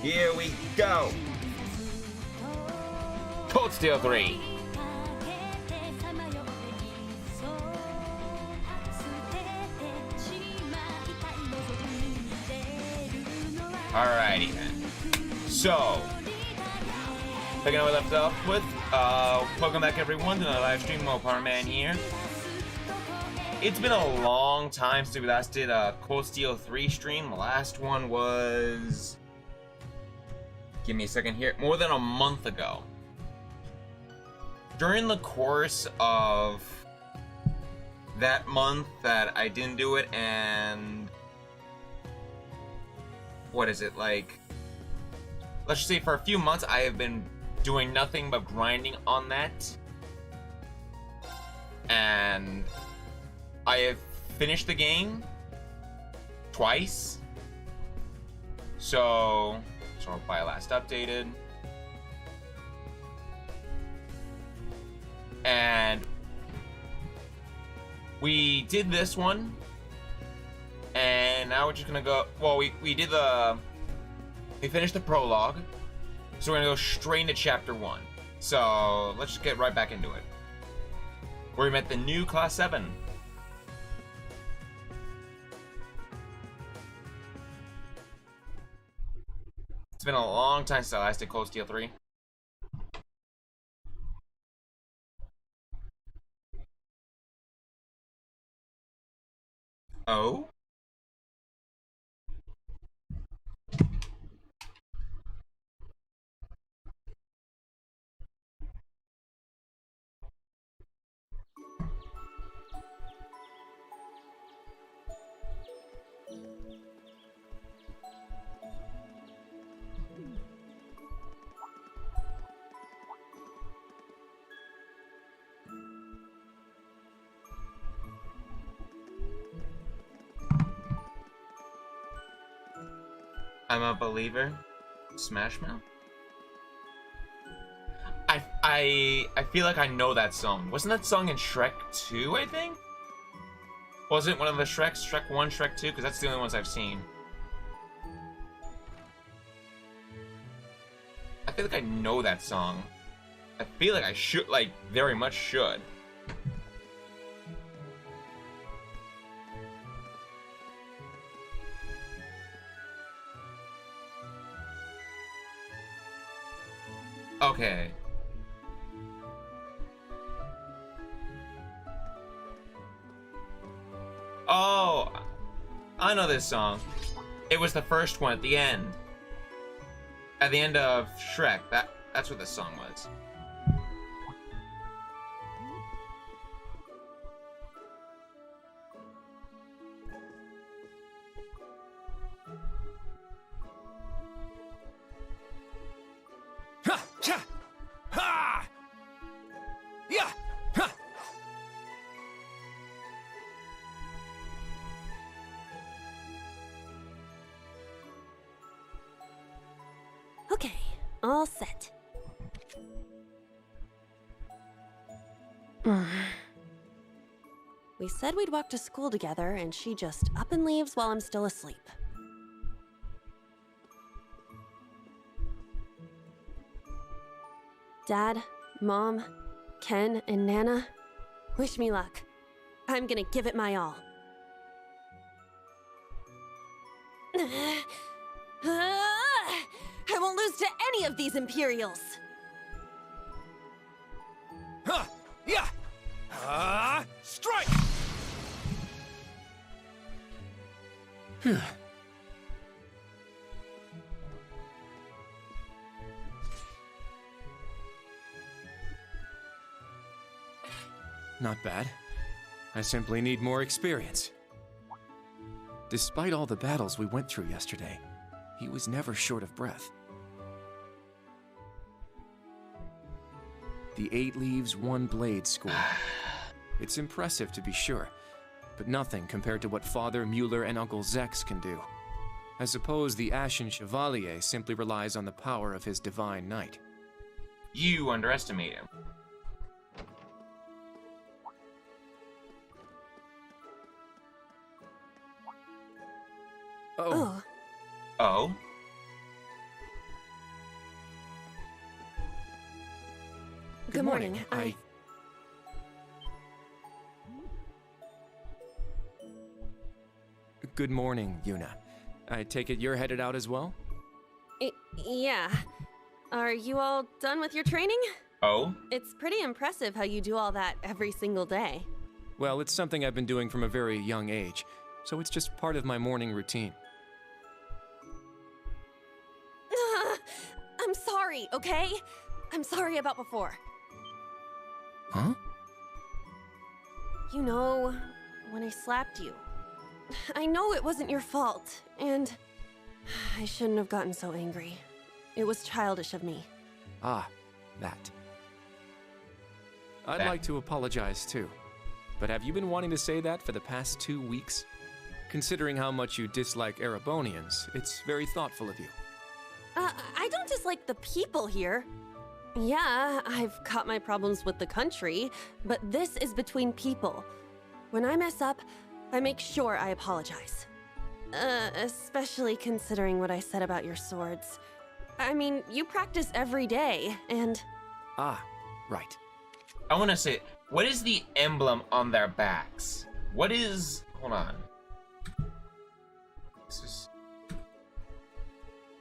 Here we go. Cold Steel 3. Alrighty then. So, picking up where we left off with, welcome back everyone to the live stream. Power Man here. It's been a long time since we last did a Cold Steel 3 stream. The last one was... Give me a second here. More than a month ago. During the course of that month that I didn't do it, and... What is it, like... Let's just say for a few months I have been doing nothing but grinding on that. And... I have finished the game twice. So by last updated. And we did this one. And now we're just gonna go, well, we finished the prologue. So we're gonna go straight into chapter 1. So let's just get right back into it. Where we met the new Class 7. It's been a long time since I last did Cold Steel 3. Oh? I'm a believer. Smash Mouth? I feel like I know that song. Wasn't that song in Shrek 2, I think? Was it one of the Shreks? Shrek 1, Shrek 2? Because that's the only ones I've seen. I feel like I know that song. I feel like I should, like, very much should. Okay. Oh, I know this song. It was the first one at the end. At the end of Shrek. That's what this song was. Okay, all set. We said we'd walk to school together, and she just up and leaves while I'm still asleep. Dad, Mom, Ken, and Nana, wish me luck. I'm gonna give it my all. I won't lose to any of these Imperials! Huh! Yeah! Strike! Not bad. I simply need more experience. Despite all the battles we went through yesterday, he was never short of breath. The 8 Leaves, 1 Blade score. It's impressive to be sure, but nothing compared to what Father Mueller and Uncle Zex can do. I suppose the Ashen Chevalier simply relies on the power of his Divine Knight. You underestimate him. Oh. Oh? Good morning. Good morning, Yuna. I take it you're headed out as well? Yeah. Are you all done with your training? Oh? It's pretty impressive how you do all that every single day. Well, it's something I've been doing from a very young age, so it's just part of my morning routine. I'm sorry, okay? I'm sorry about before. Huh? You know, when I slapped you. I know it wasn't your fault, and I shouldn't have gotten so angry. It was childish of me. Ah, that. I'd like to apologize too. But have you been wanting to say that for the past 2 weeks? Considering how much you dislike Erebonians, it's very thoughtful of you. I don't dislike the people here. Yeah, I've got my problems with the country, but this is between people. When I mess up, I make sure I apologize. Especially considering what I said about your swords. I mean, you practice every day, and... Ah, right. I want to say, what is the emblem on their backs? What is... Hold on. This is...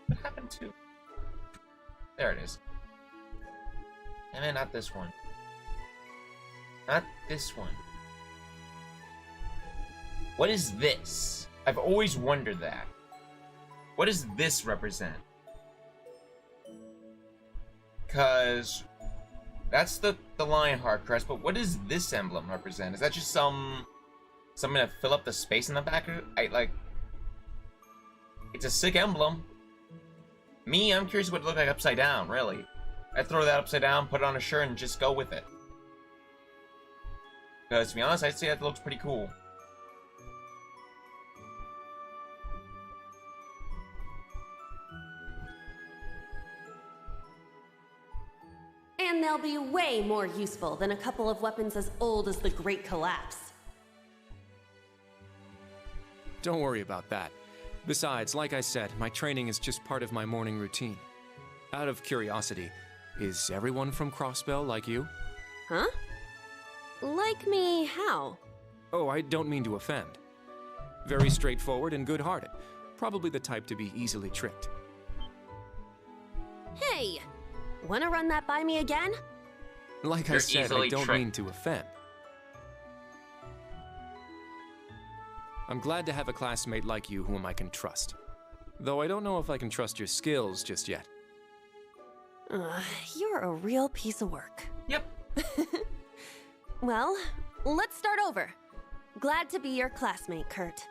What happened to... There it is. I mean, not this one. Not this one. What is this? I've always wondered that. What does this represent? Because that's the Lionheart crest, but what does this emblem represent? Is that just something to fill up the space in the back? It's a sick emblem. I'm curious what it looked like upside down, really. I'd throw that upside down, put it on a shirt, and just go with it. Because, to be honest, I'd say that looks pretty cool. And they'll be way more useful than a couple of weapons as old as the Great Collapse. Don't worry about that. Besides, like I said, my training is just part of my morning routine. Out of curiosity, is everyone from Crossbell like you? Huh? Like me how? Oh, I don't mean to offend. Very straightforward and good-hearted. Probably the type to be easily tricked. Hey! Wanna run that by me again? Like I You're said, I easily don't tricked. mean to offend. I'm glad to have a classmate like you whom I can trust. Though I don't know if I can trust your skills just yet. You're a real piece of work. Yep. Well, let's start over. Glad to be your classmate, Kurt.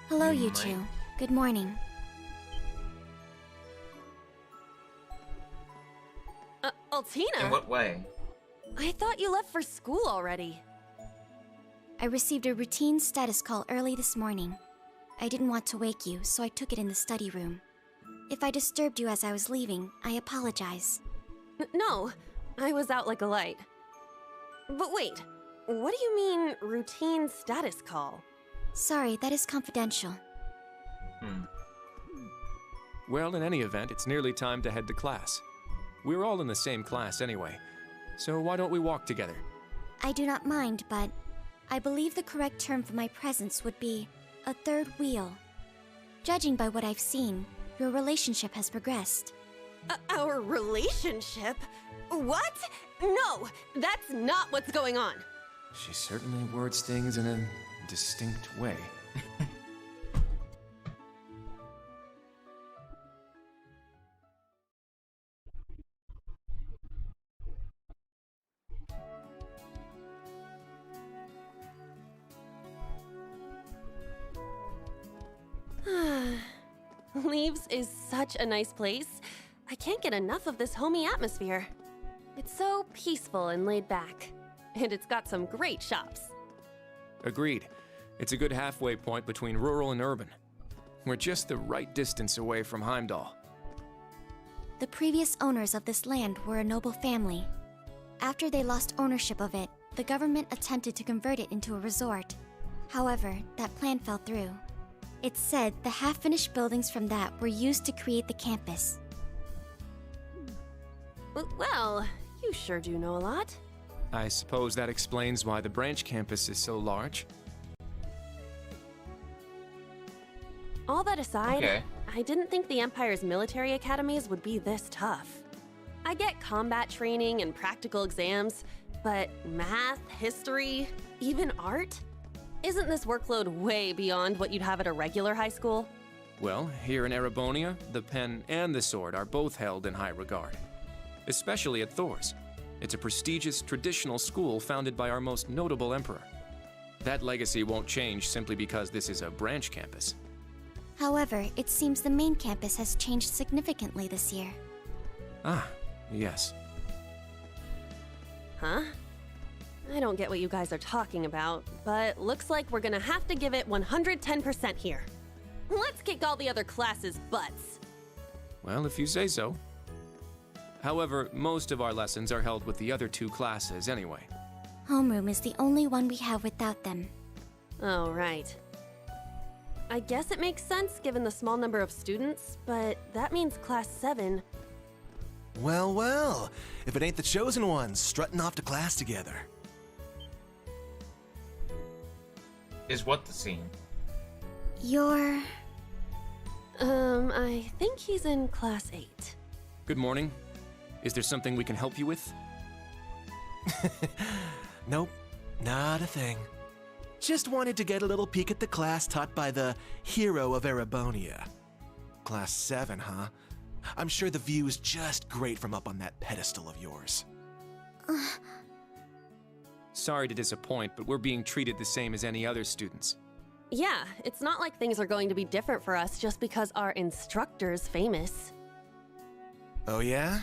Hello, you Mike. two. Good morning. Altina? In what way? I thought you left for school already. I received a routine status call early this morning. I didn't want to wake you, so I took it in the study room. If I disturbed you as I was leaving, I apologize. No, I was out like a light. But wait, what do you mean, routine status call? Sorry, that is confidential. Well, in any event, it's nearly time to head to class. We're all in the same class anyway, so why don't we walk together? I do not mind, but I believe the correct term for my presence would be a third wheel. Judging by what I've seen, your relationship has progressed. Our relationship? What? No, that's not what's going on. She certainly words things in a distinct way. Leaves is such a nice place. I can't get enough of this homey atmosphere. It's so peaceful and laid back. And it's got some great shops. Agreed. It's a good halfway point between rural and urban. We're just the right distance away from Heimdall. The previous owners of this land were a noble family. After they lost ownership of it, the government attempted to convert it into a resort. However, that plan fell through. It's said the half-finished buildings from that were used to create the campus. Well, you sure do know a lot. I suppose that explains why the branch campus is so large. All that aside, Okay. I didn't think the Empire's military academies would be this tough. I get combat training and practical exams, but math, history, even art? Isn't this workload way beyond what you'd have at a regular high school? Well, here in Erebonia, the pen and the sword are both held in high regard. Especially at Thor's. It's a prestigious, traditional school founded by our most notable emperor. That legacy won't change simply because this is a branch campus. However, it seems the main campus has changed significantly this year. Ah, yes. Huh? I don't get what you guys are talking about, but looks like we're gonna have to give it 110% here. Let's kick all the other classes' butts. Well, if you say so. However, most of our lessons are held with the other two classes anyway. Homeroom is the only one we have without them. Oh, right. I guess it makes sense given the small number of students, but that means Class 7. Well, well. If it ain't the chosen ones strutting off to class together. Is what the scene? You're... I think he's in Class 8. Good morning. Is there something we can help you with? Nope, not a thing. Just wanted to get a little peek at the class taught by the hero of Erebonia. Class 7, huh? I'm sure the view is just great from up on that pedestal of yours. Sorry to disappoint, but we're being treated the same as any other students. Yeah, it's not like things are going to be different for us just because our instructor's famous. Oh yeah?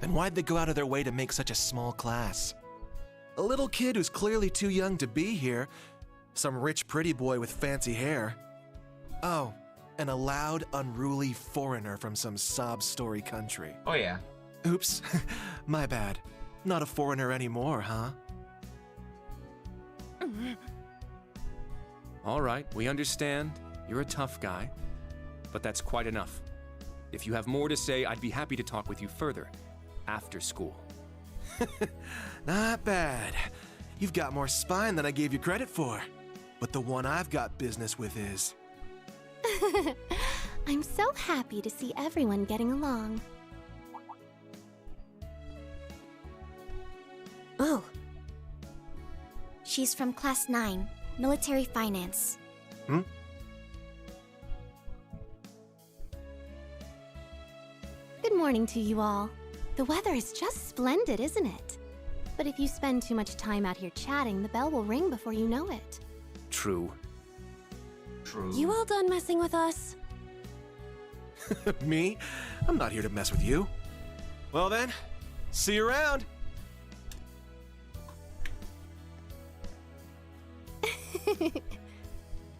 Then why'd they go out of their way to make such a small class? A little kid who's clearly too young to be here. Some rich pretty boy with fancy hair. Oh, and a loud, unruly foreigner from some sob story country. Oh yeah. Oops, my bad. Not a foreigner anymore, huh? All right, we understand. You're a tough guy. But that's quite enough. If you have more to say, I'd be happy to talk with you further. After school. Not bad. You've got more spine than I gave you credit for. But the one I've got business with is... I'm so happy to see everyone getting along. Oh, She's from Class 9, Military Finance. Hmm? Good morning to you all. The weather is just splendid, isn't it? But if you spend too much time out here chatting, the bell will ring before you know it. True. True. you all done messing with us? Me? I'm not here to mess with you. Well then, see you around.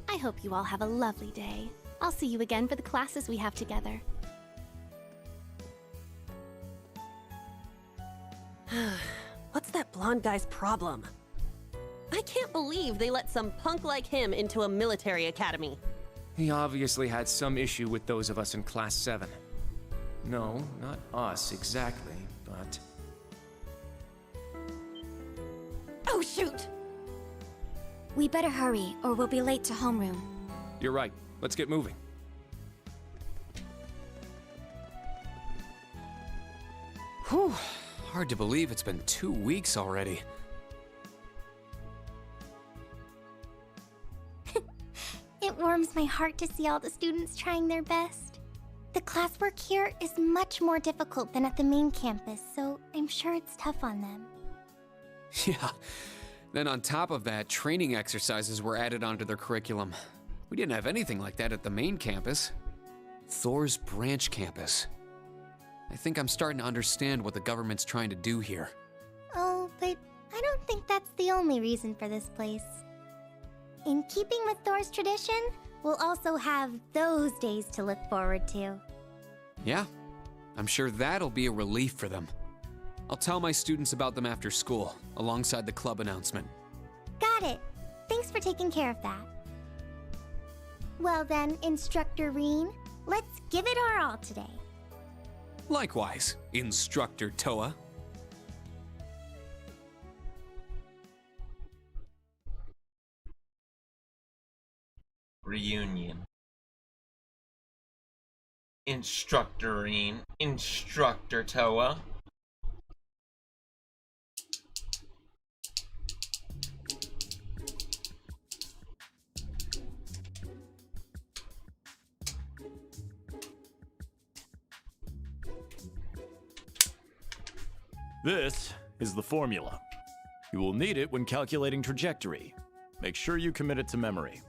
I hope you all have a lovely day. I'll see you again for the classes we have together. What's that blonde guy's problem? I can't believe they let some punk like him into a military academy. He obviously had some issue with those of us in Class 7. No, not us exactly, but... Oh, shoot! We better hurry, or we'll be late to homeroom. You're right. Let's get moving. Whew. Hard to believe it's been 2 weeks already. It warms my heart to see all the students trying their best. The classwork here is much more difficult than at the main campus, so I'm sure it's tough on them. Yeah. Then on top of that, training exercises were added onto their curriculum. We didn't have anything like that at the main campus. Thor's branch campus. I think I'm starting to understand what the government's trying to do here. Oh, but I don't think that's the only reason for this place. In keeping with Thor's tradition, we'll also have those days to look forward to. Yeah, I'm sure that'll be a relief for them. I'll tell my students about them after school, alongside the club announcement. Got it. Thanks for taking care of that. Well then, Instructor Reen, let's give it our all today. Likewise, Instructor Toa. Reunion. Instructorine. Instructor Toa. This is the formula. You will need it when calculating trajectory. Make sure you commit it to memory.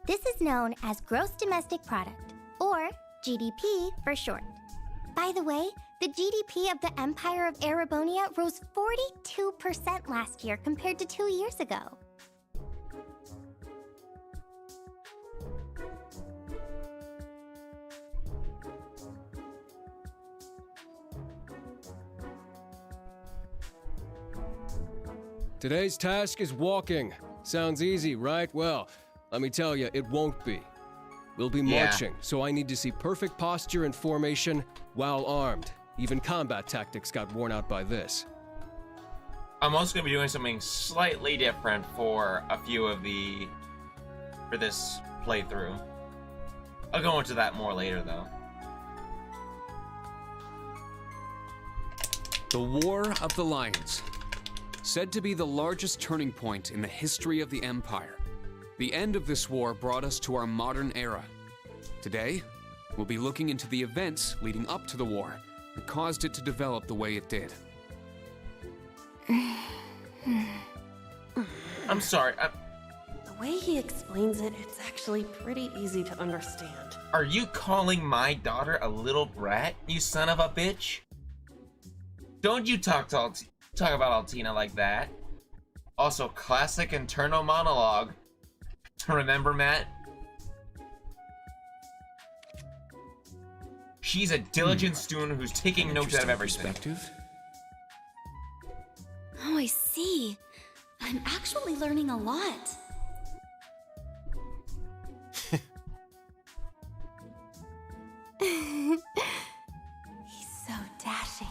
This is known as Gross Domestic Product, or GDP for short. By the way, the GDP of the Empire of Erebonia rose 42% last year compared to 2 years ago. Today's task is walking. Sounds easy, right? Well, let me tell you, it won't be. We'll be marching, so I need to see perfect posture and formation while armed. Even combat tactics got worn out by this. I'm also going to be doing something slightly different for for this playthrough. I'll go into that more later, though. The War of the Lions. Said to be the largest turning point in the history of the Empire. The end of this war brought us to our modern era. Today, we'll be looking into the events leading up to the war that caused it to develop the way it did. I'm sorry. The way he explains it, it's actually pretty easy to understand. Are you calling my daughter a little brat, you son of a bitch? Don't you talk about Altina like that. Also, classic internal monologue. Remember, Matt? She's a diligent student who's taking notes out of everything. Perspective. Oh, I see. I'm actually learning a lot. He's so dashing.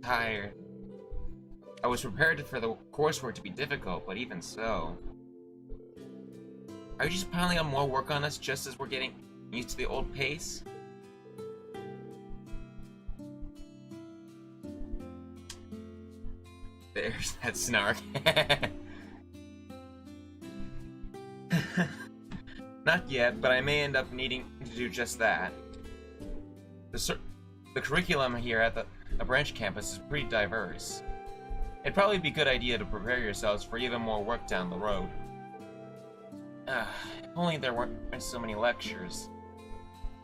Tired. I was prepared for the coursework to be difficult, but even so. Are you just piling on more work on us just as we're getting used to the old pace? There's that snark. Not yet, but I may end up needing to do just that. The curriculum here at the branch campus is pretty diverse. It'd probably be a good idea to prepare yourselves for even more work down the road. If only there weren't so many lectures.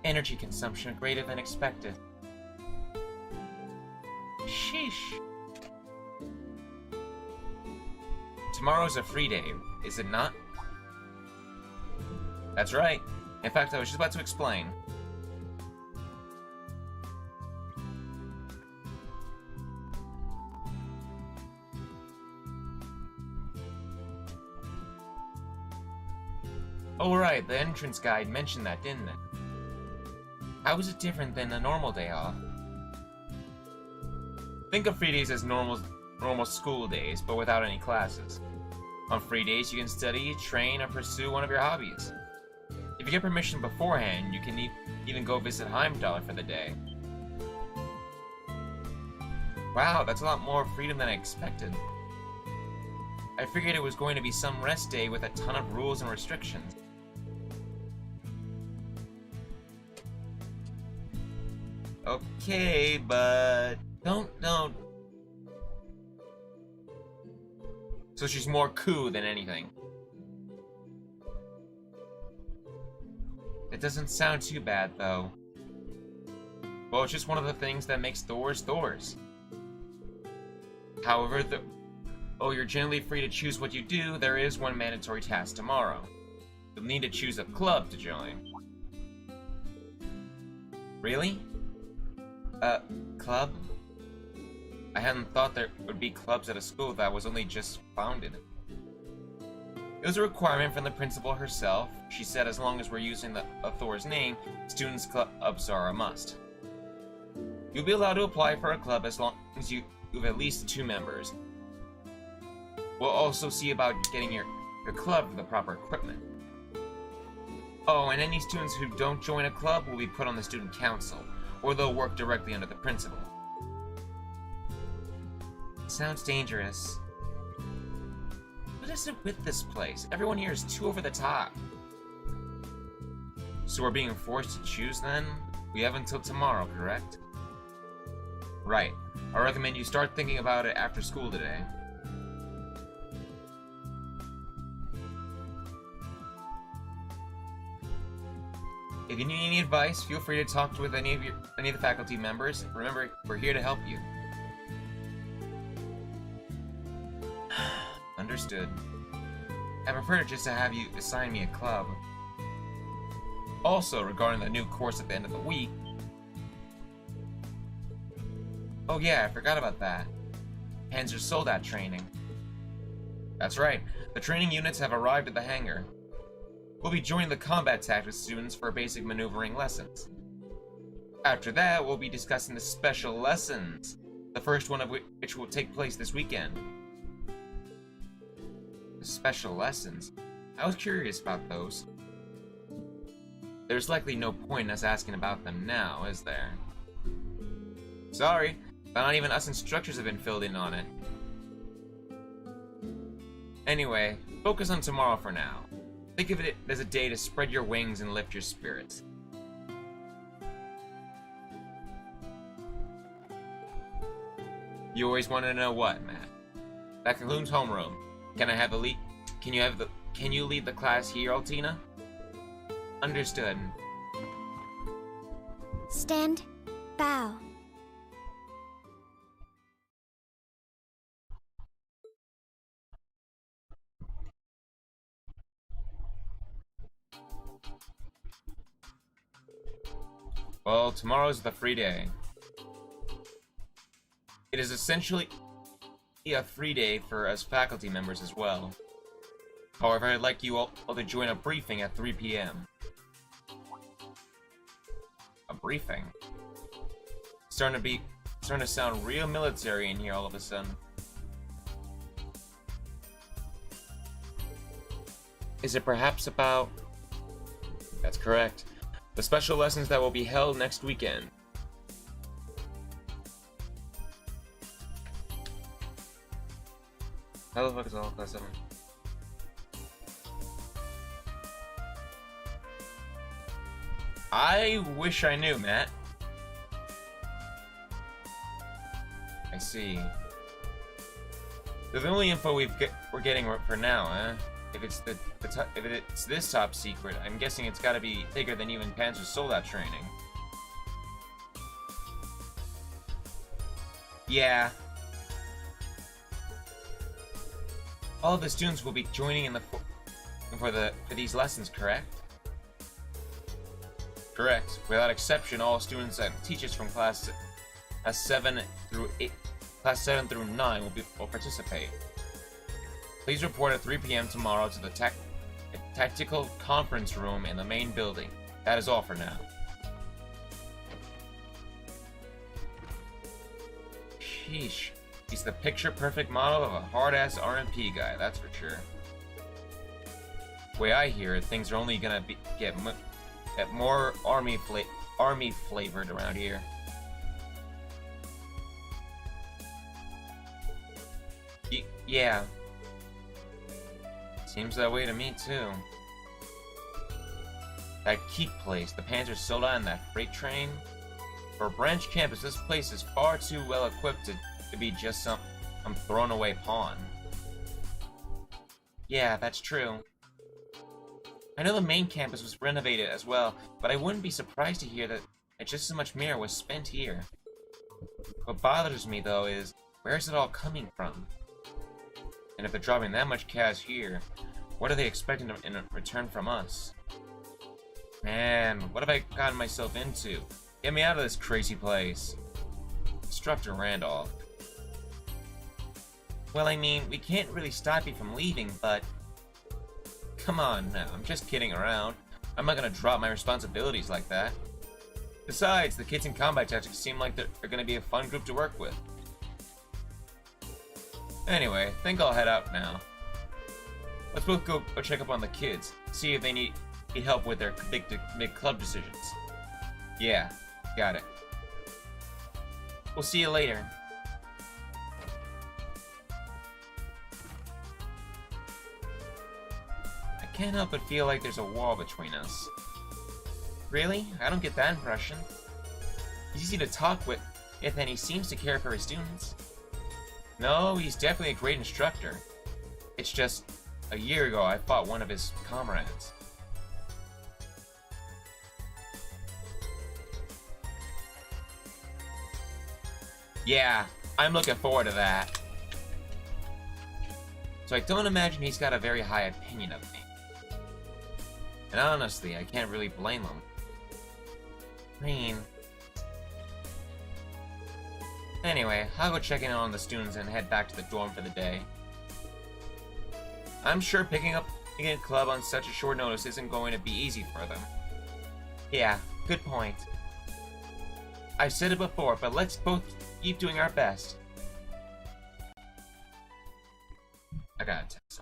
Energy consumption greater than expected. Sheesh. Tomorrow's a free day, is it not? That's right. In fact, I was just about to explain. Oh right, the entrance guide mentioned that, didn't it? How is it different than a normal day off? Think of free days as normal school days, but without any classes. On free days, you can study, train, or pursue one of your hobbies. If you get permission beforehand, you can even go visit Heimdall for the day. Wow, that's a lot more freedom than I expected. I figured it was going to be some rest day with a ton of rules and restrictions. Okay, but don't. So she's more cool than anything. It doesn't sound too bad, though. Well, it's just one of the things that makes doors doors. However, you're generally free to choose what you do, there is one mandatory task tomorrow. You'll need to choose a club to join. Really? Club? I hadn't thought there would be clubs at a school that was only just founded. It was a requirement from the principal herself. She said as long as we're using Thor's name, students' clubs are a must. You'll be allowed to apply for a club as long as you have at least 2 members. We'll also see about getting your club the proper equipment. Oh, and any students who don't join a club will be put on the student council, or they'll work directly under the principal. Sounds dangerous. What is it with this place? Everyone here is too over the top. So we're being forced to choose then? We have until tomorrow, correct? Right. I recommend you start thinking about it after school today. If you need any advice, feel free to talk with any of the faculty members. Remember, we're here to help you. Understood. I prefer just to have you assign me a club. Also, regarding the new course at the end of the week. Oh yeah, I forgot about that. Panzer Soldat training. That's right, the training units have arrived at the hangar. We'll be joining the combat tactics students for basic maneuvering lessons. After that, we'll be discussing the special lessons, the first one of which will take place this weekend. Special lessons? I was curious about those. There's likely no point in us asking about them now, is there? Sorry, but not even us instructors have been filled in on it. Anyway, focus on tomorrow for now. Think of it as a day to spread your wings and lift your spirits. You always wanted to know what, Matt? That concludes homeroom. Can you lead the class here, Altina? Understood. Stand. Bow. Well, tomorrow's the free day. It is essentially a free day for us faculty members as well. However, I'd like you all to join a briefing at 3 p.m. A briefing? Starting to sound real military in here all of a sudden. Is it perhaps about... That's correct. The special lessons that will be held next weekend. How the fuck is all class 7? I wish I knew, Matt. I see. The only info we're getting for now, huh? If it's if it's this top secret, I'm guessing it's got to be bigger than even Panzer Soldat training. Yeah. All of the students will be joining in for these lessons, correct? Correct. Without exception, all students and teachers from class 7 through 9 will participate. Please report at 3 p.m. tomorrow to the tactical conference room in the main building. That is all for now. Sheesh. He's the picture-perfect model of a hard-ass R&P guy, that's for sure. The way I hear it, things are only gonna get more army flavored around here. Yeah. Seems that way to me, too. That keep place, the Panzer Soldat and that freight train. For a branch campus, this place is far too well equipped to be just some thrown away pawn. Yeah, that's true. I know the main campus was renovated as well, but I wouldn't be surprised to hear that just as much mirror was spent here. What bothers me, though, is Where's it all coming from? And if they're dropping that much cash here, what are they expecting in return from us? Man, what have I gotten myself into? Get me out of this crazy place. Instructor Randolph. Well, I mean, we can't really stop you from leaving, but... Come on now, I'm just kidding around. I'm not gonna drop my responsibilities like that. Besides, the kids in Combat Tactics seem like they're gonna be a fun group to work with. Anyway, I think I'll head out now. Let's both go check up on the kids, see if they need help with their big club decisions. Yeah, got it. We'll see you later. I can't help but feel like there's a wall between us. Really? I don't get that impression. He's easy to talk with, and he seems to care for his students. No, he's definitely a great instructor. It's just, a year ago I fought one of his comrades. Yeah, I'm looking forward to that. So I don't imagine he's got a very high opinion of me. And honestly, I can't really blame him. I mean... Anyway, I'll go check in on the students and head back to the dorm for the day. I'm sure picking up a club on such a short notice isn't going to be easy for them. Yeah, good point. I've said it before, but let's both keep doing our best. I gotta text.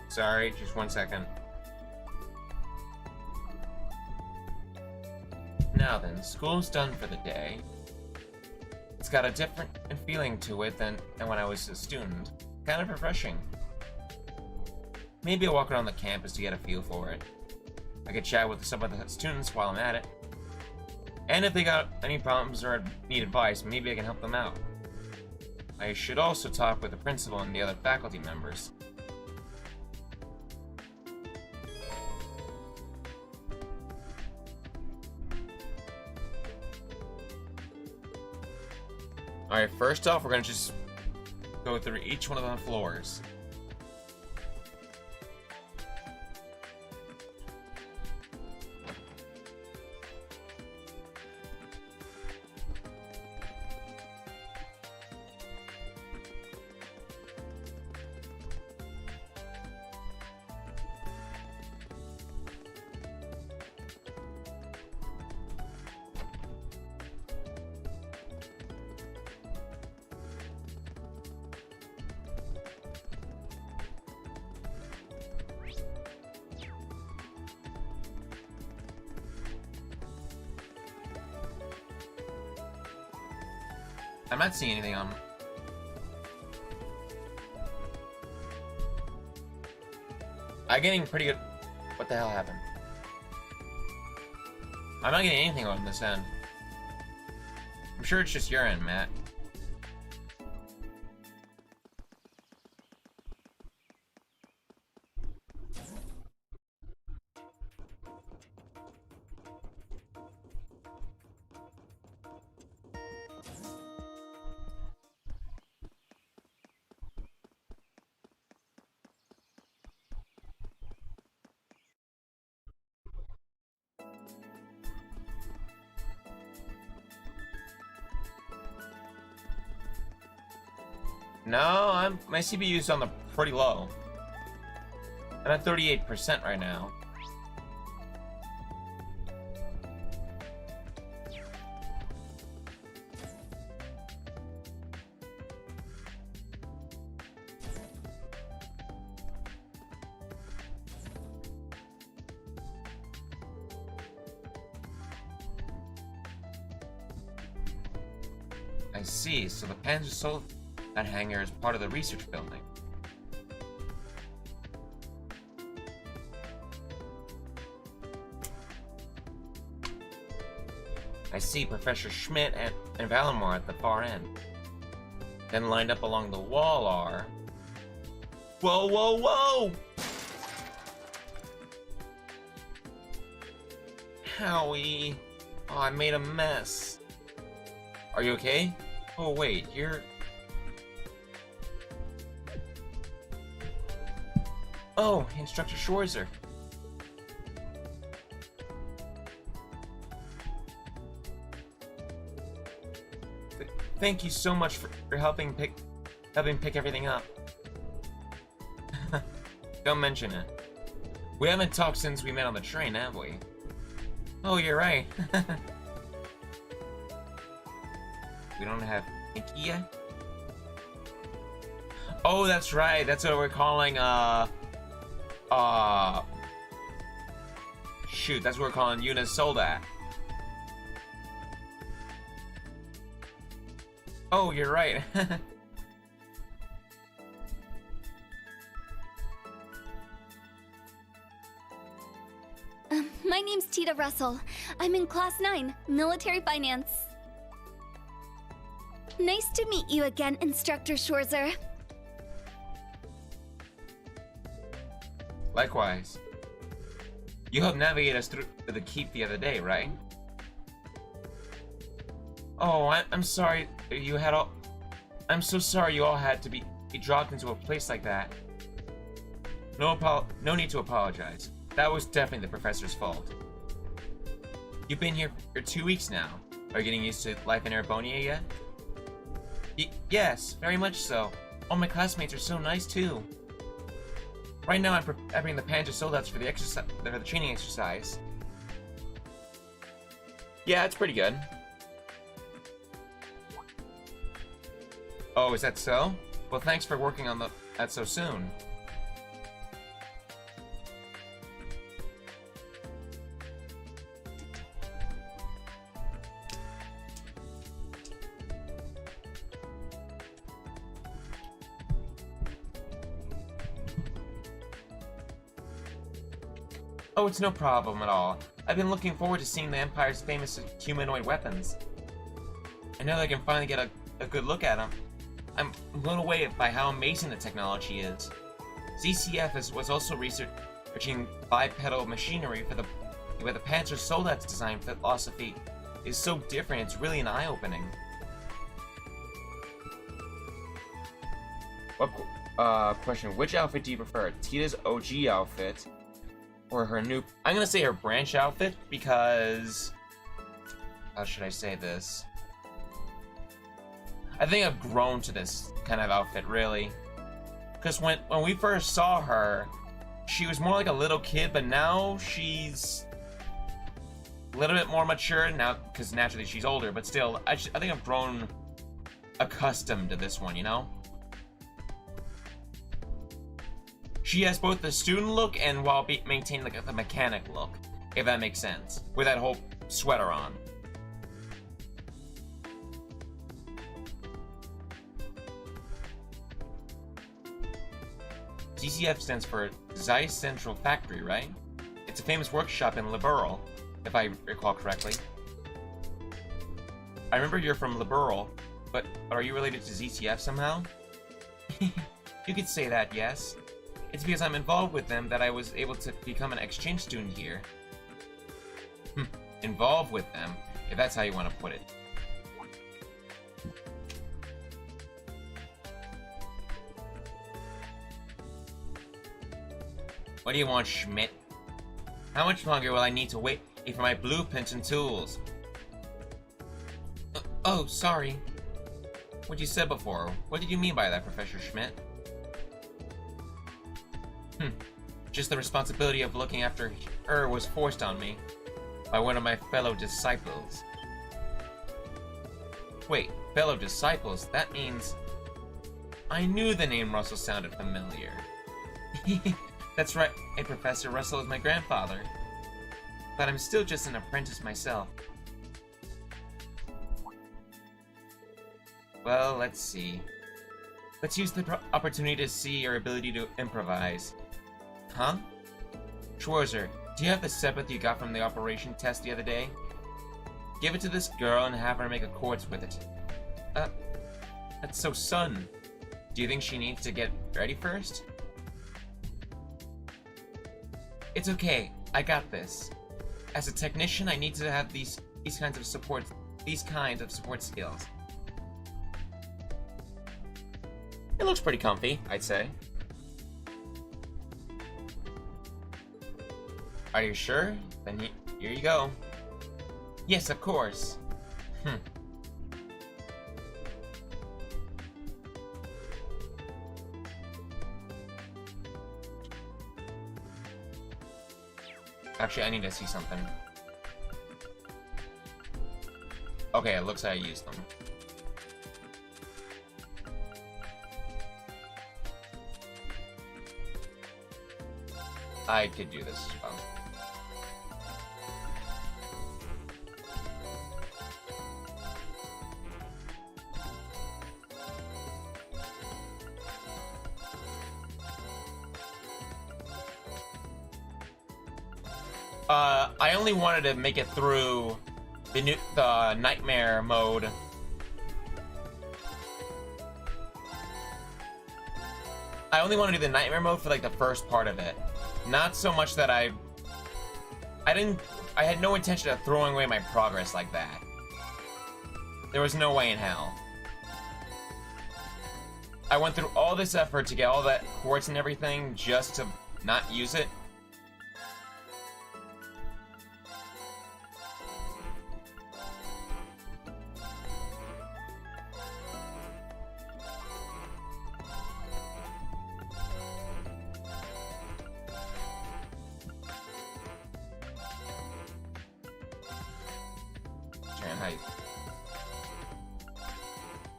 Sorry, just 1 second. Now then, school's done for the day. It's got a different feeling to it than when I was a student. Kind of refreshing. Maybe I'll walk around the campus to get a feel for it. I could chat with some of the students while I'm at it. And if they got any problems or need advice, maybe I can help them out. I should also talk with the principal and the other faculty members. Alright, first off, we're gonna just go through each one of the floors. I'm not seeing anything on... I'm getting pretty good... What the hell happened? I'm not getting anything on this end. I'm sure it's just your end, Matt. No, my CPU's on the pretty low. I'm at 38% right now. I see, so the pans are sold. That hangar is part of the research building. I see Professor Schmidt and Valimore at the far end. Then lined up along the wall are... Whoa, whoa, whoa! Howie. Oh, I made a mess. Are you okay? Oh, wait, you're... Oh, Instructor Schwarzer. Thank you so much for helping pick everything up. Don't mention it. We haven't talked since we met on the train, have we? Oh, you're right. We don't have Pinky yet? Oh, that's right. That's what we're calling, shoot, that's what we're calling Yuna's Soldat. Oh, you're right. My name's Tita Russell. I'm in Class 9, Military Finance. Nice to meet you again, Instructor Schwarzer. Likewise. You helped navigate us through the keep the other day, right? Oh, I'm sorry you had all... I'm so sorry you all had to be dropped into a place like that. No need to apologize. That was definitely the professor's fault. You've been here for 2 weeks now. Are you getting used to life in Erebonia yet? Yes, very much so. All my classmates are so nice too. Right now I'm preparing the Panja Soldats for the training exercise. Yeah, it's pretty good. Oh, is that so? Well, thanks for working on that so soon. Oh, it's no problem at all. I've been looking forward to seeing the Empire's famous humanoid weapons. I know that I can finally get a good look at them. I'm blown away by how amazing the technology is. ZCF was also researching bipedal machinery for the Panzer Soldat's design philosophy is so different, it's really an eye-opening. What, question, which outfit do you prefer? Tita's OG outfit? Or her new... I'm gonna say her branch outfit, because... How should I say this? I think I've grown to this kind of outfit, really. Because when we first saw her, she was more like a little kid, but now she's... a little bit more mature, now, because naturally she's older, but still, I think I've grown accustomed to this one, you know? She has both the student look and while maintaining like the mechanic look, if that makes sense, with that whole sweater on. ZCF stands for Zeiss Central Factory, right? It's a famous workshop in Liberal, if I recall correctly. I remember you're from Liberal, but are you related to ZCF somehow? You could say that, yes. It's because I'm involved with them that I was able to become an exchange student here. Involved with them, if that's how you want to put it. What do you want, Schmidt? How much longer will I need to wait for my blueprints and tools? Oh, sorry. What you said before, what did you mean by that, Professor Schmidt? Just the responsibility of looking after her was forced on me by one of my fellow disciples. Wait, fellow disciples? That means... I knew the name Russell sounded familiar. That's right, Professor Russell is my grandfather. But I'm still just an apprentice myself. Well, let's see. Let's use the opportunity to see your ability to improvise. Huh? Schwarzer, do you have the seventh you got from the operation test the other day? Give it to this girl and have her make a quartz with it. That's so sudden. Do you think she needs to get ready first? It's okay, I got this. as a technician, I need to have these kinds of support skills. It looks pretty comfy, I'd say. Are you sure? Then here you go. Yes, of course. Actually, I need to see something. Okay, it looks like I used them. I could do this as well. I only wanted to make it through the nightmare mode. I only want to do the nightmare mode for like the first part of it. Not so much that I had no intention of throwing away my progress like that. There was no way in hell. I went through all this effort to get all that quartz and everything just to not use it.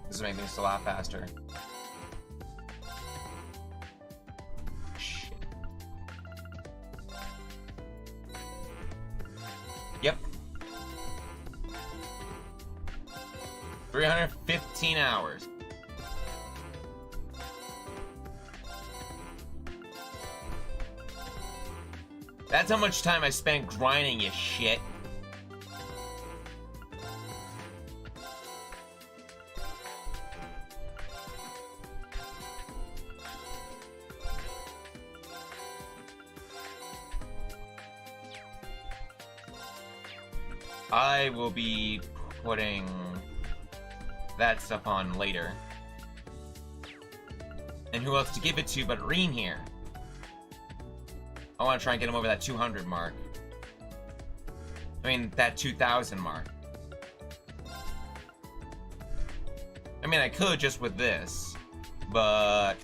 This is making things a lot faster. Shit. Yep. 315 hours. That's how much time I spent grinding, you shit. I will be putting that stuff on later. And who else to give it to but Reem here? I want to try and get him over that 200 mark. I mean, that 2,000 mark. I mean, I could just with this, but...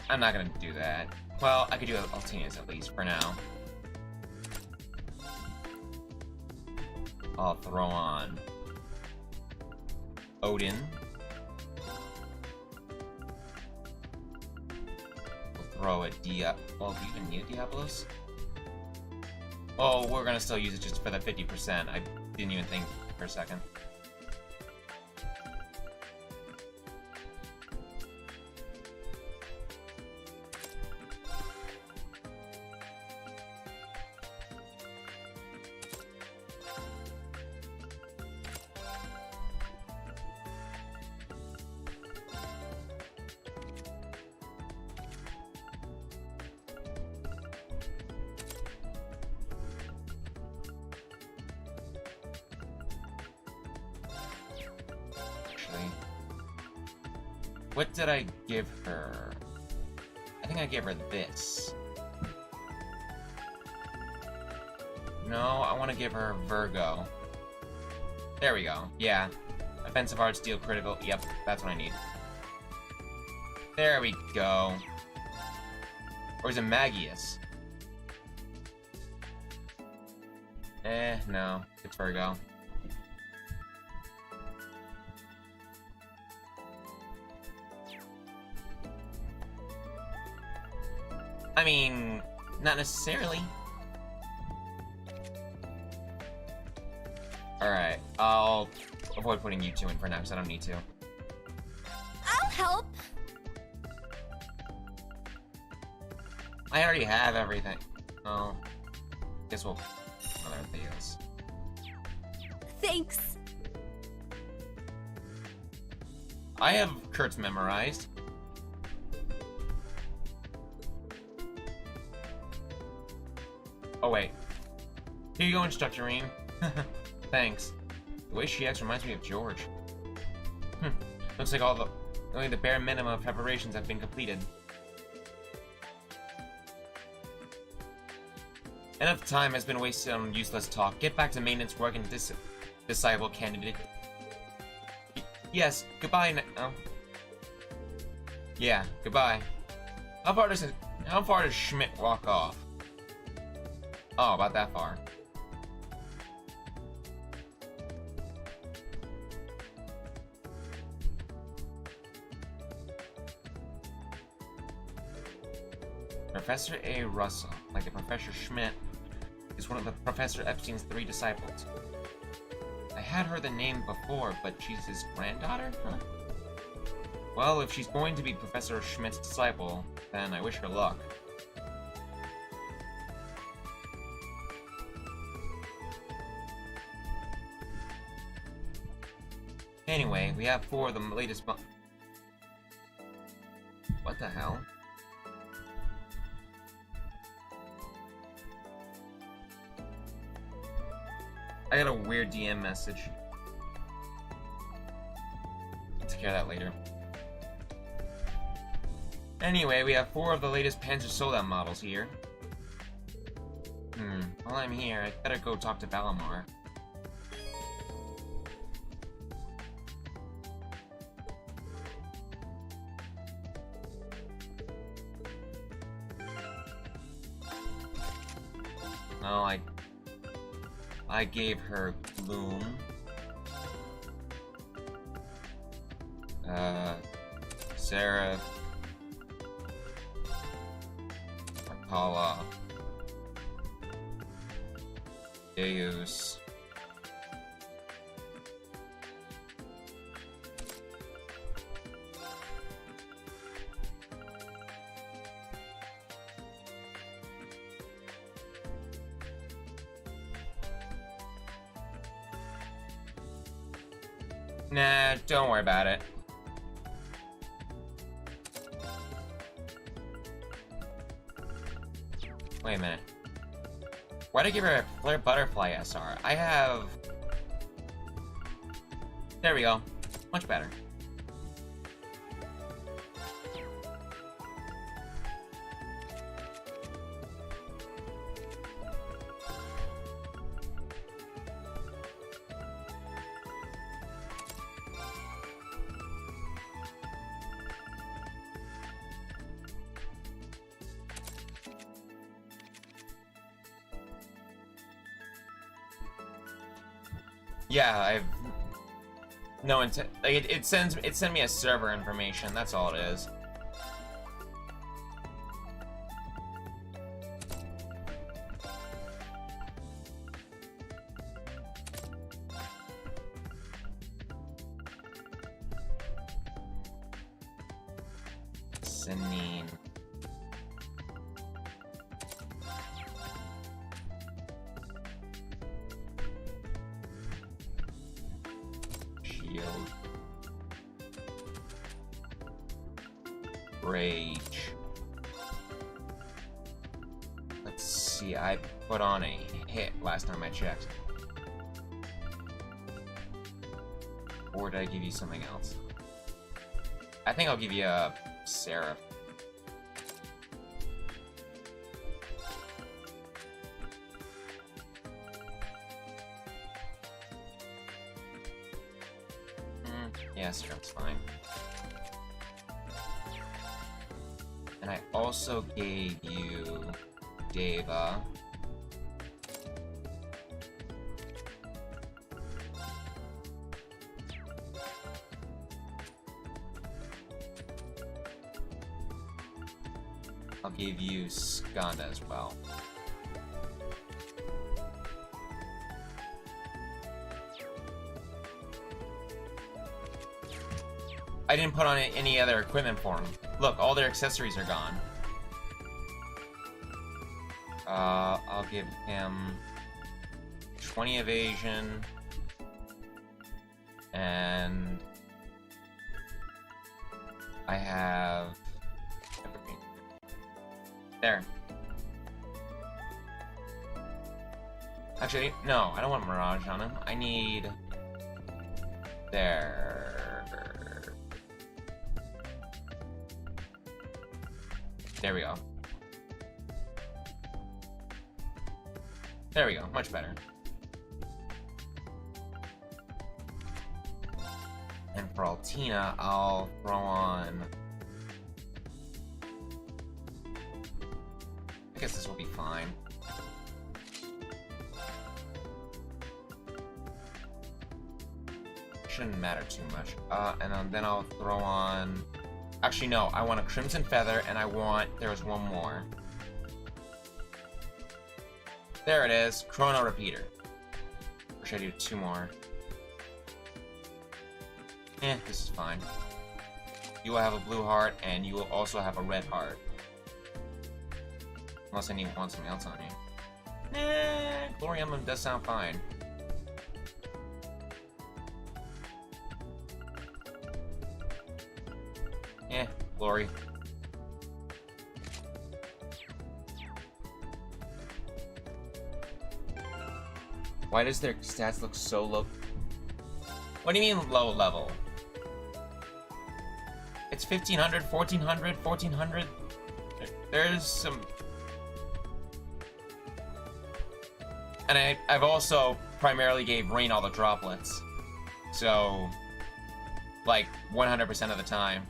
I'm not gonna do that. Well, I could do Altina's at least for now. I'll throw on Odin. We'll throw a well, do you even need a Diablos? Oh, we're gonna still use it just for the 50%. I didn't even think for a second. What did I give her? I think I gave her this. No, I want to give her Virgo. There we go. Yeah. Offensive arts, deal critical. Yep, that's what I need. There we go. Or is it Magius? No. It's Virgo. I mean, not necessarily. Alright, I'll avoid putting you two in for now because I don't need to. I'll help. I already have everything. Oh. Guess we'll... Oh, there it is. Thanks. I have Kurt's memorized. Oh, wait. Here you go, Instructorine. Thanks. The way she acts reminds me of George. Looks like only the bare minimum of preparations have been completed. Enough time has been wasted on useless talk. Get back to maintenance work and disciple candidate. Yes, goodbye now. Yeah, goodbye. How far does Schmidt walk off? Oh, about that far. Professor A. Russell, like the Professor Schmidt, is one of the Professor Epstein's 3 disciples. I had heard the name before, but she's his granddaughter? Huh. Well, if she's going to be Professor Schmidt's disciple, then I wish her luck. Anyway, we have 4 of the latest What the hell? I got a weird DM message. I'll take care of that later. Anyway, we have 4 of the latest Panzer Soldat models here. While I'm here, I better go talk to Valamar. Oh, I gave her Bloom. Sarah. Paula. Deus. Nah, don't worry about it. Wait a minute. Why'd I give her a Flare Butterfly SR? I have... There we go. Much better. Yeah, I've no intent. Like it sent me a server information. That's all it is. Sinine. Rage. Let's see, I put on a hit last time I checked. Or did I give you something else? I think I'll give you a Seraph. Yeah, Seraph's fine. And I also gave you Deva. I'll give you Skanda as well. I didn't put on any other equipment for him. Look, all their accessories are gone. I'll give him 20 evasion and I have everything. There. Actually, no, I don't want Mirage on him. I need there. There we go. There we go, much better. And for Altina, I'll throw on... I guess this will be fine. Shouldn't matter too much. And then I'll throw on... Actually, no, I want a Crimson Feather, and I want... There's one more. There it is. Chrono Repeater. Or should I do two more? This is fine. You will have a blue heart, and you will also have a red heart. Unless I want something else on you. Glory Emblem does sound fine. Glory. Why does their stats look so low? What do you mean low level? It's 1500, 1400, 1400. There's some... And I've also primarily gave Rain all the droplets. So, like, 100% of the time.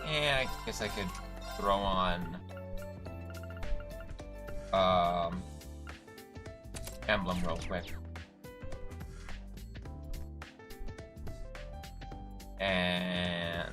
I guess I could throw on Emblem real quick. And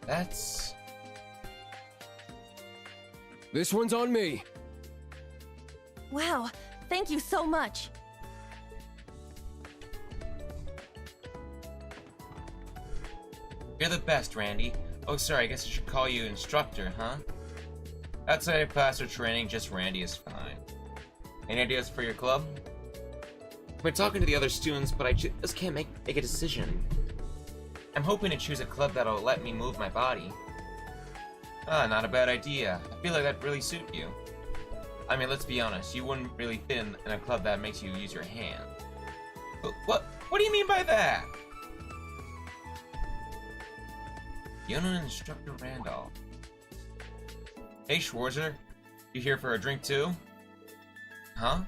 that's... This one's on me. Wow, thank you so much. You're the best, Randy. Oh, sorry, I guess I should call you instructor, huh? That's a faster training, just Randy is fine. Any ideas for your club? I've been talking to the other students, but I just can't make a decision. I'm hoping to choose a club that'll let me move my body. Not a bad idea. I feel like that'd really suit you. I mean, let's be honest, you wouldn't really fit in a club that makes you use your hand. What do you mean by that? Yonan Instructor Randolph. Hey, Schwarzer. You here for a drink too? Huh?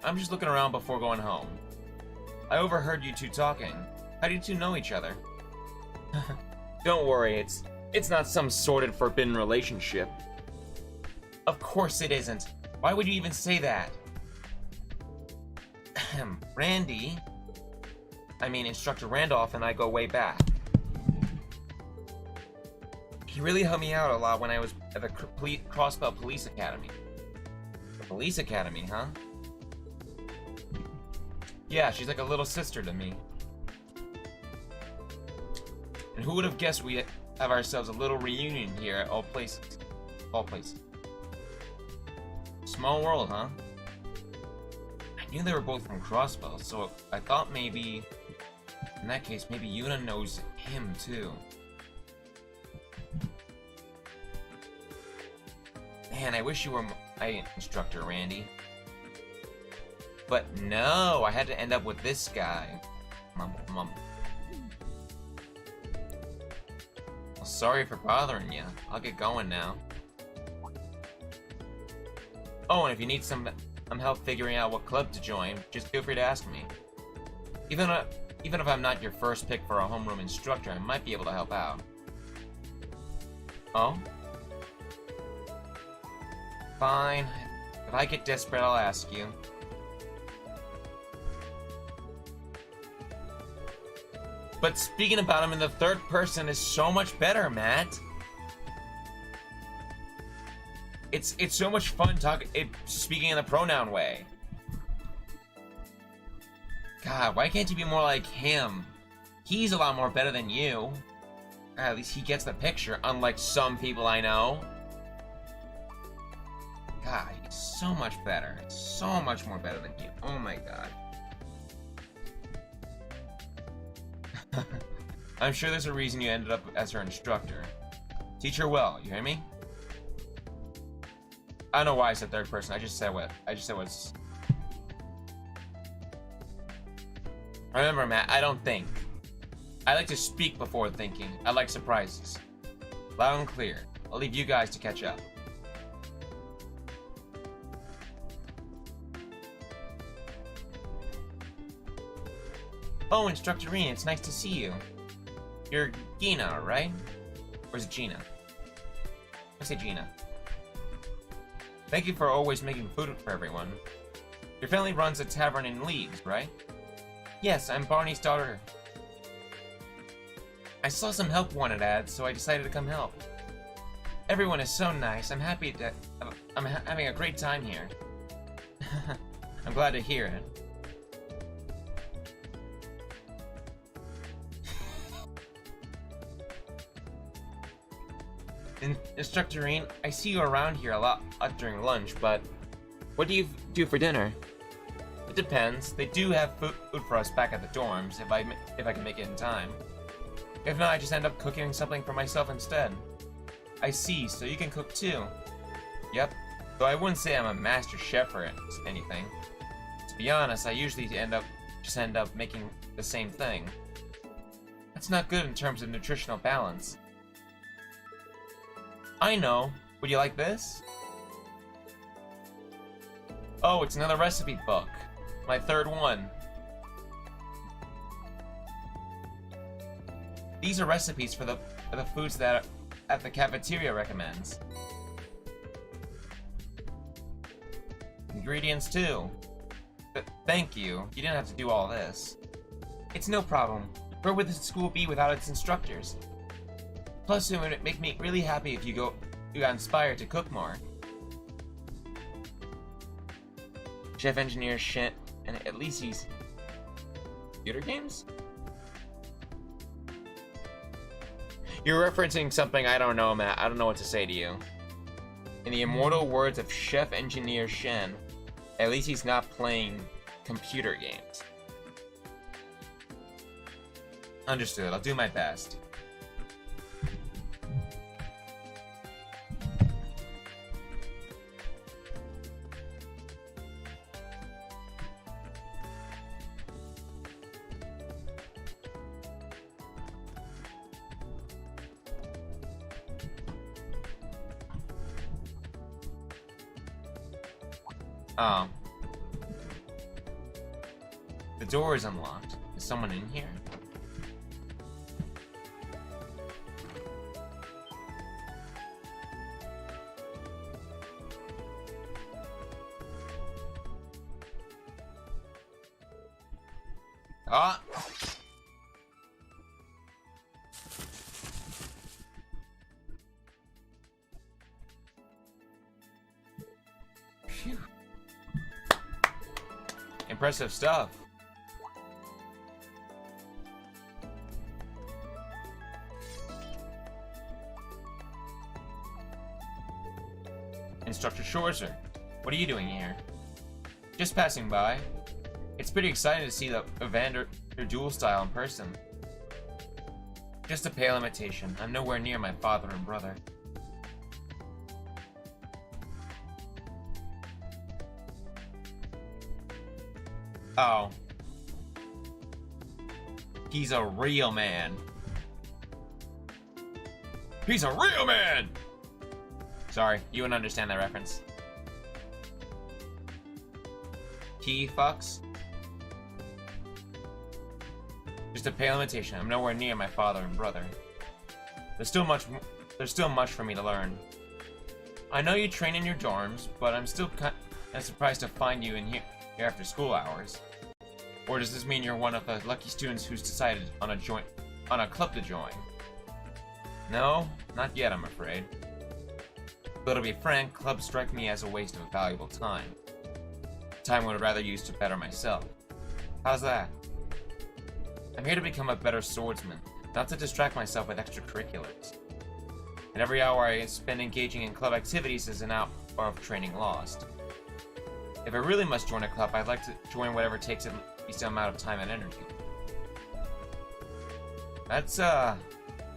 I'm just looking around before going home. I overheard you two talking. How do you two know each other? Don't worry, it's not some sordid forbidden relationship. Of course it isn't. Why would you even say that? Randy... I mean, Instructor Randolph and I go way back. He really helped me out a lot when I was at the Crossbell Police Academy. The Police Academy, huh? Yeah, she's like a little sister to me. And who would have guessed we have ourselves a little reunion here at all places? All places. Small world, huh? I knew they were both from Crossbell, so I thought maybe... In that case, maybe Yuna knows him too. Man, I wish you were my instructor, Randy. But no, I had to end up with this guy. Mumble, mumble. Well, sorry for bothering you. I'll get going now. Oh, and if you need some help figuring out what club to join, just feel free to ask me. Even if I'm not your first pick for a homeroom instructor, I might be able to help out. Oh? Fine. If I get desperate, I'll ask you. But speaking about him in the third person is so much better, Matt. It's so much fun speaking in the pronoun way. God, why can't you be more like him? He's a lot more better than you. Or at least he gets the picture, unlike some people I know. God, he's so much better. So much more better than you. Oh my god. I'm sure there's a reason you ended up as her instructor. Teach her well, you hear me? I don't know why I said third person. I just said what's... Remember, Matt, I don't think. I like to speak before thinking. I like surprises. Loud and clear. I'll leave you guys to catch up. Oh, Instructor Reen, it's nice to see you. You're Gina, right? Or is it Gina? I say Gina. Thank you for always making food for everyone. Your family runs a tavern in Leeds, right? Yes, I'm Barney's daughter. I saw some help wanted ads, so I decided to come help. Everyone is so nice. I'm having a great time here. I'm glad to hear it. Instructor Reen, I see you around here a lot during lunch, but what do you do for dinner? It depends. They do have food for us back at the dorms if I can make it in time. If not, I just end up cooking something for myself instead. I see, so you can cook too. Yep, though I wouldn't say I'm a master chef or anything. To be honest, I usually end up making the same thing. That's not good in terms of nutritional balance. I know. Would you like this? Oh, it's another recipe book. My third one. These are recipes for the foods that at the cafeteria recommends. Ingredients too. Thank you. You didn't have to do all this. It's no problem. Where would the school be without its instructors? Plus, it would make me really happy if you got inspired to cook more. Chef engineer Shen, and at least he's computer games? You're referencing something I don't know, Matt. I don't know what to say to you. In the immortal words of Chef Engineer Shen, at least he's not playing computer games. Understood. I'll do my best. Oh. The door is unlocked. Is someone in here? Ah! Phew. Impressive stuff. Instructor Schorzer. What are you doing here? Just passing by. It's pretty exciting to see the Evander dual style in person. Just a pale imitation. I'm nowhere near my father and brother. Oh. He's a real man. He's a real man! Sorry, you wouldn't understand that reference. He fucks? Just a pale imitation. I'm nowhere near my father and brother. There's still much for me to learn. I know you train in your dorms, but I'm still kind of surprised to find you in here after school hours. Or does this mean you're one of the lucky students who's decided on a club to join? No, not yet, I'm afraid. But to be frank, clubs strike me as a waste of valuable time. Time I would rather use to better myself. How's that? I'm here to become a better swordsman, not to distract myself with extracurriculars. And every hour I spend engaging in club activities is an hour of training lost. If I really must join a club, I'd like to join whatever takes at least an amount of time and energy. That's,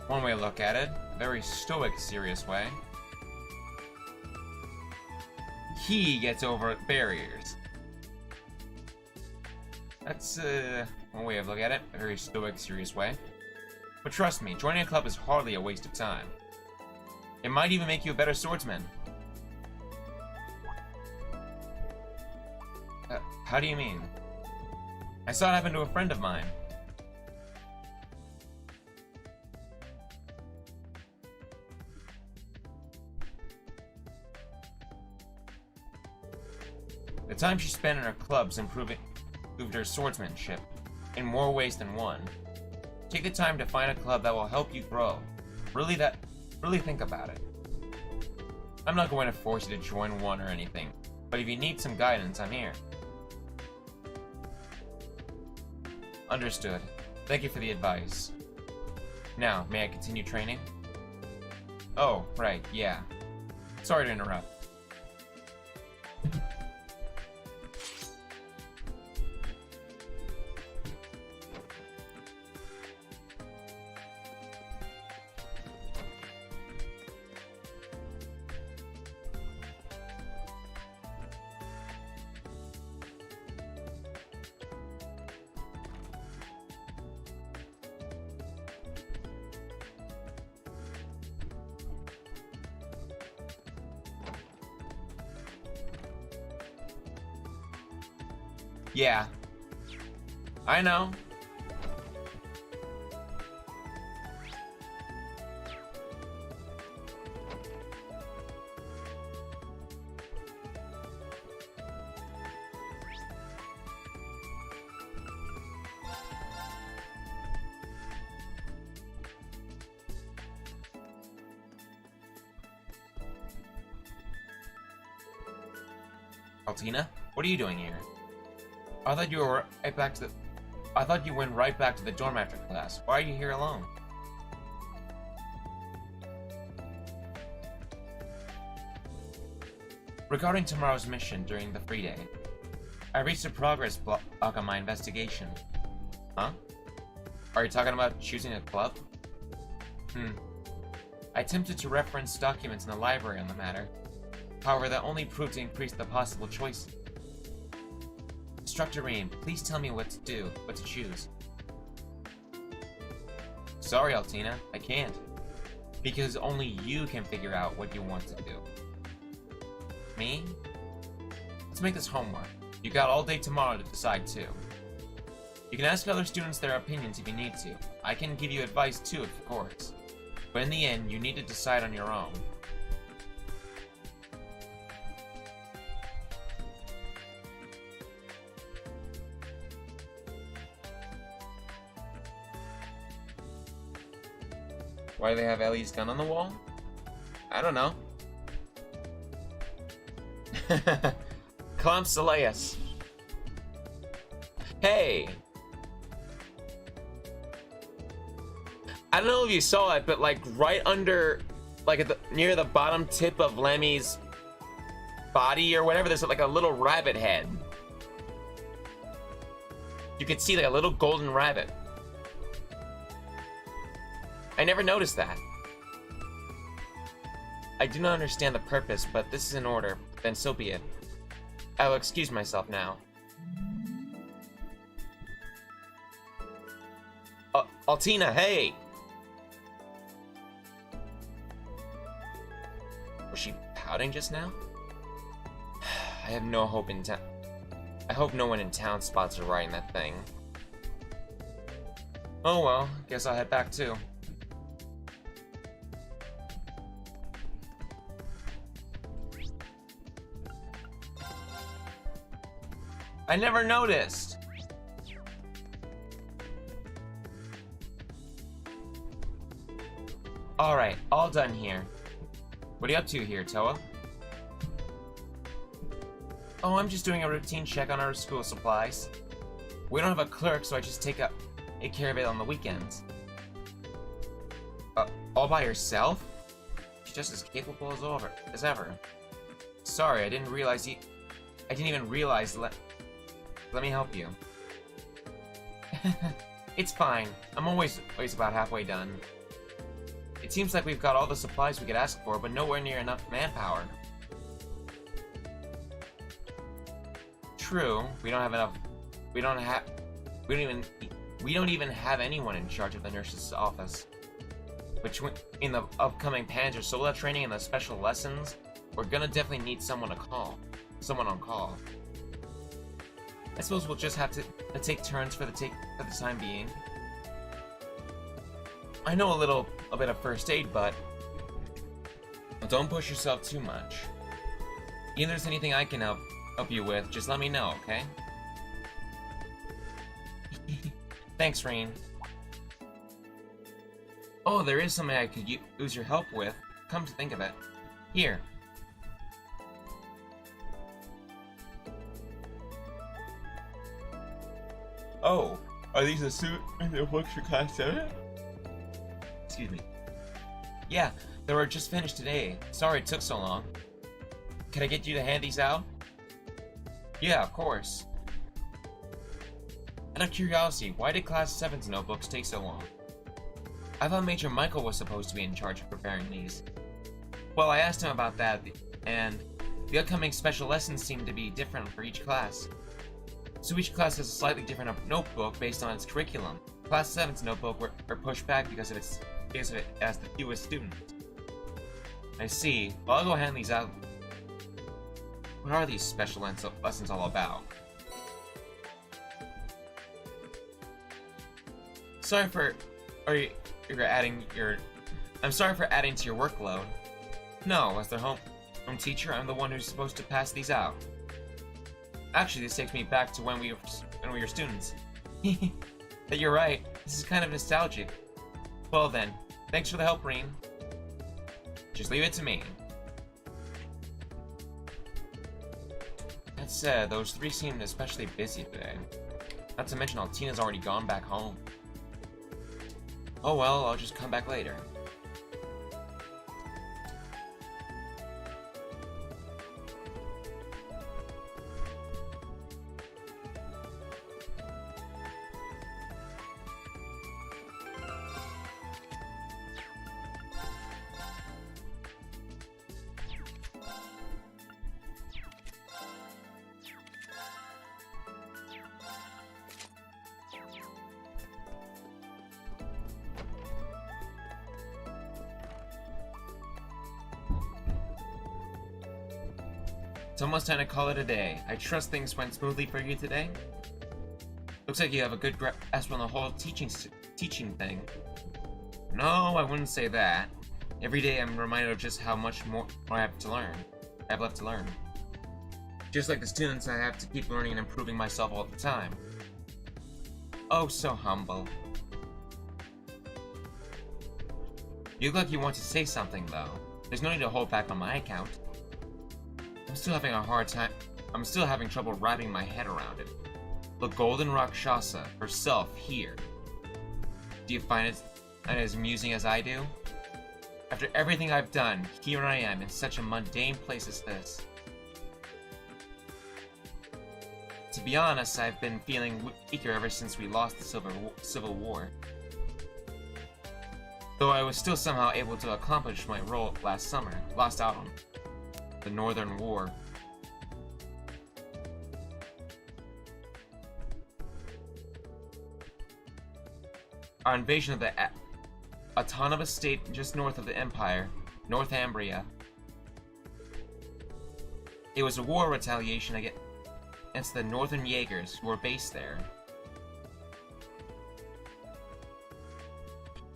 one way to look at it. A very stoic, serious way. He gets over barriers. That's, one way of looking at it. A very stoic, serious way. But trust me, joining a club is hardly a waste of time. It might even make you a better swordsman. How do you mean? I saw it happen to a friend of mine. The time she spent in her clubs improved her swordsmanship in more ways than one. Take the time to find a club that will help you grow. Really think about it. I'm not going to force you to join one or anything, but if you need some guidance, I'm here. Understood. Thank you for the advice. Now, may I continue training? Oh, right, yeah. Sorry to interrupt. Yeah. I know. Altina, what are you doing here? I thought you went right back to the dorm after class. Why are you here alone? Regarding tomorrow's mission during the free day, I reached a progress block on my investigation. Huh? Are you talking about choosing a club? I attempted to reference documents in the library on the matter. However, that only proved to increase the possible choices. Instructor Reem, please tell me what to choose. Sorry, Altina, I can't. Because only you can figure out what you want to do. Me? Let's make this homework. You got all day tomorrow to decide too. You can ask other students their opinions if you need to. I can give you advice too, of course. But in the end, you need to decide on your own. Why do they have Ellie's gun on the wall? I don't know. Clamp Hey! I don't know if you saw it, but like right under, like near the bottom tip of Lemmy's body or whatever, there's like a little rabbit head. You can see like a little golden rabbit. I never noticed that. I do not understand the purpose, but this is in order. Then so be it. I will excuse myself now. Altina, hey! Was she pouting just now? I have no hope in town. I hope no one in town spots her riding that thing. Oh well, guess I'll head back too. I never noticed! Alright, all done here. What are you up to here, Toa? Oh, I'm just doing a routine check on our school supplies. We don't have a clerk, so I just take care of it on the weekends. All by yourself? She's just as capable as ever. Sorry, I didn't even realize. Let me help you. It's fine. I'm always about halfway done. It seems like we've got all the supplies we could ask for, but nowhere near enough manpower. True, we don't even have anyone in charge of the nurse's office. In the upcoming Panzer Sola training and the special lessons, we're gonna definitely need someone on call. I suppose we'll just have to take turns for the time being. I know a bit of first aid, but don't push yourself too much. If there's anything I can help you with, just let me know, okay? Thanks, Rain. Oh, there is something I could use your help with. Come to think of it. Here. Oh, are these the suit and the books for class 7? Excuse me. Yeah, they were just finished today. Sorry it took so long. Can I get you to hand these out? Yeah, of course. Out of curiosity, why did class 7's notebooks take so long? I thought Major Michael was supposed to be in charge of preparing these. Well, I asked him about that, and the upcoming special lessons seem to be different for each class. So each class has a slightly different notebook based on its curriculum. Class 7's notebook were pushed back because of it has the fewest students. I see. Well, I'll go hand these out. What are these special lessons all about? I'm sorry for adding to your workload. No, as their home teacher, I'm the one who's supposed to pass these out. Actually, this takes me back to when we were students. But you're right, this is kind of nostalgic. Well then, thanks for the help, Reen. Just leave it to me. That said, those three seemed especially busy today. Not to mention Altina's already gone back home. Oh well, I'll just come back later. It's almost time to call it a day. I trust things went smoothly for you today. Looks like you have a good grasp on the whole teaching thing. No, I wouldn't say that. Every day I'm reminded of just how much more I have left to learn. Just like the students, I have to keep learning and improving myself all the time. Oh, so humble. You look like you want to say something, though. There's no need to hold back on my account. I'm still having trouble wrapping my head around it. The Golden Rakshasa herself here. Do you find it as amusing as I do? After everything I've done, here I am in such a mundane place as this. To be honest, I've been feeling weaker ever since we lost the Civil War. Though I was still somehow able to accomplish my role last autumn. The Northern War. Our invasion of the autonomous state just north of the Empire, Northumbria. It was a war retaliation against the Northern Jaegers who were based there.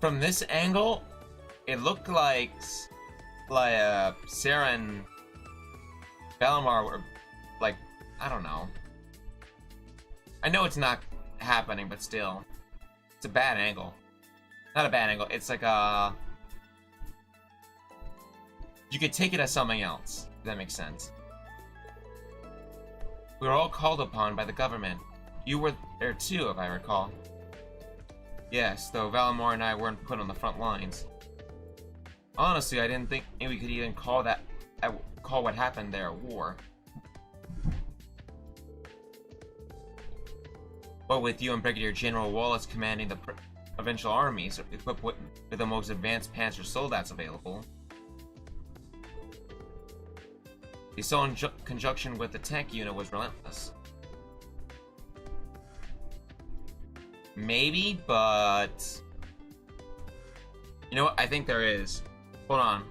From this angle, it looked like Sarah and Valimar were, like, I don't know. I know it's not happening, but still. It's a bad angle. Not a bad angle, it's like a... You could take it as something else, if that makes sense. We were all called upon by the government. You were there too, if I recall. Yes, though Valimar and I weren't put on the front lines. Honestly, I didn't think we could even call what happened there a war. But with you and Brigadier General Wallace commanding the provincial armies, equipped with the most advanced Panzer soldiers available, the assault in conjunction with the tank unit was relentless. Maybe, but... You know what? I think there is. Hold on.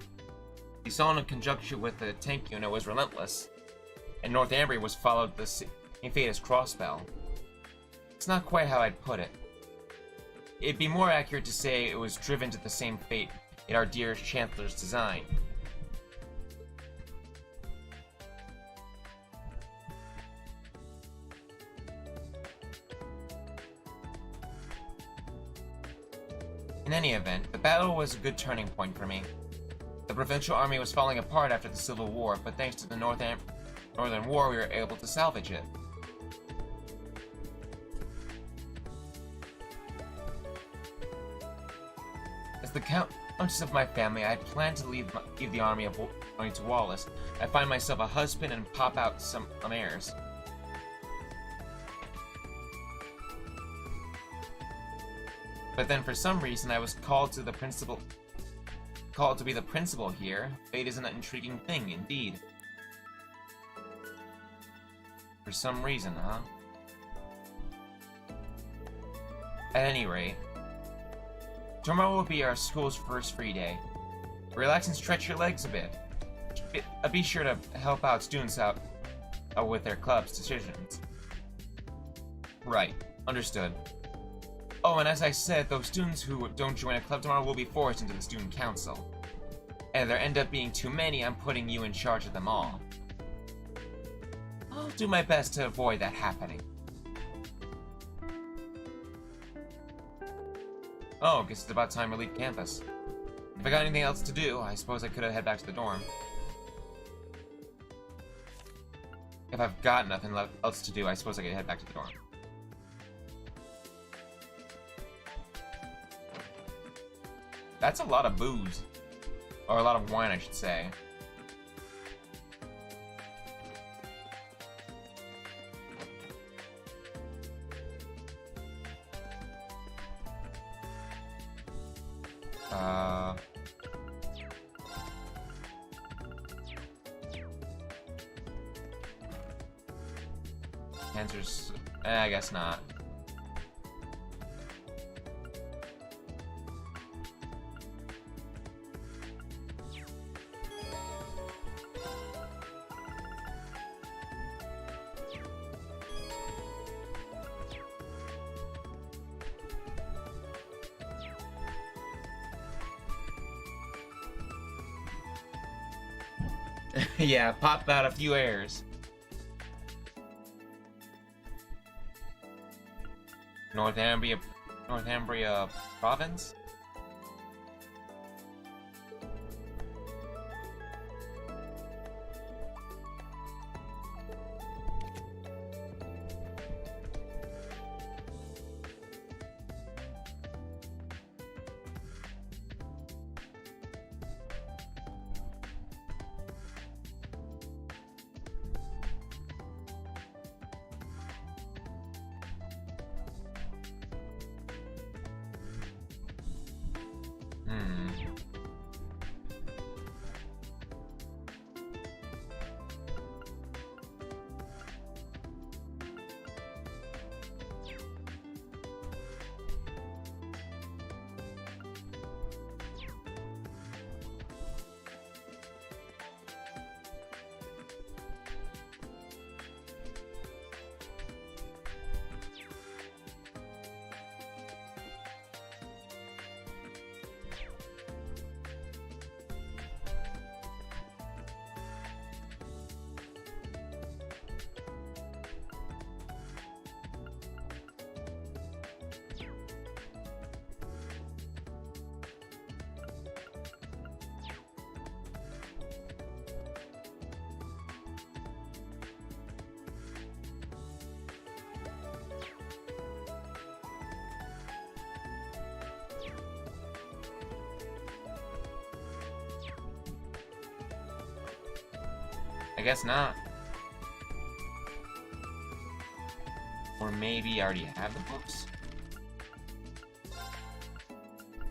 The assault in conjunction with the tank unit was relentless, and Northumbria was followed the same fate as Crossbell. It's not quite how I'd put it. It'd be more accurate to say it was driven to the same fate in our dear Chancellor's design. In any event, the battle was a good turning point for me. The provincial army was falling apart after the Civil War, but thanks to the Northern War we were able to salvage it. As the Countess of my family, I had planned to leave the army going to Wallace. I find myself a husband and pop out some heirs. But then for some reason I was called to be the principal here. Fate is an intriguing thing, indeed. For some reason, huh? At any rate, tomorrow will be our school's first free day. Relax and stretch your legs a bit. Be sure to help out students out with their club's decisions. Right, understood. Oh, and as I said, those students who don't join a club tomorrow will be forced into the student council. And if there end up being too many, I'm putting you in charge of them all. I'll do my best to avoid that happening. Oh, guess it's about time to leave campus. If I got anything else to do, I suppose I could head back to the dorm. If I've got nothing else to do, I suppose I could head back to the dorm. That's a lot of booze. Or a lot of wine, I should say. Answers... I guess not. Yeah, pop out a few airs. Northumbria province? guess not. Or maybe I already have the books?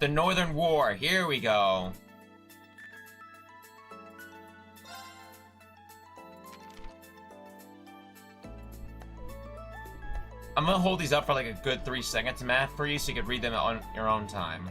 The Northern War, here we go. I'm gonna hold these up for like a good 3 seconds, Matt, for you, so you can read them on your own time.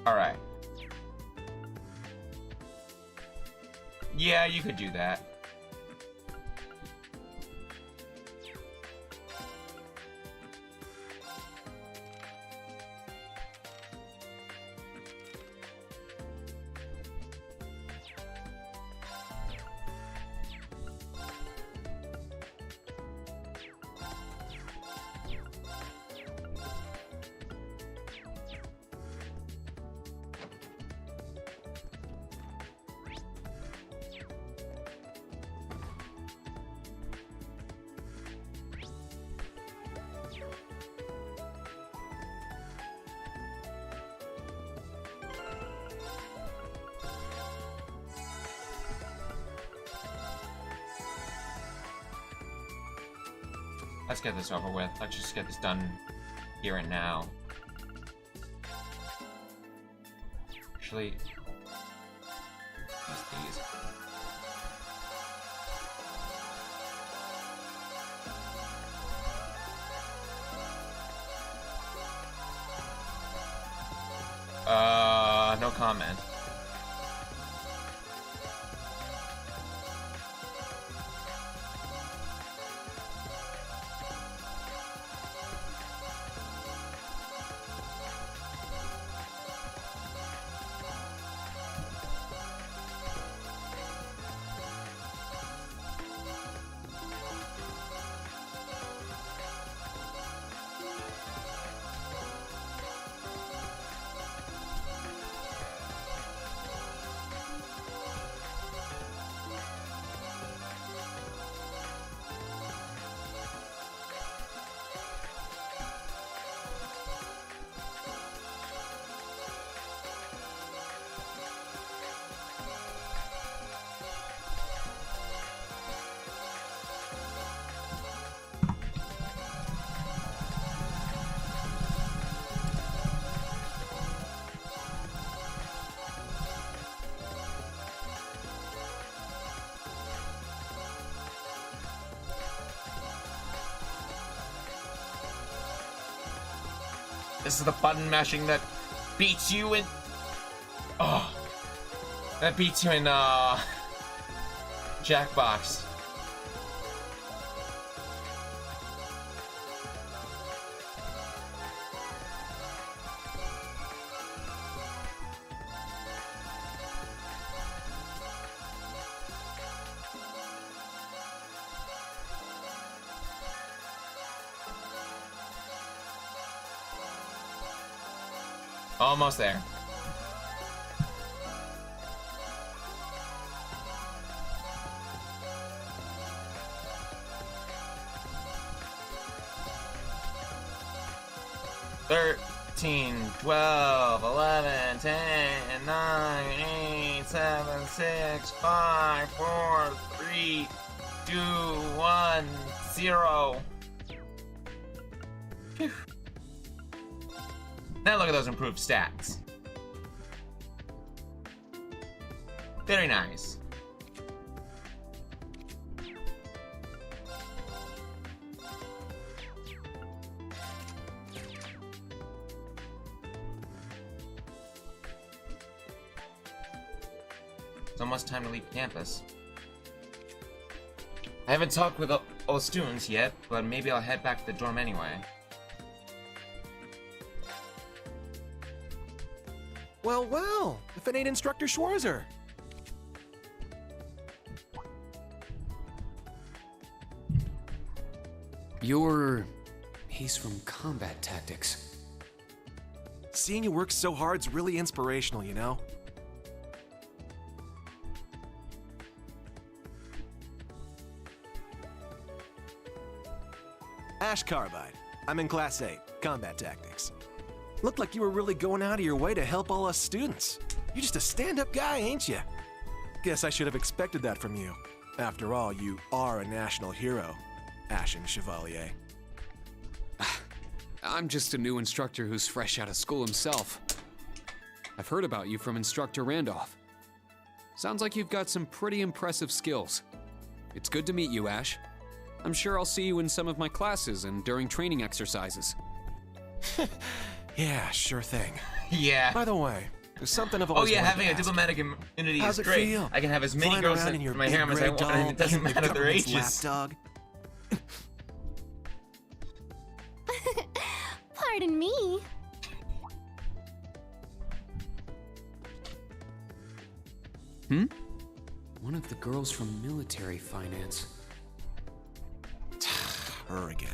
Alright. Yeah, you could do that. Let's get this over with. Let's just get this done here and now. Actually, use these. No comment. This is the button mashing that beats you in... Oh. That beats you in, Jackbox. Almost there. Thirteen, 12, 11, 10, 9, 8, 7, 6, 5, 4, 3, 2, 1, 0. Phew. Now look at those improved stats. Very nice. It's almost time to leave campus. I haven't talked with all the students yet, but maybe I'll head back to the dorm anyway. Well, well, if it ain't Instructor Schwarzer. He's from combat tactics. Seeing you work so hard's really inspirational, you know? Ash Carbide. I'm in Class 8, Combat Tactics. Looked like you were really going out of your way to help all us students. You're just a stand-up guy, ain't you? Guess I should have expected that from you. After all, you are a national hero, Ashen Chevalier. I'm just a new instructor who's fresh out of school himself. I've heard about you from Instructor Randolph. Sounds like you've got some pretty impressive skills. It's good to meet you, Ash. I'm sure I'll see you in some of my classes and during training exercises. Yeah, sure thing. Yeah. By the way, there's something I've Oh always yeah, wanted having to a ask. diplomatic immunity How's is it great. feel? I can have as many Flying girls around in your in my big harem as I gray want, doll, and it doesn't being the matter their government's ages. lapdog. Pardon me. One of the girls from military finance. Her again.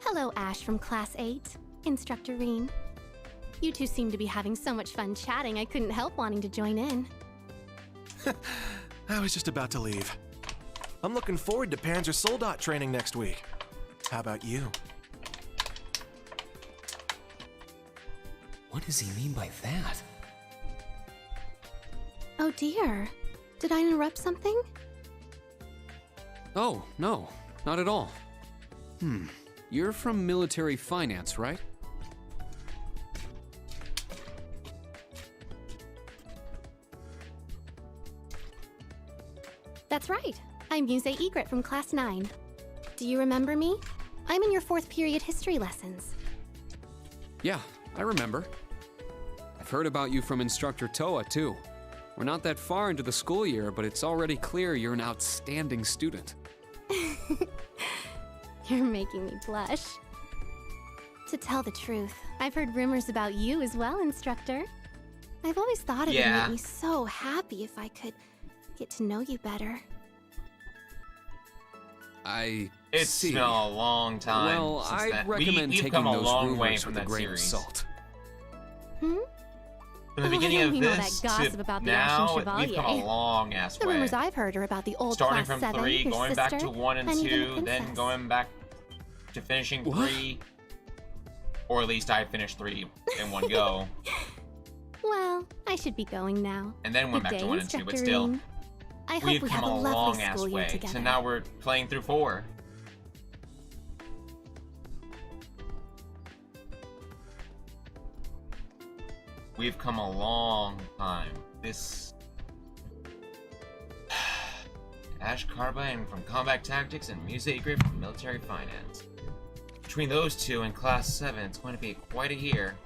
Hello, Ash from Class 8. Instructor Reen. You two seem to be having so much fun chatting, I couldn't help wanting to join in. I was just about to leave. I'm looking forward to Panzer Soldat training next week. How about you? What does he mean by that? Oh dear. Did I interrupt something? Oh, no, not at all. You're from military finance, right? That's right. I'm Muse Egret from Class 9. Do you remember me? I'm in your 4th period history lessons. Yeah, I remember. I've heard about you from Instructor Toa, too. We're not that far into the school year, but it's already clear you're an outstanding student. You're making me blush. To tell the truth, I've heard rumors about you as well, Instructor. I've always thought it would make me so happy if I could get to know you better. It's see. been a long time. Well, since I'd that. recommend we've taking come a those long way rumors from with a that grain series. of salt. Hmm? From the beginning of you know this that gossip to about the now, Ashen we've come a Chevalier. long ass The way. rumors I've heard are about the old Starting Class from 7, 3, your going sister, back to 1 and even a 2, then princess. going back to finishing 3. Or at least I finished 3 in one go. Well, I should be going now. And then went Good back to day, 1 and 2, but Instructor still. Reen. I hope We've we come have a a lovely long ass school year way. together. So now we're playing through 4. We've come a long time. This Ash Carbine from Combat Tactics and Muse Egret from Military Finance. Between those two in Class 7, it's going to be quite a year.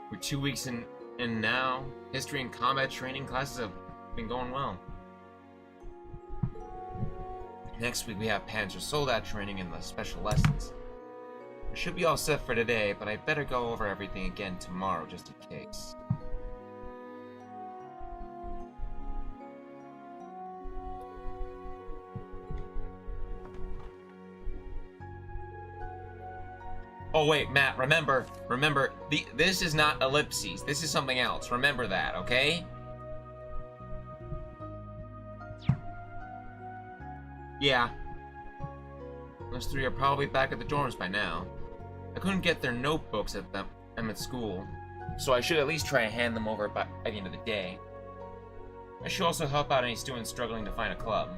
We're 2 weeks in now. History and combat training classes have been going well. Next week we have Panzer Soldat training and the special lessons. We should be all set for today, but I better go over everything again tomorrow just in case. Oh wait, Matt, remember, this is not ellipses. This is something else. Remember that, okay? Yeah. Those 3 are probably back at the dorms by now. I couldn't get their notebooks at them at school. so I should at least try and hand them over by the end of the day. I should also help out any students struggling to find a club.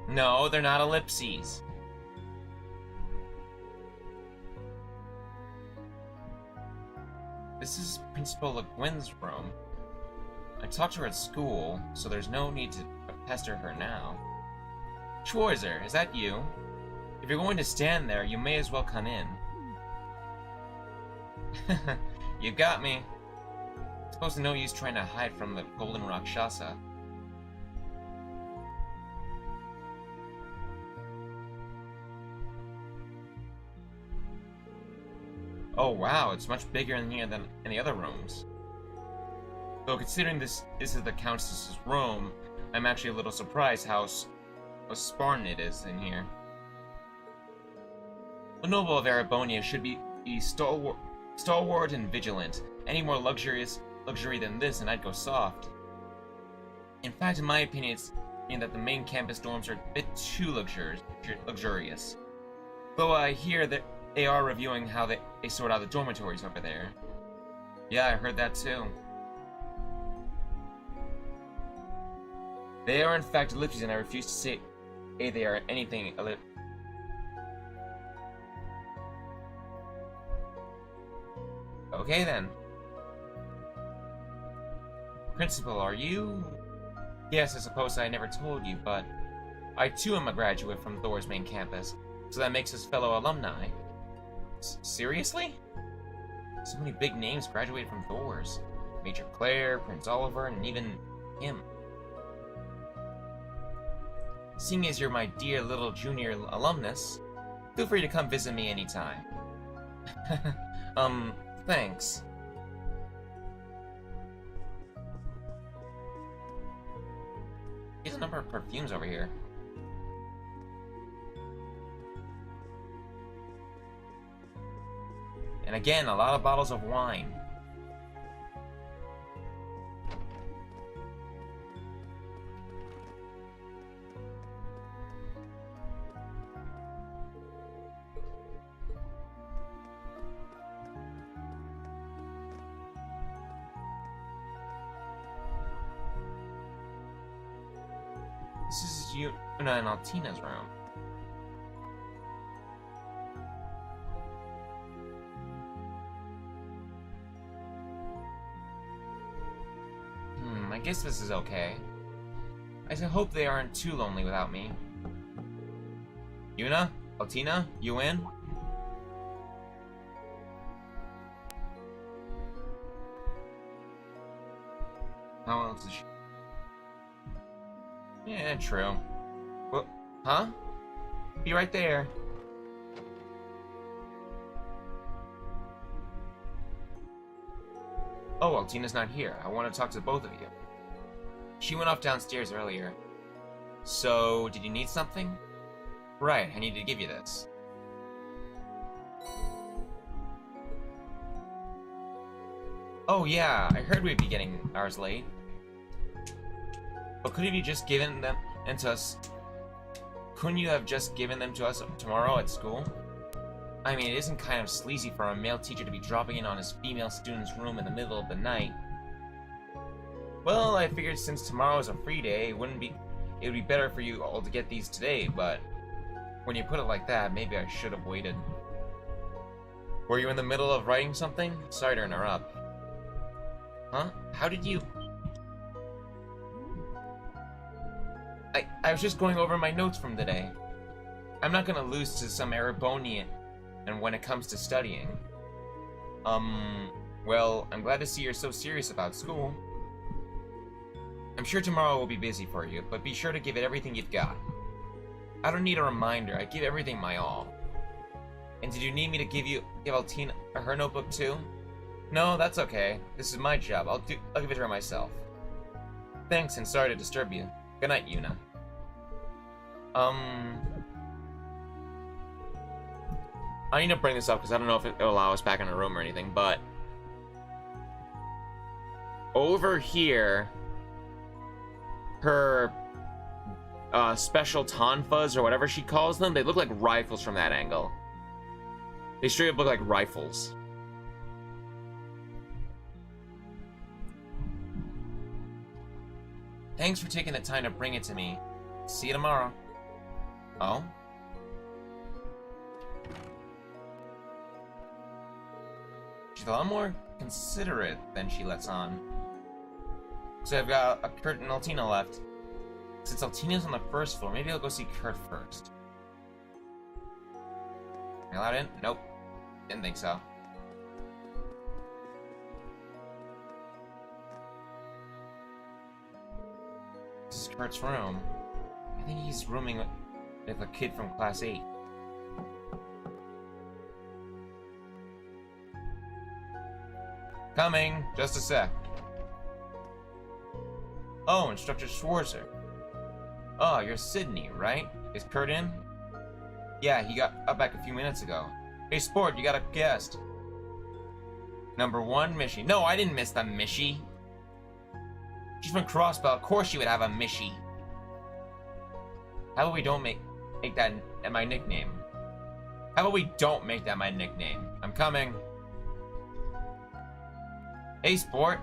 No, they're not ellipses. This is Principal Le Guin's room. I talked to her at school, so there's no need to pester her now. Schwarzer, is that you? If you're going to stand there, you may as well come in. You got me. It's supposed to no use trying to hide from the Golden Rakshasa. Oh wow, it's much bigger in here than in the other rooms. Though considering this is the Countess's room, I'm actually a little surprised how spartan it is in here. The noble of Arabonia should be stalwart and vigilant. Any more luxury than this and I'd go soft. In fact, in my opinion, it's that the main campus dorms are a bit too luxurious. Though I hear that they are reviewing how they sort out the dormitories over there. Yeah, I heard that too. They are in fact ellipses, and I refuse to say they are anything Okay then. Principal, are you? Yes, I suppose I never told you, but I too am a graduate from Thor's main campus, so that makes us fellow alumni. Seriously? So many big names graduated from Thor's. Major Claire, Prince Oliver, and even him. Seeing as you're my dear little junior alumnus, feel free to come visit me anytime. Thanks. There's a number of perfumes over here. And again, a lot of bottles of wine. This is Yuna and Altina's room. I guess this is okay. I hope they aren't too lonely without me. Yuna? Altina? You in? How else is she? Yeah, true. Well, huh? Be right there. Oh, Altina's not here. I want to talk to both of you. She went off downstairs earlier. So, did you need something? Right, I need to give you this. Oh yeah, I heard we'd be getting ours late. But couldn't you just given them to us? Couldn't you have just given them to us tomorrow at school? I mean, it isn't kind of sleazy for a male teacher to be dropping in on his female student's room in the middle of the night. Well, I figured since tomorrow is a free day, it would be better for you all to get these today, but when you put it like that, maybe I should have waited. Were you in the middle of writing something? Sorry to interrupt. Huh? How did you... I was just going over my notes from today. I'm not gonna lose to some Erebonian and when it comes to studying. Well, I'm glad to see you're so serious about school. I'm sure tomorrow will be busy for you, but be sure to give it everything you've got. I don't need a reminder, I give everything my all. And did you need me to give Altina her notebook too? No, that's okay. This is my job. I'll give it to her myself. Thanks, and sorry to disturb you. Good night, Yuna. I need to bring this up because I don't know if it'll allow us back in a room or anything, but over here, her special tonfas or whatever she calls them, they look like rifles from that angle. They straight up look like rifles. Thanks for taking the time to bring it to me. See you tomorrow. Oh? She's a lot more considerate than she lets on. So I've got a Kurt and Altina left. Since Altina's on the first floor, maybe I'll go see Kurt first. Am I allowed in? Nope. Didn't think so. This is Kurt's room. I think he's rooming with a kid from Class 8. Coming! Just a sec. Oh, Instructor Schwarzer. Oh, you're Sydney, right? Is Kurt in? Yeah, he got up back a few minutes ago. Hey, Sport, you got a guest. Number 1, Mishy. No, I didn't miss the Mishy. She's from Crossbell. Of course she would have a Mishy. How about we don't make that my nickname? How about we don't make that my nickname? I'm coming. Hey, Sport.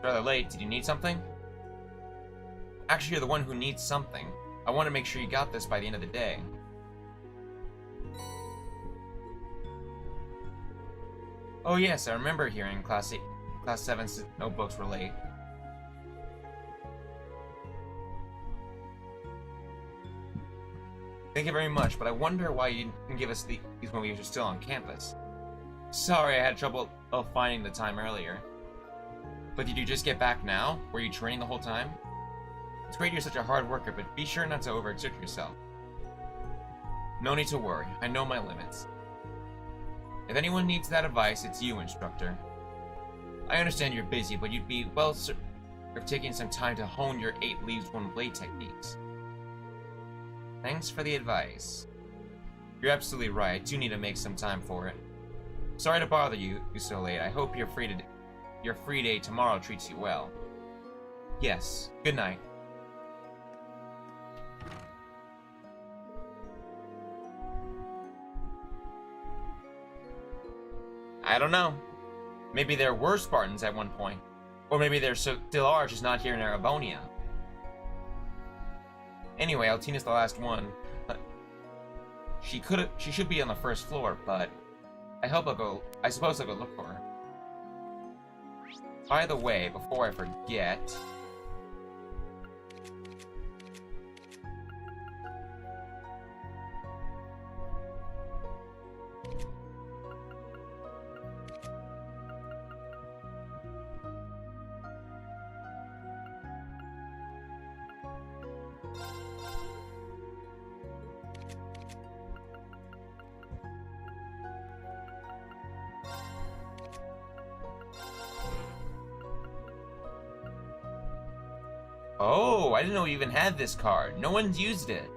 Rather late. Did you need something? Actually, you're the one who needs something. I want to make sure you got this by the end of the day. Oh yes, I remember hearing Class 7's notebooks were late. Thank you very much, but I wonder why you didn't give us these when we were still on campus. Sorry, I had trouble finding the time earlier. But did you just get back now? Were you training the whole time? It's great you're such a hard worker, but be sure not to overexert yourself. No need to worry, I know my limits. If anyone needs that advice, it's you, Instructor. I understand you're busy, but you'd be well served taking some time to hone your 8 leaves 1 blade techniques. Thanks for the advice. You're absolutely right, I do need to make some time for it. Sorry to bother you so late. I hope your free day tomorrow treats you well. Yes, good night. I don't know. Maybe there were Spartans at one point. Or maybe there still are, just not here in Erebonia. Anyway, Altina's the last one. She should be on the first floor, but I suppose I'll go look for her. By the way, before I forget, oh, I didn't know we even had this card. No one's used it.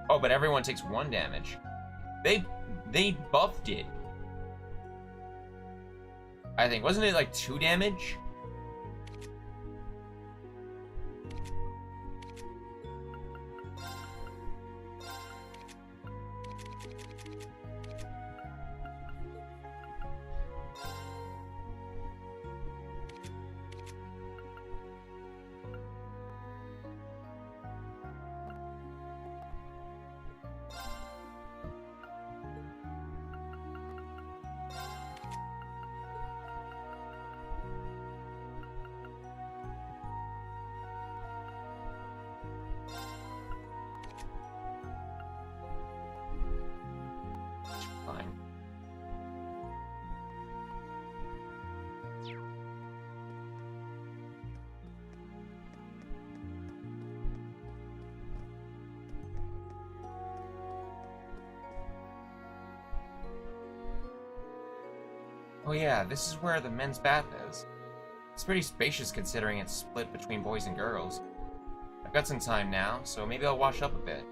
Oh, but everyone takes 1 damage. They buffed it. I think. Wasn't it like 2 damage? Fine. Oh yeah, this is where the men's bath is. It's pretty spacious considering it's split between boys and girls. I've got some time now, so maybe I'll wash up a bit.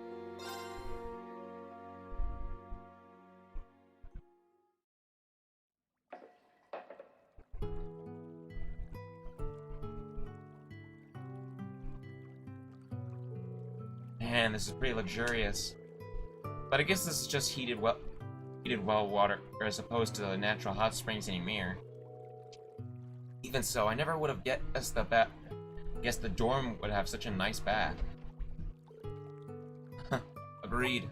Man, this is pretty luxurious. But I guess this is just heated well water, as opposed to the natural hot springs in Ymir. Even so, I never would have guessed the dorm would have such a nice bath. Agreed.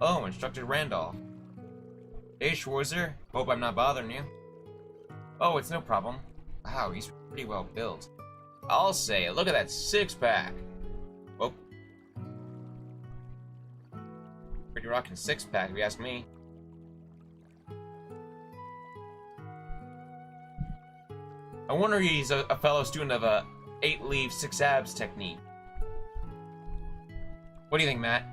Oh, Instructor Randolph. Hey, Schwarzer. Hope I'm not bothering you. Oh, it's no problem. Wow, he's pretty well built. I'll say, look at that six-pack. Oh. Pretty rockin' six-pack, if you ask me. I wonder if he's a fellow student of a 8-leaf 6 abs technique. What do you think, Matt?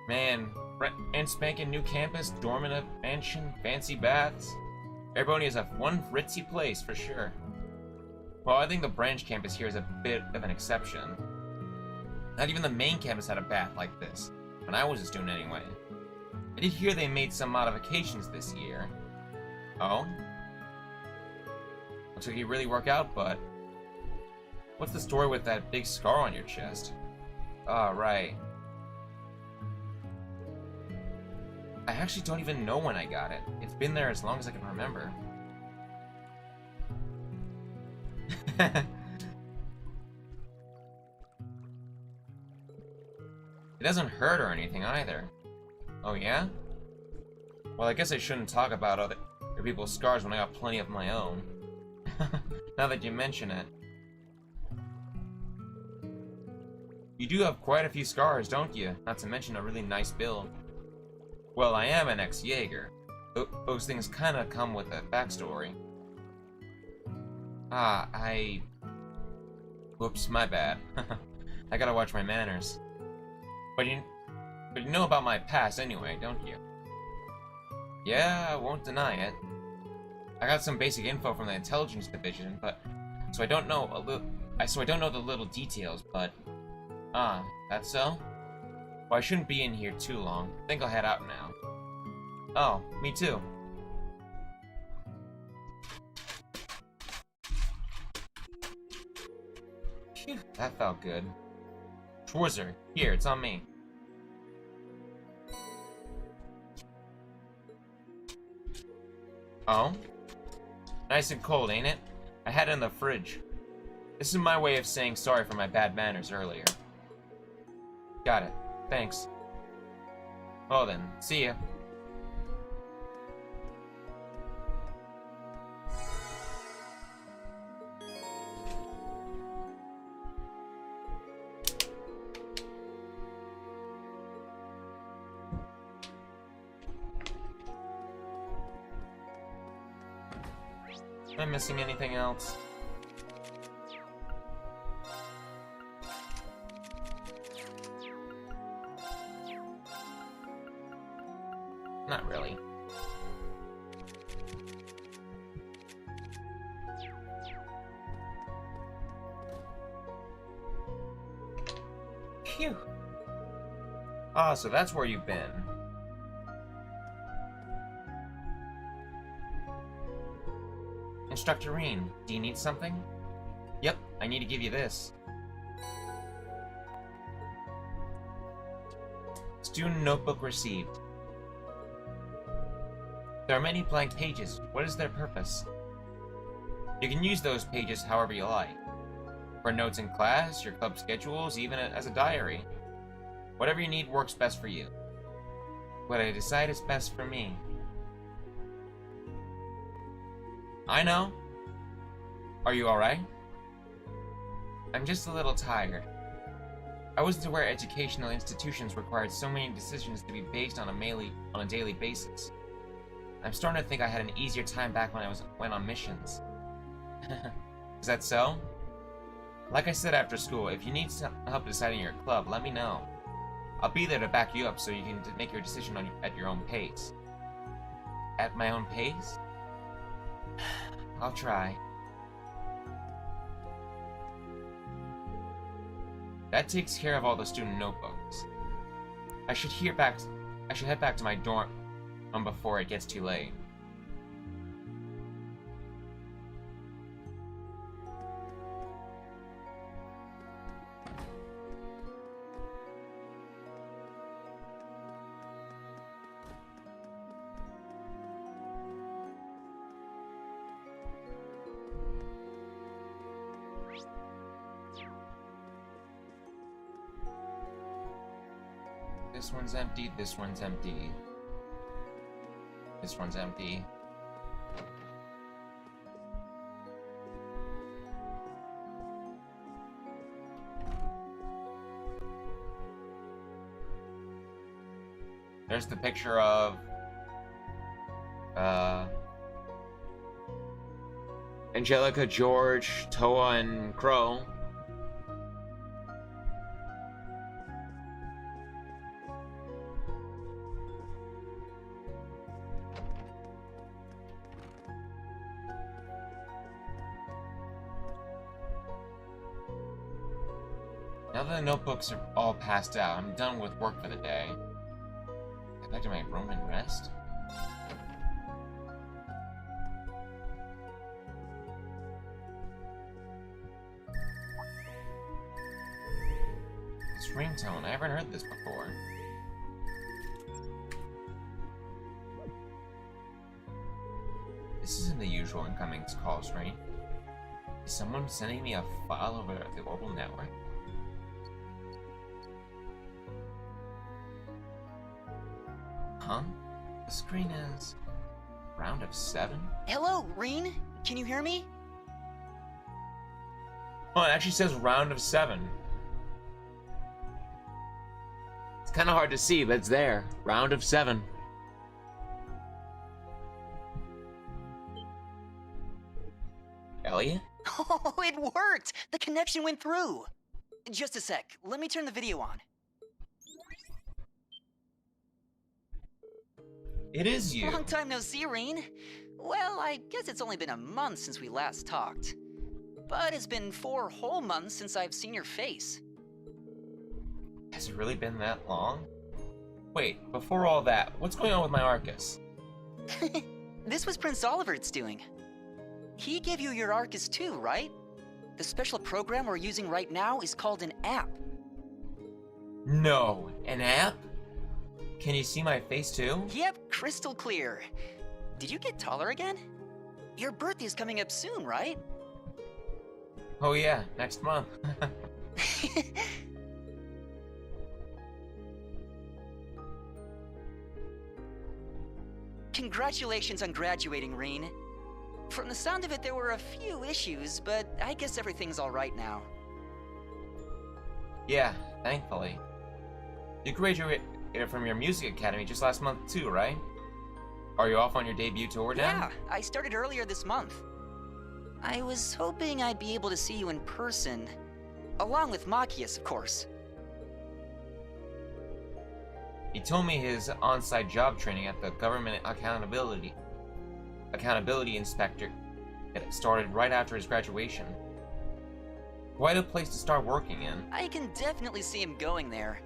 Man, brand spanking new campus, dorm in a mansion, fancy baths. Erebonia is a one ritzy place for sure. Well, I think the branch campus here is a bit of an exception. Not even the main campus had a bath like this, when I was a student anyway. I did hear they made some modifications this year. Oh? Looks like you really work out, bud. What's the story with that big scar on your chest? Ah, right. I actually don't even know when I got it. It's been there as long as I can remember. It doesn't hurt or anything either. Oh yeah? Well, I guess I shouldn't talk about other people's scars when I got plenty of my own. Now that you mention it. You do have quite a few scars, don't you? Not to mention a really nice build. Well, I am an ex-Jaeger. Those things kinda come with a backstory. Whoops, my bad. I gotta watch my manners. But you know about my past anyway, don't you? Yeah, I won't deny it. I got some basic info from the intelligence division, but so I don't know the little details, but that's so? Well, I shouldn't be in here too long. I think I'll head out now. Oh, me too. Phew, that felt good. Schwarzer, here, it's on me. Oh? Nice and cold, ain't it? I had it in the fridge. This is my way of saying sorry for my bad manners earlier. Got it. Thanks. Well then, see ya. Am I missing anything else? Not really. Phew. Ah, so that's where you've been. Instructor Reen, do you need something? Yep, I need to give you this. Student notebook received. There are many blank pages. What is their purpose? You can use those pages however you like. For notes in class, your club schedules, even as a diary. Whatever you need works best for you. What I decide is best for me. I know. Are you alright? I'm just a little tired. I wasn't aware educational institutions required so many decisions to be based on a daily basis. I'm starting to think I had an easier time back when I went on missions. Is that so? Like I said after school, if you need some help deciding your club, let me know. I'll be there to back you up so you can make your decision at your own pace. At my own pace? I'll try. That takes care of all the student notebooks. I should head back to my dorm before it gets too late. This one's empty, this one's empty. This one's empty. There's the picture of Angelica, George, Toa, and Crow. Now that the notebooks are all passed out, I'm done with work for the day. Get back to my room and rest? This ringtone, I haven't heard this before. This isn't the usual incoming calls, right? Is someone sending me a file over the Orbital network? Huh? The screen is round of 7? Hello, Reen? Can you hear me? Oh, it actually says round of 7. It's kind of hard to see, but it's there. Round of 7. Elliot? Oh, it worked! The connection went through! Just a sec, let me turn the video on. It is you. Long time no see, Reen. Well, I guess it's only been a month since we last talked. But it's been 4 whole months since I've seen your face. Has it really been that long? Wait, before all that, what's going on with my Arcus? This was Prince Oliver's doing. He gave you your Arcus too, right? The special program we're using right now is called an app. No, an app? Can you see my face too? Yep, crystal clear. Did you get taller again? Your birthday's coming up soon, right? Oh yeah, next month. Congratulations on graduating, Reen. From the sound of it, there were a few issues, but I guess everything's all right now. Yeah, thankfully. You graduated from your music academy just last month too, right? Are you off on your debut tour now? Yeah, I started earlier this month. I was hoping I'd be able to see you in person, along with Machias, of course. He told me his on-site job training at the government accountability inspector started right after his graduation. Quite a place to start working in. I can definitely see him going there.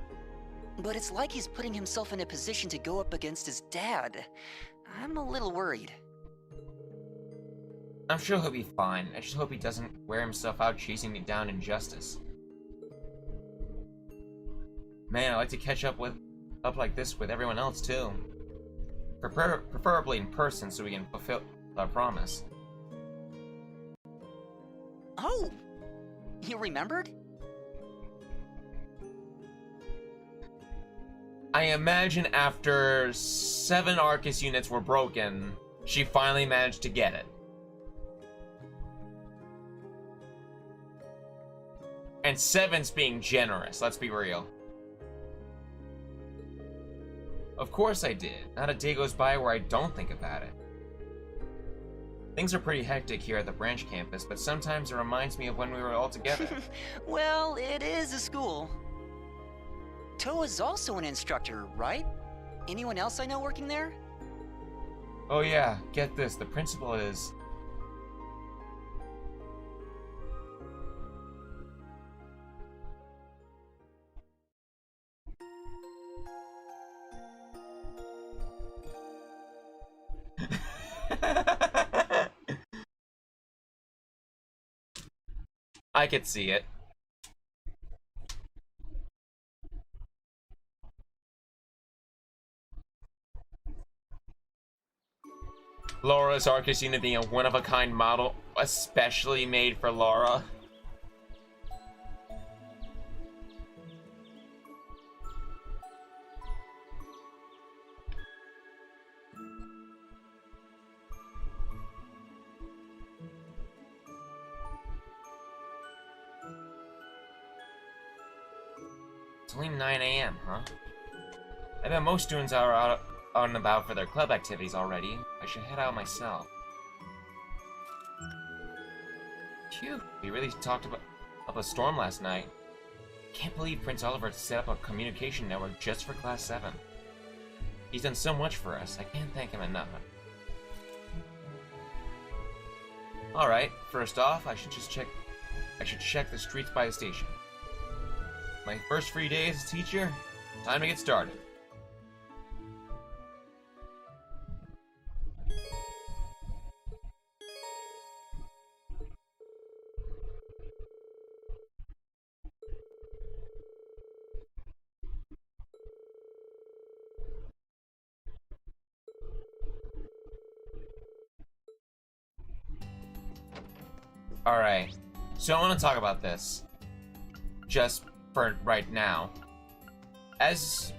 But it's like he's putting himself in a position to go up against his dad. I'm a little worried. I'm sure he'll be fine. I just hope he doesn't wear himself out chasing me down in justice. Man, I like to catch up like this with everyone else too. Preferably in person so we can fulfill our promise. Oh! You remembered? I imagine after 7 Arcus units were broken, she finally managed to get it. And 7's being generous, let's be real. Of course I did. Not a day goes by where I don't think about it. Things are pretty hectic here at the branch campus, but sometimes it reminds me of when we were all together. Well, it is a school. Toa's also an instructor, right? Anyone else I know working there? Oh yeah, get this, the principal is... I could see it. Laura's arc is seen to be a one-of-a-kind model, especially made for Laura. It's only 9 AM, huh? I bet most students are out and about for their club activities already. I should head out myself. Phew, we really talked about up a storm last night. Can't believe Prince Oliver set up a communication network just for Class 7. He's done so much for us, I can't thank him enough. Alright, first off, I should check the streets by the station. My first free day as a teacher, time to get started. Alright, so I want to talk about this. Just for right now. As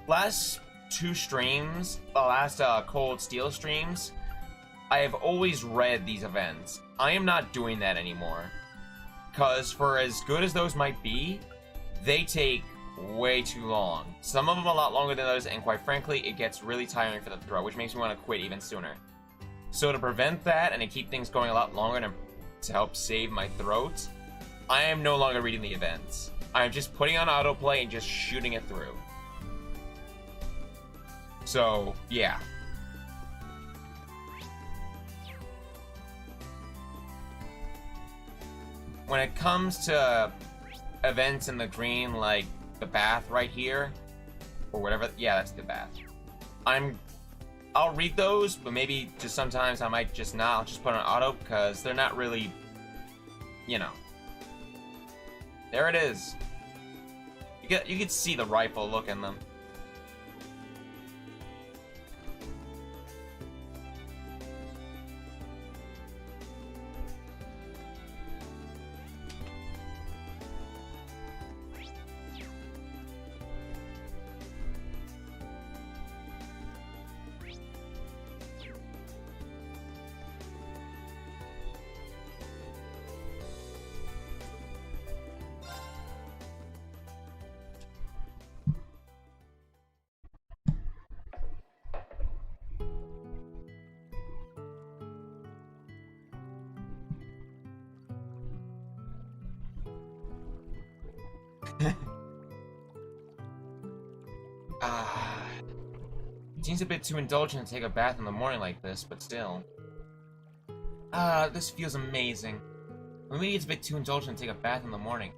last two streams, the last Cold Steel streams, I have always read these events. I am not doing that anymore. Because for as good as those might be, they take way too long. Some of them a lot longer than others, and quite frankly, it gets really tiring for the throat, which makes me want to quit even sooner. So to prevent that, and to keep things going a lot longer, and to help save my throat, I am no longer reading the events. I'm just putting on autoplay and just shooting it through. So, yeah. When it comes to events in the green, like the bath right here, or whatever, yeah, that's the bath. I'll read those, but maybe just sometimes I might just not. I'll just put on auto, because they're not really, you know. There it is. You can see the rifle look in them. It seems a bit too indulgent to take a bath in the morning like this, but still. This feels amazing. Maybe it's a bit too indulgent to take a bath in the morning.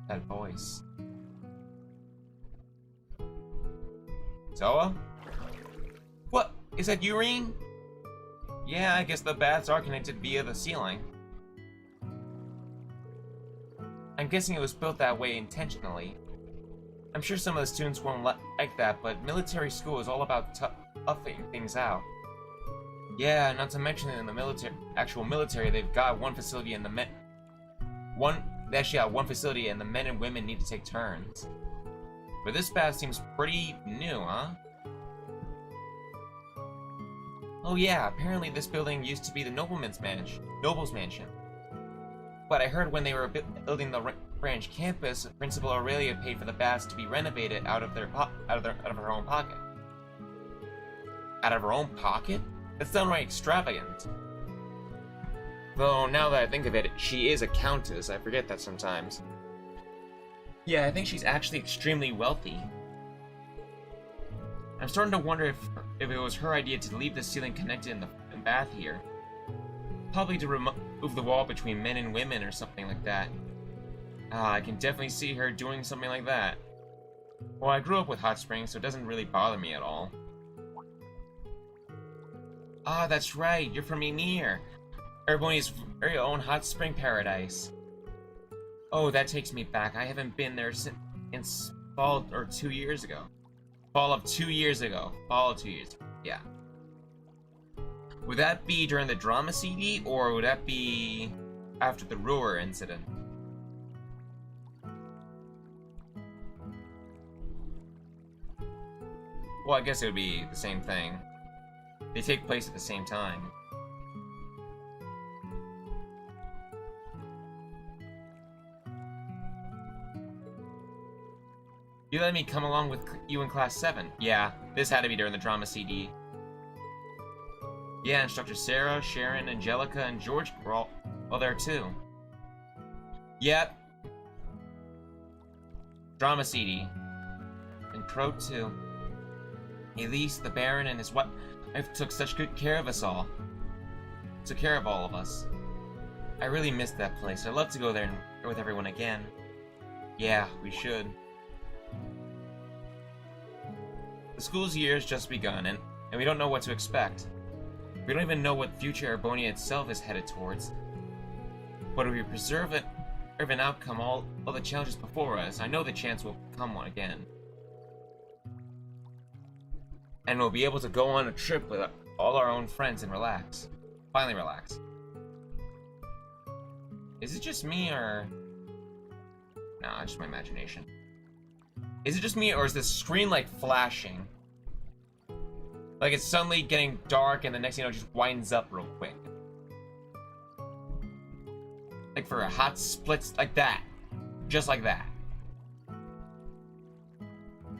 That voice. Zoa? What? Is that Urine? Yeah, I guess the baths are connected via the ceiling. I'm guessing it was built that way intentionally. I'm sure some of the students won't like that, but military school is all about toughing things out. Yeah, not to mention that in the actual military, they've got one facility in the they actually got one facility and the men and women need to take turns. But this bath seems pretty new, huh? Oh yeah, apparently this building used to be the noble's mansion. But I heard when they were building the branch campus, Principal Aurelia paid for the baths to be renovated out of her own pocket. Out of her own pocket? That's downright extravagant. Though, now that I think of it, she is a countess. I forget that sometimes. Yeah, I think she's actually extremely wealthy. I'm starting to wonder if it was her idea to leave the ceiling connected in the bath here. Probably to remove the wall between men and women or something like that. I can definitely see her doing something like that. Well, I grew up with hot springs, so it doesn't really bother me at all. Ah, that's right, you're from Ymir. Erebonia's very own hot spring paradise. Oh, that takes me back. I haven't been there since fall or 2 years ago. Fall of 2 years ago. Fall of 2 years. Yeah. Would that be during the drama CD, or would that be after the Ruhr incident? Well, I guess it would be the same thing. They take place at the same time. You let me come along with you in class 7. Yeah, this had to be during the drama CD. Yeah, Instructor Sarah, Sharon, Angelica, and George were all there too. Yep. Drama CD. And Pro 2. Elise, the Baron, and his wife took such good care of us all. Took care of all of us. I really missed that place. I'd love to go there with everyone again. Yeah, we should. The school's year has just begun, and we don't know what to expect. We don't even know what future Erebonia itself is headed towards. But if we preserve an outcome, all the challenges before us, I know the chance will come one again. And we'll be able to go on a trip with all our own friends and relax. Finally relax. Is it just me, or... Nah, it's just my imagination. Is it just me, or is the screen, like, flashing? Like, it's suddenly getting dark, and the next thing you know, it just winds up real quick. Like, for a hot split, like that. Just like that.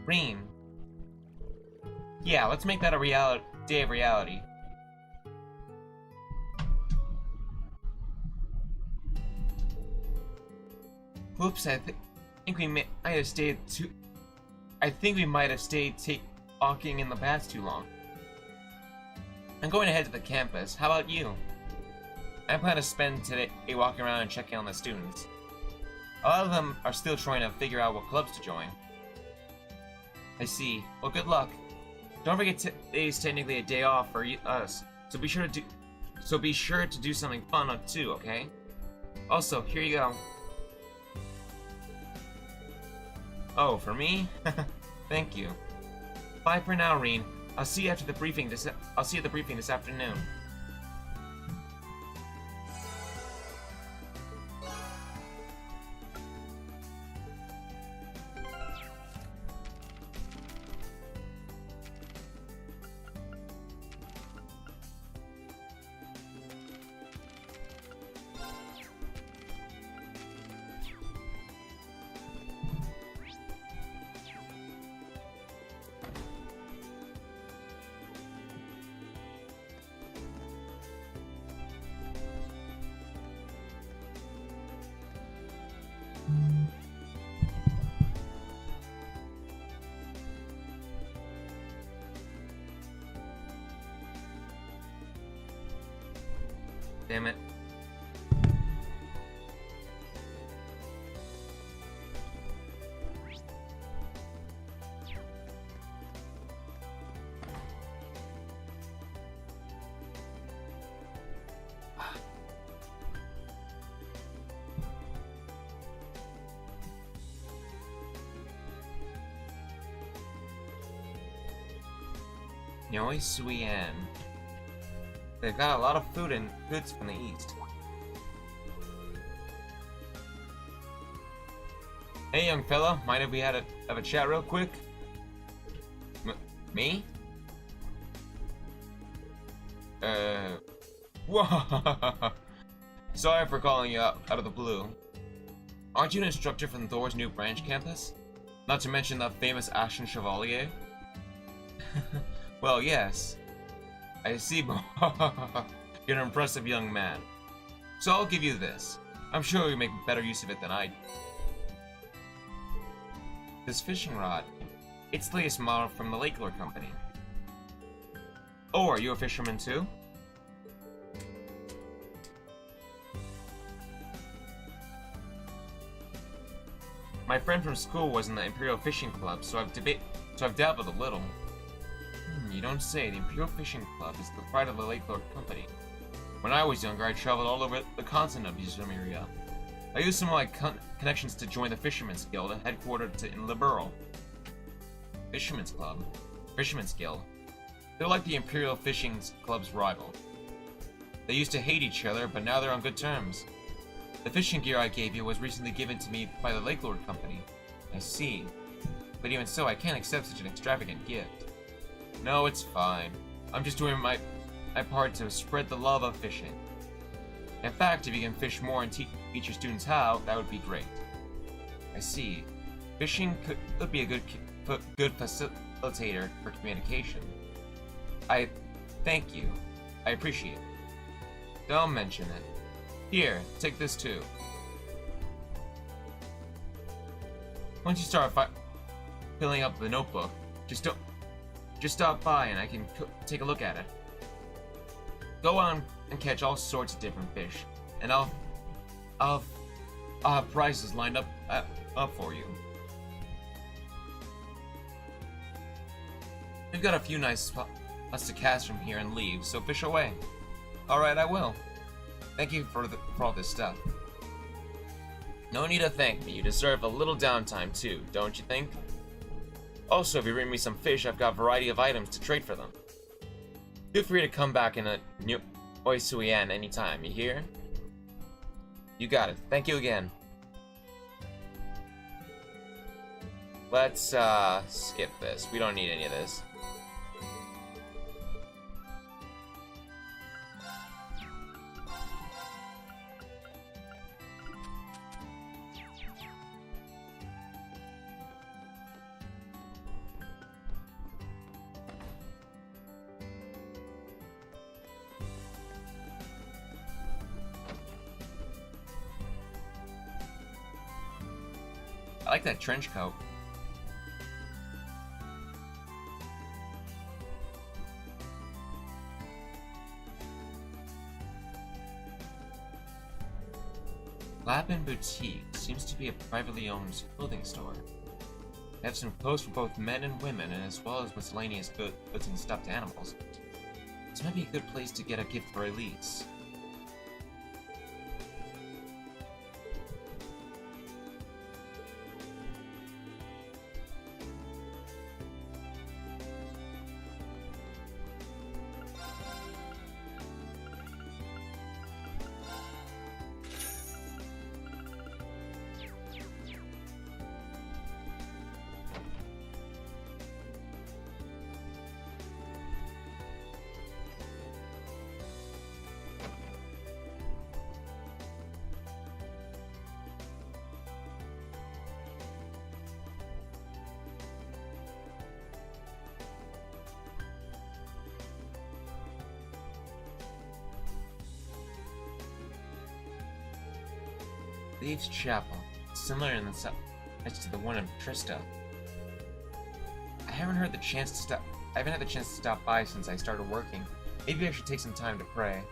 Reem. Yeah, let's make that a day of reality. Whoops, I think we might have stayed too... I think we might have stayed talking in the baths too long. I'm going to head to the campus. How about you? I plan to spend today walking around and checking on the students. A lot of them are still trying to figure out what clubs to join. I see. Well, good luck. Don't forget today's technically a day off for us, so be sure to do something fun too, okay? Also, here you go. Oh, for me? Thank you. Bye for now, Reen. I'll see you after the briefing. I'll see you at the briefing this afternoon. Damn it. Noi Suyen. They've got a lot of food and goods from the east. Hey, young fella, mind if we have a chat real quick? Me? Whoa! Sorry for calling you out of the blue. Aren't you an instructor from Thor's new branch campus? Not to mention that famous Ashen Chevalier? Well, yes. I see. You're an impressive young man. So I'll give you this. I'm sure you'll make better use of it than I do. This fishing rod. It's the latest model from the Lake Lord Company. Oh, are you a fisherman too? My friend from school was in the Imperial Fishing Club, so I've dabbled a little. You don't say. The Imperial Fishing Club is the pride of the Lake Lord Company. When I was younger, I traveled all over the continent of Yuzumiria. I used some of my connections to join the Fisherman's Guild, headquartered in Liberal. Fisherman's Club? Fisherman's Guild? They're like the Imperial Fishing Club's rival. They used to hate each other, but now they're on good terms. The fishing gear I gave you was recently given to me by the Lake Lord Company. I see. But even so, I can't accept such an extravagant gift. No, it's fine. I'm just doing my part to spread the love of fishing. In fact, if you can fish more and teach your students how, that would be great. I see. Fishing could be a good facilitator for communication. I thank you. I appreciate it. Don't mention it. Here, take this too. Once you start filling up the notebook, just stop by and I can take a look at it. Go on and catch all sorts of different fish, and I'll have prizes lined up for you. We've got a few nice spots to cast from here and leave, so fish away. Alright, I will. Thank you for all this stuff. No need to thank me. You deserve a little downtime too, don't you think? Also, if you bring me some fish, I've got a variety of items to trade for them. Feel free to come back in a new Oisuian anytime, you hear? You got it. Thank you again. Let's skip this. We don't need any of this. I like that trench coat. Lapin Boutique seems to be a privately owned clothing store. They have some clothes for both men and women, and as well as miscellaneous goods and stuffed animals. This might be a good place to get a gift for Elise. Thieves' Chapel, similar in the size to the one in Trista. I haven't had the chance to stop by since I started working. Maybe I should take some time to pray.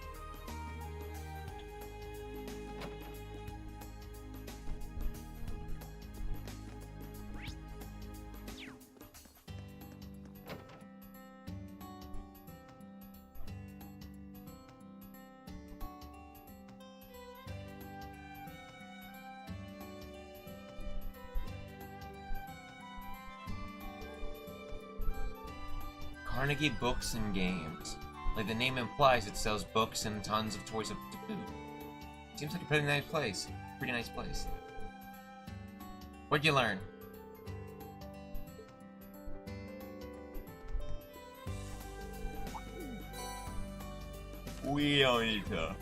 Carnegie Books and Games. Like the name implies, it sells books and tons of toys to boot. Seems like a pretty nice place. What'd you learn? We don't need to.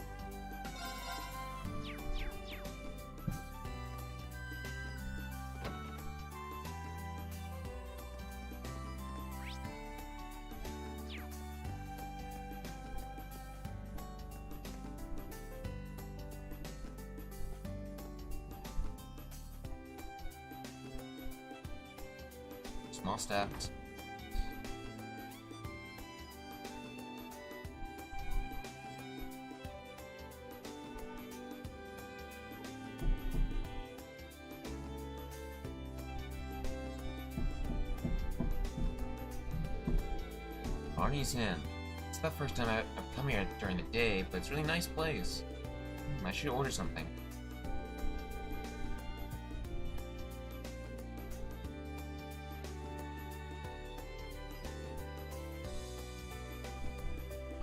Small steps. Arnie's Inn. It's the first time I've come here during the day, but it's a really nice place. I should order something.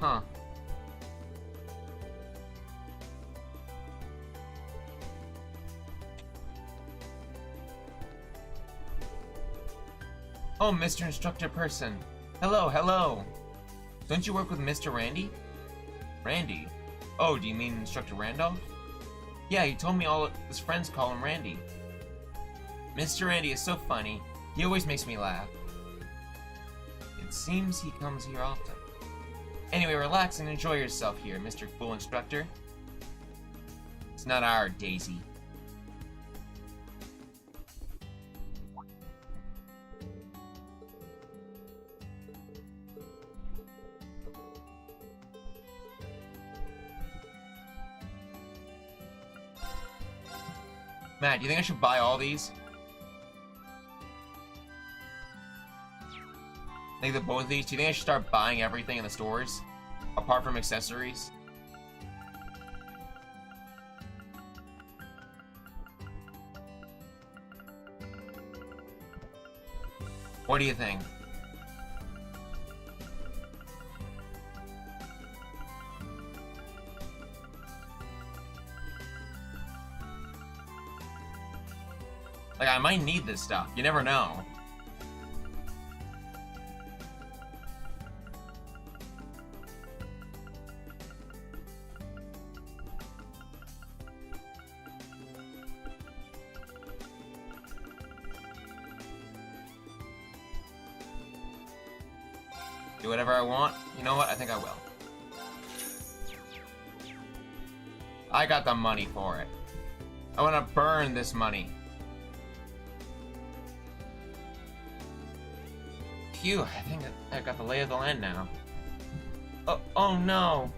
Huh. Oh, Mr. Instructor Person. Hello, hello. Don't you work with Mr. Randy? Randy? Oh, do you mean Instructor Randolph? Yeah, he told me all his friends call him Randy. Mr. Randy is so funny. He always makes me laugh. It seems he comes here often. Anyway, relax and enjoy yourself here, Mr. Cool Instructor. It's not our Daisy. Matt, do you think I should buy all these? Think that both of these? Do you think I should start buying everything in the stores? Apart from accessories? What do you think? Like, I might need this stuff. You never know. Do whatever I want? You know what? I think I will. I got the money for it. I want to burn this money. Phew, I think I got the lay of the land now. Oh no!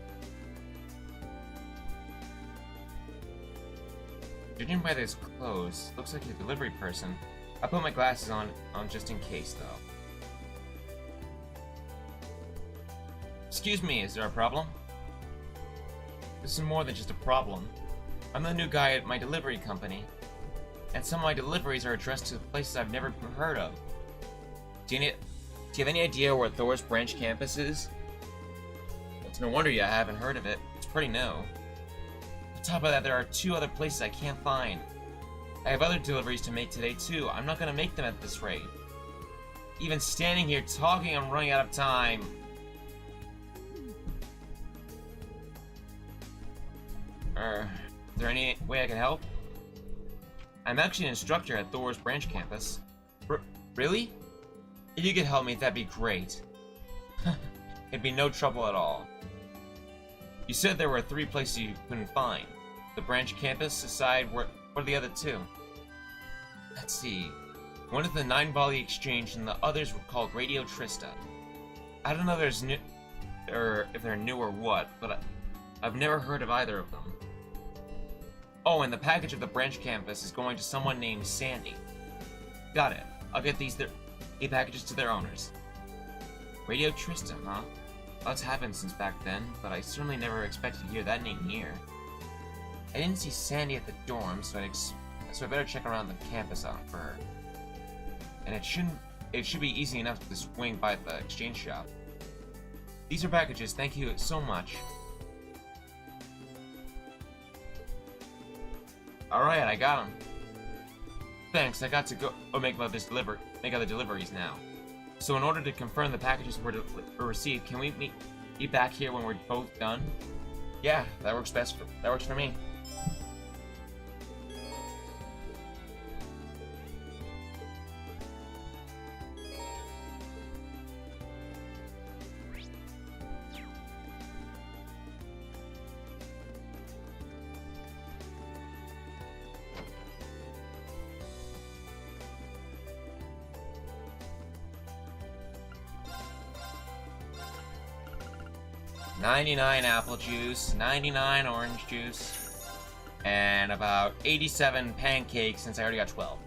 Judging by this clothes, looks like a delivery person. I put my glasses on just in case, though. Excuse me, is there a problem? This is more than just a problem. I'm the new guy at my delivery company, and some of my deliveries are addressed to places I've never heard of. Do you have any idea where Thor's branch campus is? It's no wonder you haven't heard of it. It's pretty new. On top of that, there are 2 other places I can't find. I have other deliveries to make today too. I'm not gonna make them at this rate. Even standing here talking, I'm running out of time. Is there any way I can help? I'm actually an instructor at Thor's branch campus. Really? If you could help me, that'd be great. It'd be no trouble at all. You said there were 3 places you couldn't find. The branch campus, aside, what are the other 2? Let's see. One is the 9-volley exchange, and the others were called Radio Trista. I don't know if they're new or what, but I've never heard of either of them. Oh, and the package of the branch campus is going to someone named Sandy. Got it. I'll get these 8 packages to their owners. Radio Trista, huh? Lots happened since back then, but I certainly never expected to hear that name here. I didn't see Sandy at the dorm, so I better check around the campus out for her. And it should be easy enough to swing by the exchange shop. These are packages, thank you so much. Alright, I got them. Thanks, I got to go make other deliveries now. So in order to confirm the packages were received, can we meet back here when we're both done? Yeah, that works for me. 99 apple juice, 99 orange juice, and about 87 pancakes since I already got 12.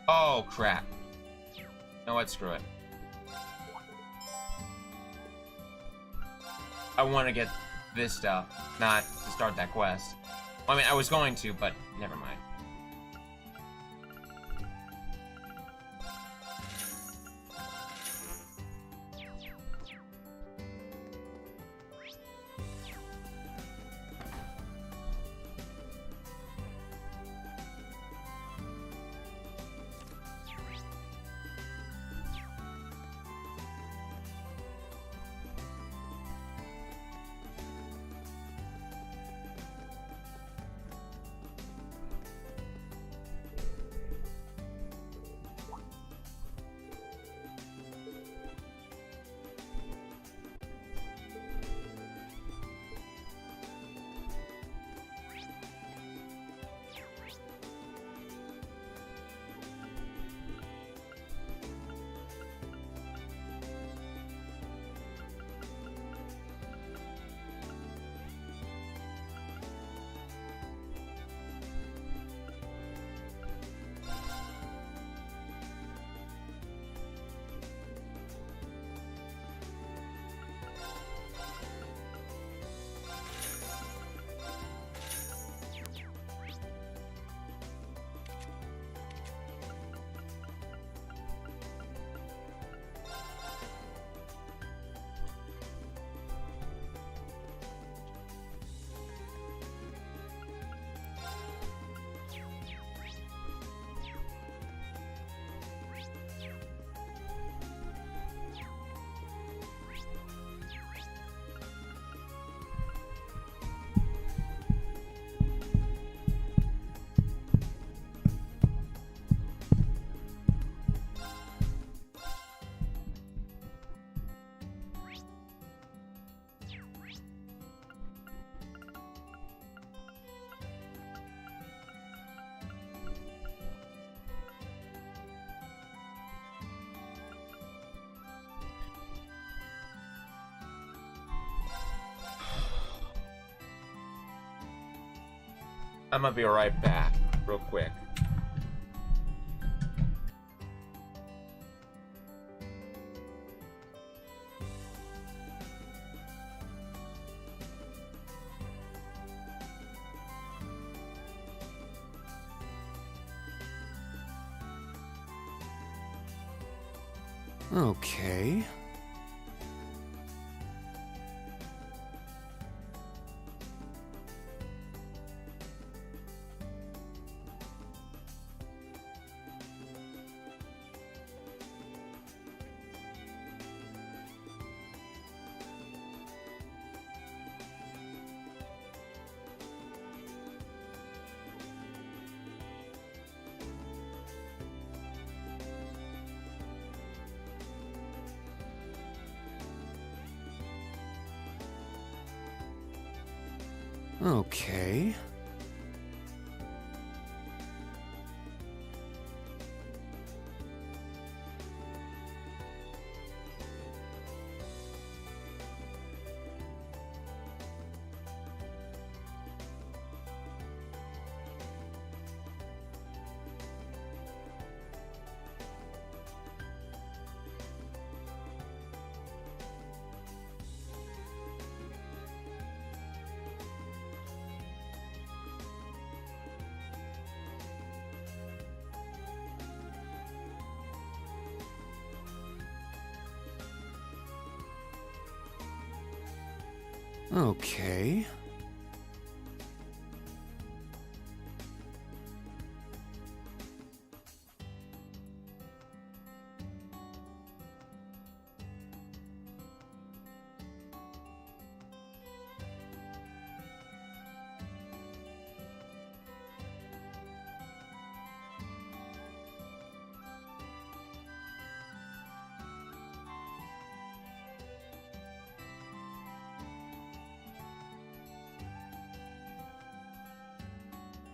Oh, crap. No, what? Screw it. I want to get this stuff, not to start that quest. Well, I mean, I was going to, but never mind. I'm gonna be right back, real quick. Okay. Okay. Okay.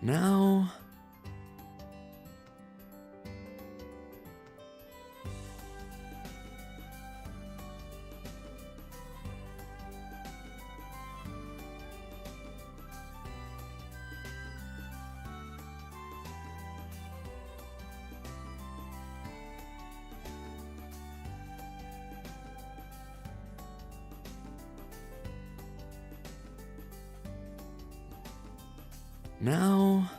Now... Now...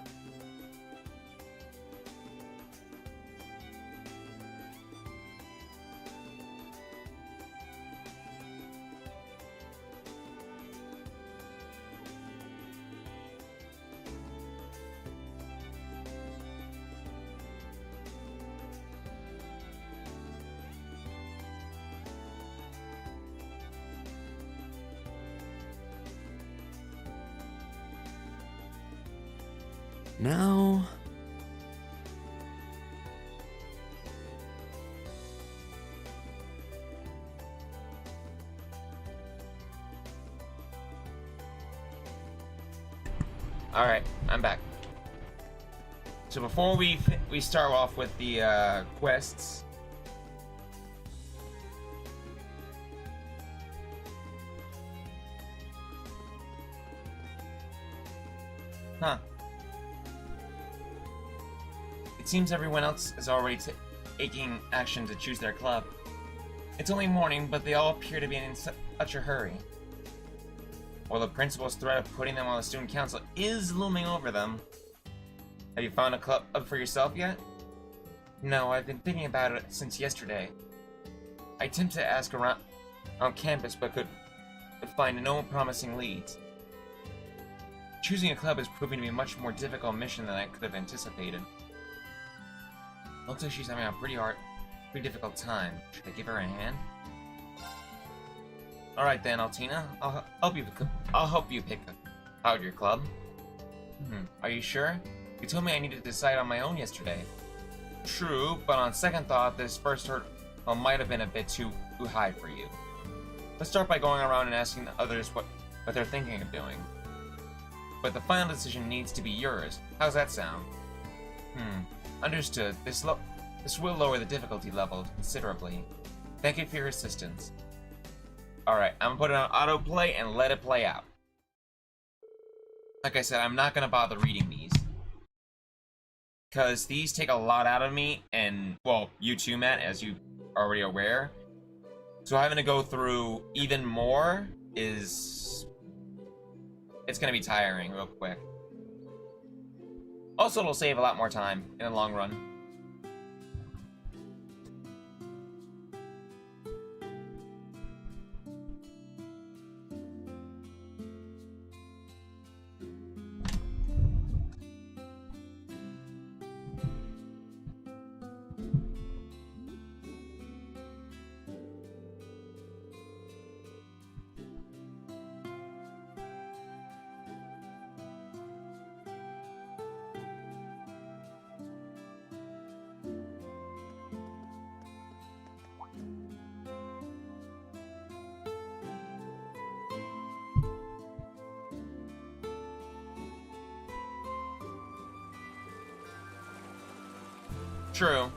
Now... Alright, I'm back. So before we start off with the quests, huh? It seems everyone else is already taking action to choose their club. It's only morning, but they all appear to be in such a hurry. While the principal's threat of putting them on the student council is looming over them. Have you found a club for yourself yet? No, I've been thinking about it since yesterday. I attempted to ask around on campus, but could find no promising leads. Choosing a club is proving to be a much more difficult mission than I could have anticipated. Looks like she's having a pretty difficult time. Should I give her a hand? All right then, Altina. I'll help you pick out your club. Are you sure? You told me I needed to decide on my own yesterday. True, but on second thought, this first hurdle might have been a bit too high for you. Let's start by going around and asking the others what they're thinking of doing. But the final decision needs to be yours. How's that sound? Understood. This will lower the difficulty level considerably. Thank you for your assistance. Alright, I'm gonna put it on autoplay and let it play out. Like I said, I'm not gonna bother reading these. Because these take a lot out of me, and, well, you too, Matt, as you are already aware. So having to go through even more is... it's gonna be tiring real quick. Also, it'll save a lot more time in the long run. True.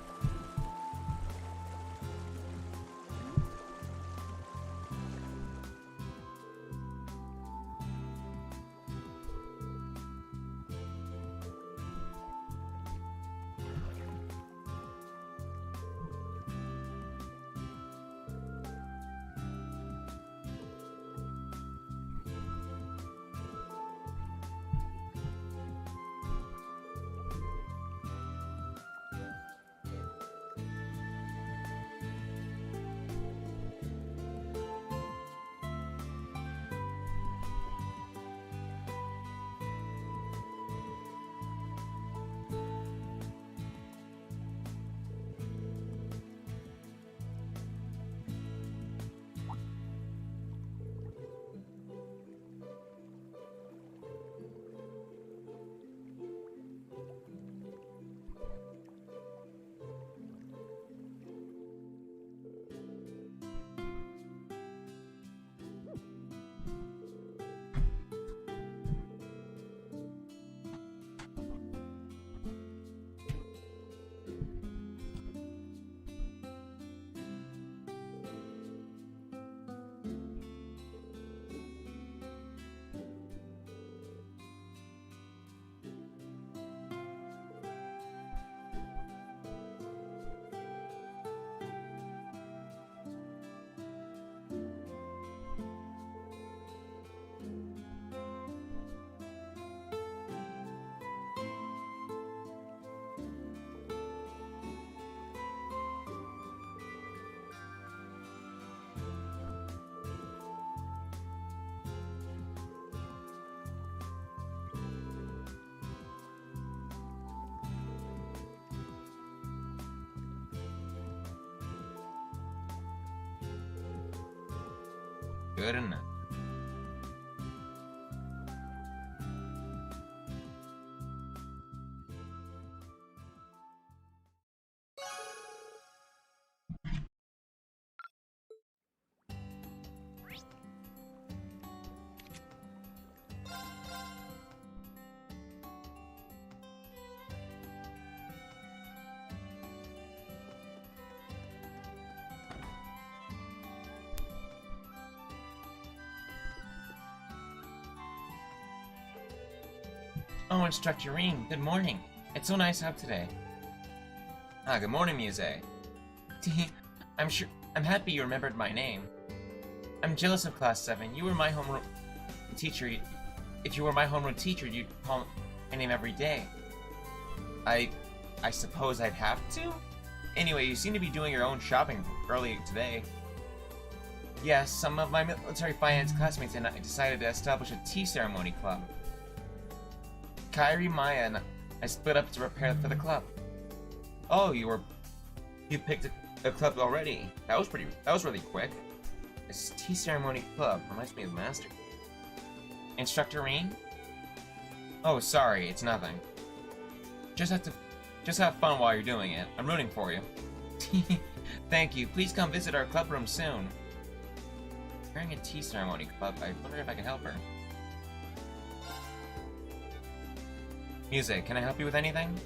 Good enough. Oh, Instructor Ring, good morning. It's so nice out today. Ah, good morning, Muse. I'm happy you remembered my name. I'm jealous of Class 7. You were my homeroom teacher. If you were my homeroom teacher, you'd call my name every day. I suppose I'd have to? Anyway, you seem to be doing your own shopping early today. Yes, some of my military finance classmates and I decided to establish a tea ceremony club. Kairi, Maya, and I split up to prepare for the club. Oh, you picked a club already. That was really quick. This tea ceremony club reminds me of Master. Instructor Reen? Oh, sorry, it's nothing. Just have fun while you're doing it. I'm rooting for you. Thank you. Please come visit our club room soon. Preparing a tea ceremony club. I wonder if I can help her. Music, can I help you with anything?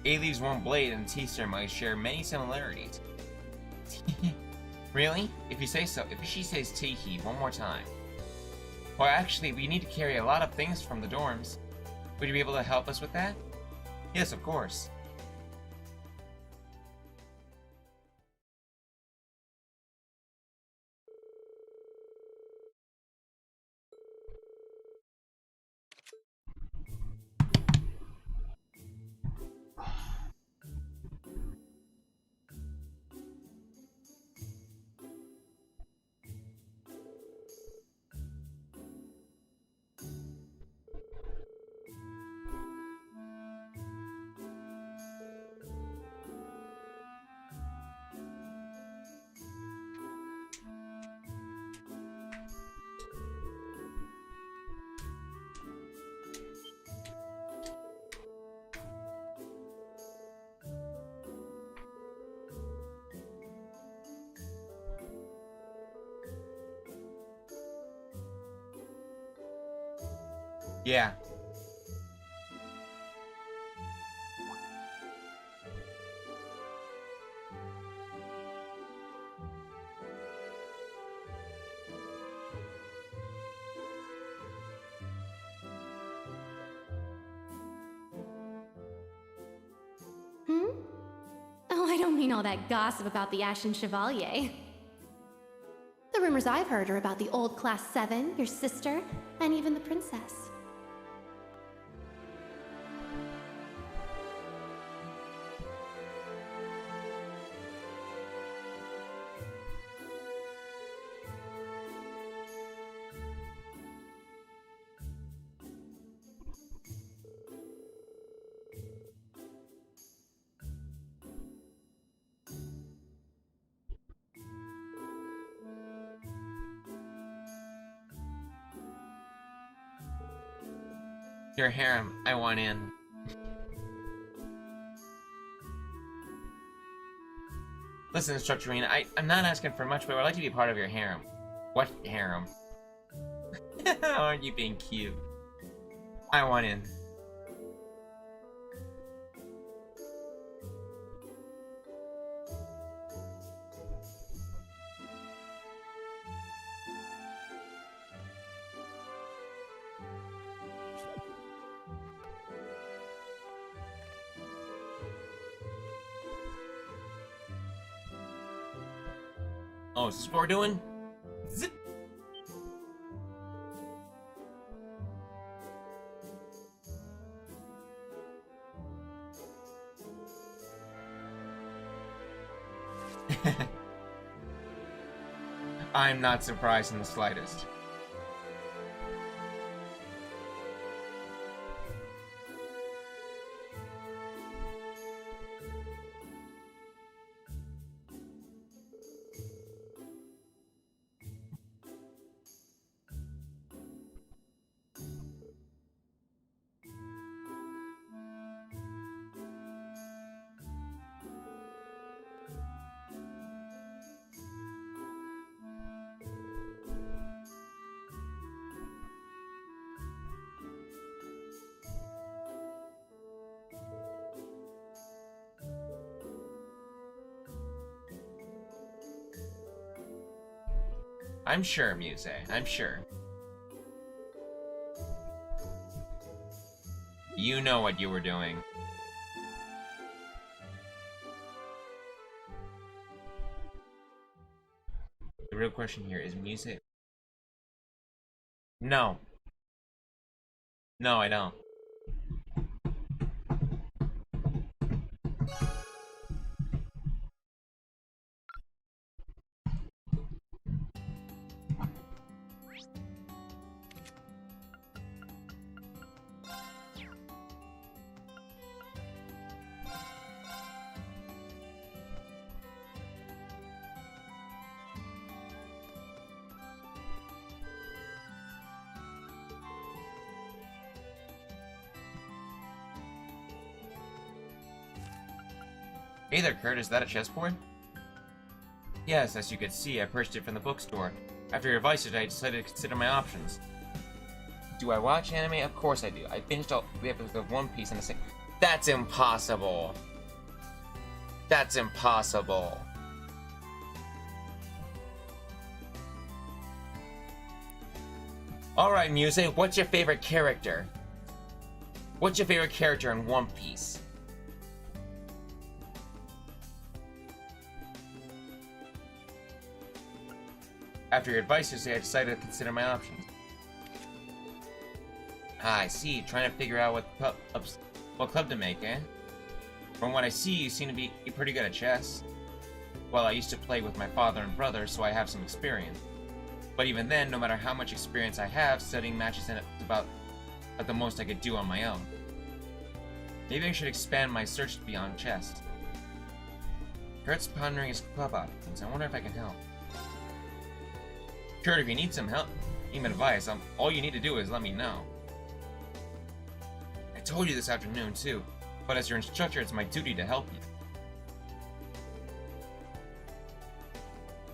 Ailey's warm blade and tea ceremony share many similarities. Really? If you say so. If she says tee-hee one more time. Well, actually, we need to carry a lot of things from the dorms. Would you be able to help us with that? Yes, of course. Yeah. Oh, I don't mean all that gossip about the Ashen Chevalier. The rumors I've heard are about the old Class 7, your sister, and even the princess. Your harem, I want in. Listen, Instructor Reen, I'm not asking for much, but I'd like to be part of your harem. What harem? Aren't you being cute? I want in. Oh, is this what we're doing? Zip. I'm not surprised in the slightest. I'm sure, Muse. I'm sure. You know what you were doing. The real question here is Muse. No. No, I don't. Hey there, Kurt, is that a chessboard? Yes, as you can see, I purchased it from the bookstore. After your advice today, I decided to consider my options. Do I watch anime? Of course I do. I binged all the episodes of One Piece in a single... That's impossible! That's impossible! Alright, Muse, what's your favorite character? What's your favorite character in One Piece? After your advice yesterday, I decided to consider my options. Ah, I see. Trying to figure out what club to make, eh? From what I see, you seem to be pretty good at chess. Well, I used to play with my father and brother, so I have some experience. But even then, no matter how much experience I have, studying matches is about the most I could do on my own. Maybe I should expand my search beyond chess. Kurt's pondering his club options. I wonder if I can help. Kurt, if you need some help, even advice, all you need to do is let me know. I told you this afternoon too, but as your instructor, it's my duty to help you.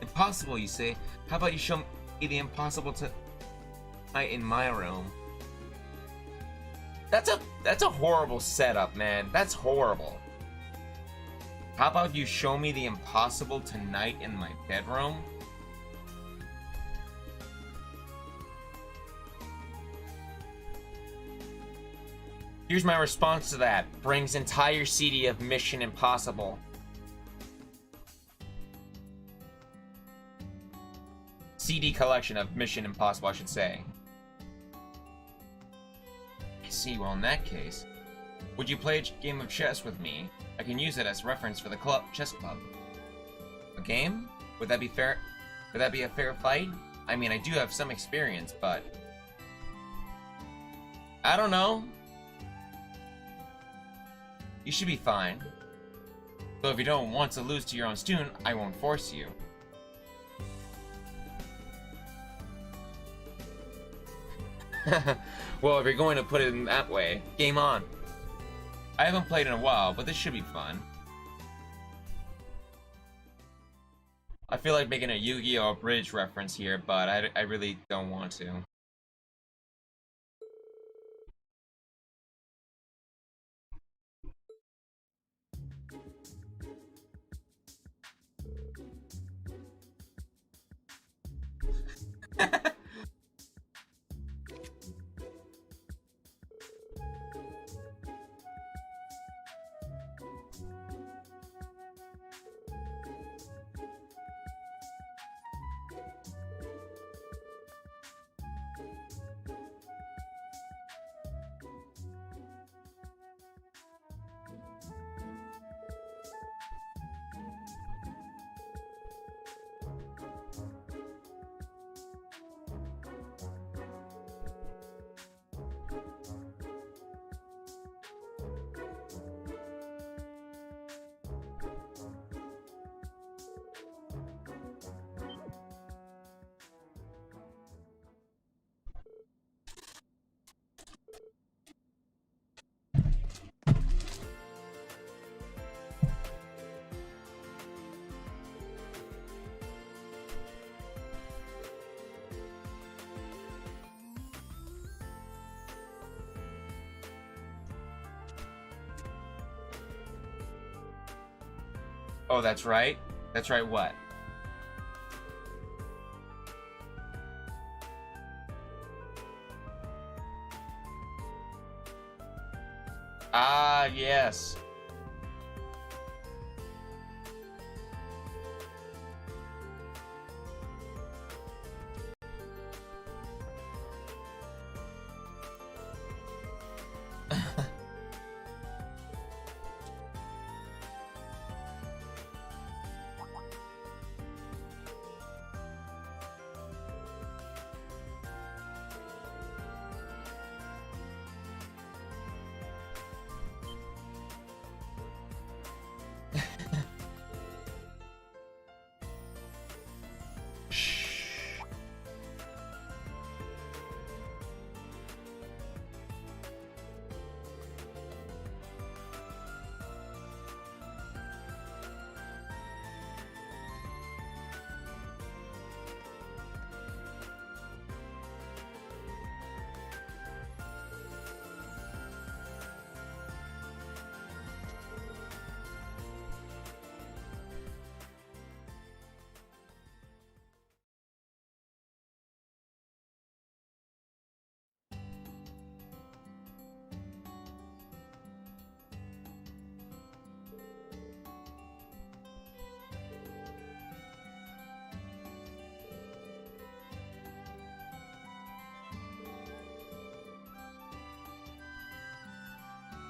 Impossible, you say? How about you show me the impossible tonight in my room? That's a horrible setup, man. That's horrible. How about you show me the impossible tonight in my bedroom? Here's my response to that. Brings entire CD of Mission Impossible. CD collection of Mission Impossible, I should say. I see, well in that case, would you play a game of chess with me? I can use it as reference for the chess club. A game? Would that be fair? Would that be a fair fight? I mean, I do have some experience, but... I don't know. You should be fine. Though if you don't want to lose to your own student, I won't force you. Well, if you're going to put it in that way, game on. I haven't played in a while, but this should be fun. I feel like making a Yu-Gi-Oh! Bridge reference here, but I really don't want to. Oh, that's right. That's right, what? yes.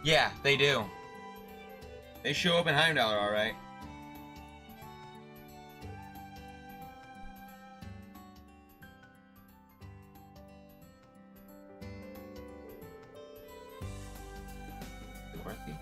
Yeah, they do. They show up in Heimdall, alright. Worthy.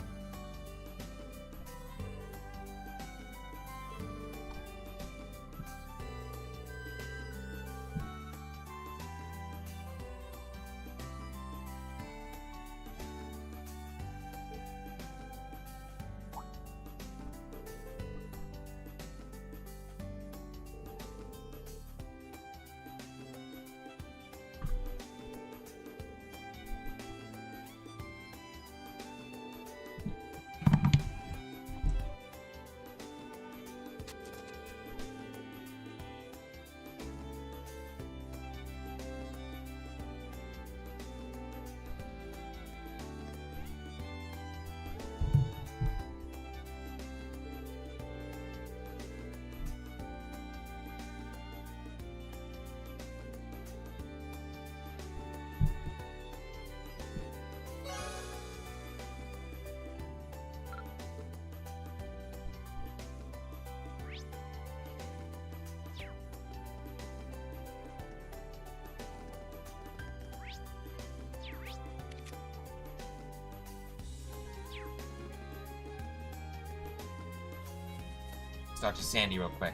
Talk to Sandy real quick.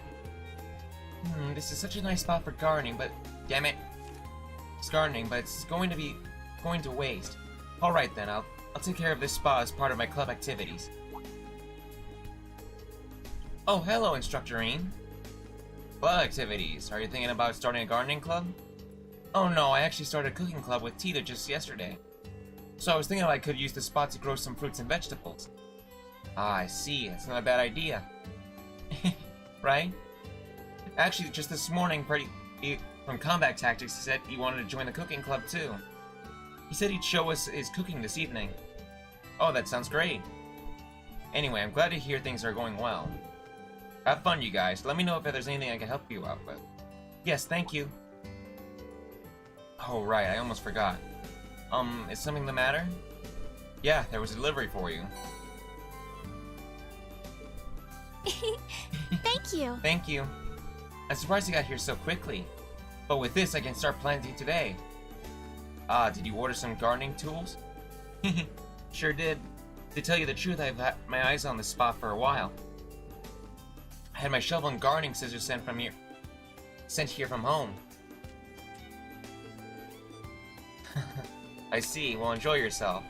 This is such a nice spot for gardening, but damn it, it's gardening, but it's going to waste. All right then, I'll take care of this spa as part of my club activities. Oh, hello, Instructorine. Club activities. Are you thinking about starting a gardening club? Oh no, I actually started a cooking club with Tita just yesterday. So I was thinking I could use the spot to grow some fruits and vegetables. Ah, I see. That's not a bad idea. Right? Actually, just this morning, from Combat Tactics, he said he wanted to join the cooking club too. He said he'd show us his cooking this evening. Oh, that sounds great. Anyway, I'm glad to hear things are going well. Have fun, you guys. Let me know if there's anything I can help you out with. Yes, thank you. Oh, right, I almost forgot. Is something the matter? Yeah, there was a delivery for you. Thank you. Thank you. I'm surprised you got here so quickly. But with this, I can start planting today. Ah, did you order some gardening tools? Sure did. To tell you the truth, I've had my eyes on this spot for a while. I had my shovel and gardening scissors sent here from home. I see. Well, enjoy yourself.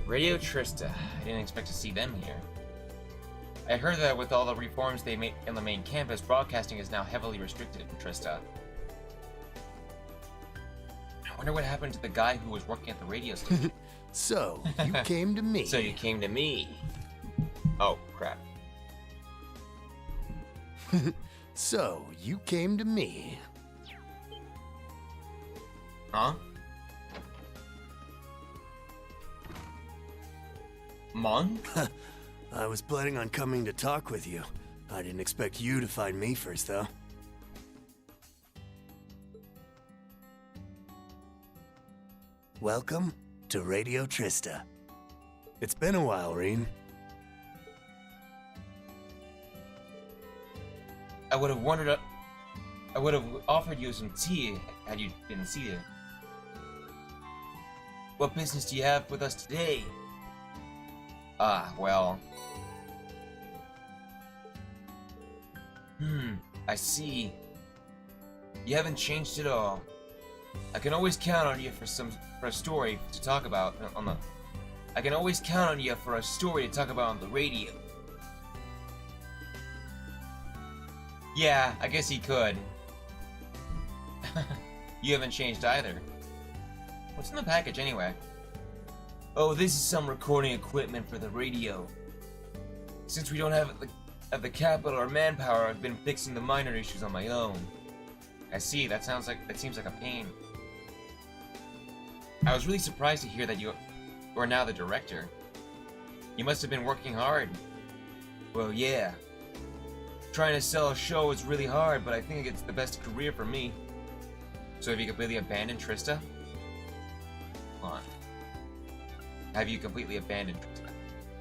Radio Trista. I didn't expect to see them here. I heard that with all the reforms they made in the main campus, broadcasting is now heavily restricted in Trista. I wonder what happened to the guy who was working at the radio station. So, you came to me. So you came to me. Oh, crap. So, you came to me. Huh? Monk? I was planning on coming to talk with you. I didn't expect you to find me first, though. Welcome to Radio Trista. It's been a while, Reen. I would have offered you some tea had you been seated. What business do you have with us today? Ah, well. I see. You haven't changed at all. I can always count on you for a story to talk about on the. I can always count on you for a story to talk about on the radio. Yeah, I guess he could. You haven't changed either. What's in the package anyway? Oh, this is some recording equipment for the radio. Since we don't have the capital or manpower, I've been fixing the minor issues on my own. I see. That seems like a pain. I was really surprised to hear that you are now the director. You must have been working hard. Well, yeah. Trying to sell a show is really hard, but I think it's the best career for me. So have you completely abandoned Trista? Hold on. Have you completely abandoned Trista?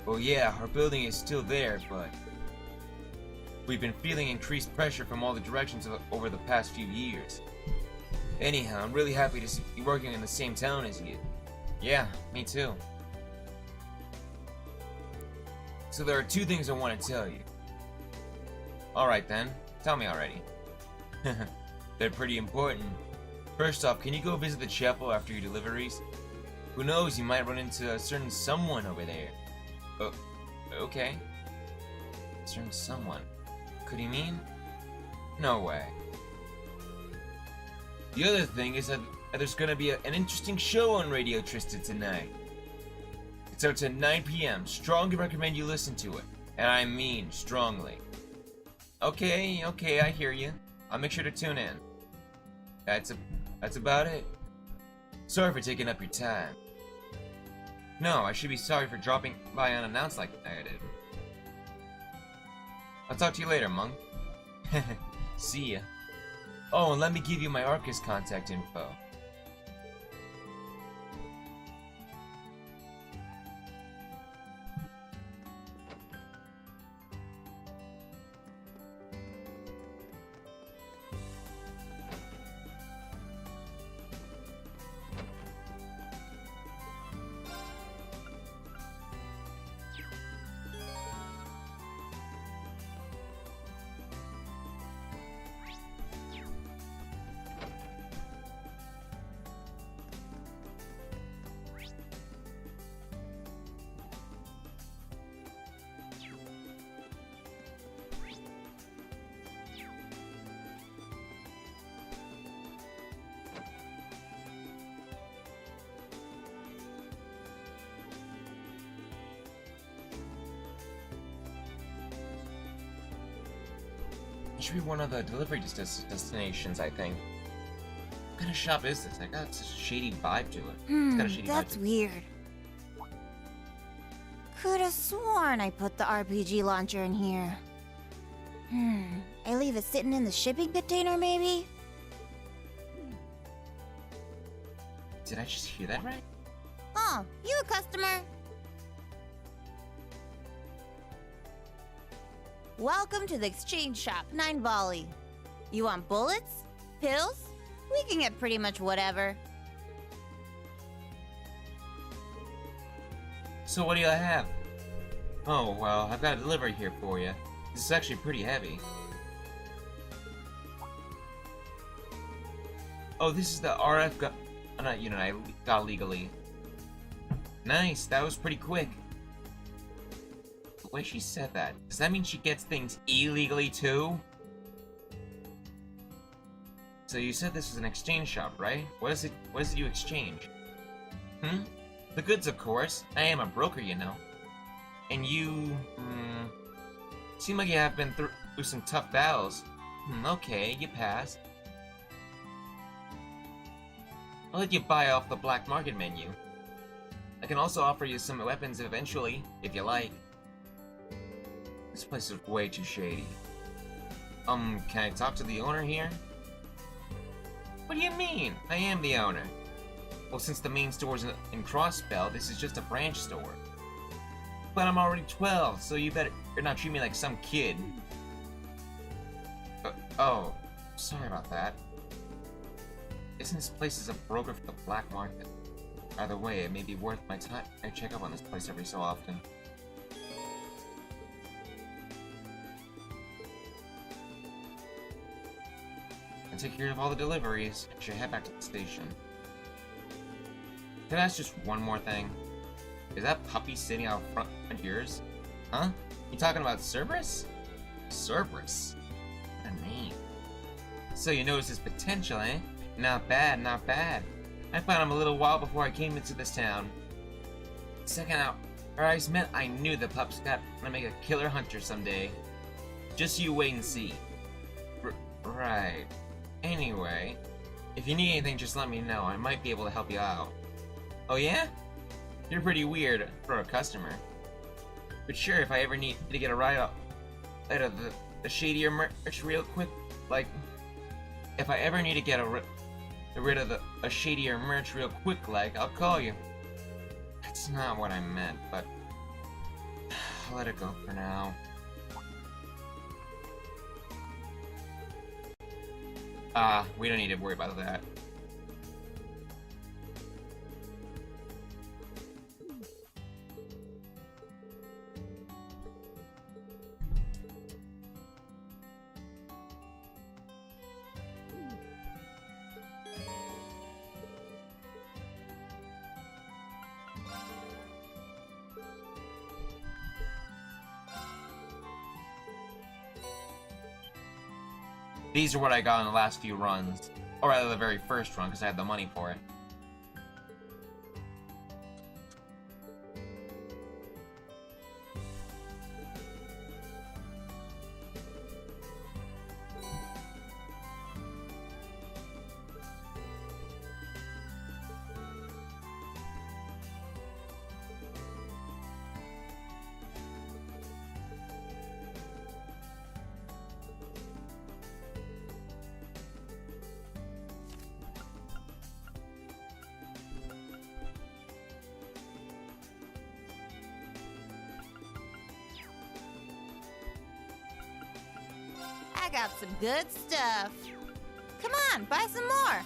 Well, yeah, our building is still there, but we've been feeling increased pressure from all the directions over the past few years. Anyhow, I'm really happy to be working in the same town as you. Yeah, me too. So there are two things I want to tell you. Alright then, tell me already. They're pretty important. First off, can you go visit the chapel after your deliveries? Who knows, you might run into a certain someone over there. Oh, okay. Certain someone. Could he mean? No way. The other thing is that there's gonna be an interesting show on Radio Trista tonight. It starts at 9 p.m. Strongly recommend you listen to it. And I mean strongly. Okay, I hear you. I'll make sure to tune in. That's about it. Sorry for taking up your time. No, I should be sorry for dropping by unannounced like I did. I'll talk to you later, Monk. See ya. Oh, and let me give you my Arcus contact info. It should be one of the delivery destinations, I think. What kind of shop is this? I got such a shady vibe to it. It's got a shady That's vibe weird. Could have sworn I put the RPG launcher in here. I leave it sitting in the shipping container, maybe? Did I just hear that right? Oh, you a customer? Welcome to the exchange shop, 9 Volley. You want bullets? Pills? We can get pretty much whatever. So what do you have? Oh, well, I've got a delivery here for you. This is actually pretty heavy. Oh, this is the RF unit I got legally. Nice, that was pretty quick. The way she said that, does that mean she gets things illegally too? So you said this was an exchange shop, right? What is it you exchange? The goods, of course. I am a broker, you know. And you, seem like you have been through some tough battles. Okay, you pass. I'll let you buy off the black market menu. I can also offer you some weapons eventually, if you like. This place is way too shady. Can I talk to the owner here? What do you mean? I am the owner. Well, since the main store's in Crossbell, this is just a branch store. But I'm already 12, so you're not treating me like some kid. Oh, sorry about that. Isn't this place a broker for the black market? Either way, it may be worth my time. I check up on this place every so often. I take care of all the deliveries. I should head back to the station. Can I ask just one more thing? Is that puppy sitting out front of yours? Huh? You talking about Cerberus? Cerberus? What a name. So you notice his potential, eh? Not bad, not bad. I found him a little while before I came into this town. Second out, our eyes met, I knew the pup's got to make a killer hunter someday. Just you wait and see. Right. Anyway, if you need anything, just let me know. I might be able to help you out. Oh yeah? You're pretty weird for a customer. But sure, if I ever need to get a ride out of the shadier merch real quick, like, if I ever need to get rid of a shadier merch real quick, like, I'll call you. That's not what I meant, but I'll let it go for now. We don't need to worry about that. These are what I got in the last few runs. Or rather, the very first run, because I had the money for it. I got some good stuff. Come on, buy some more.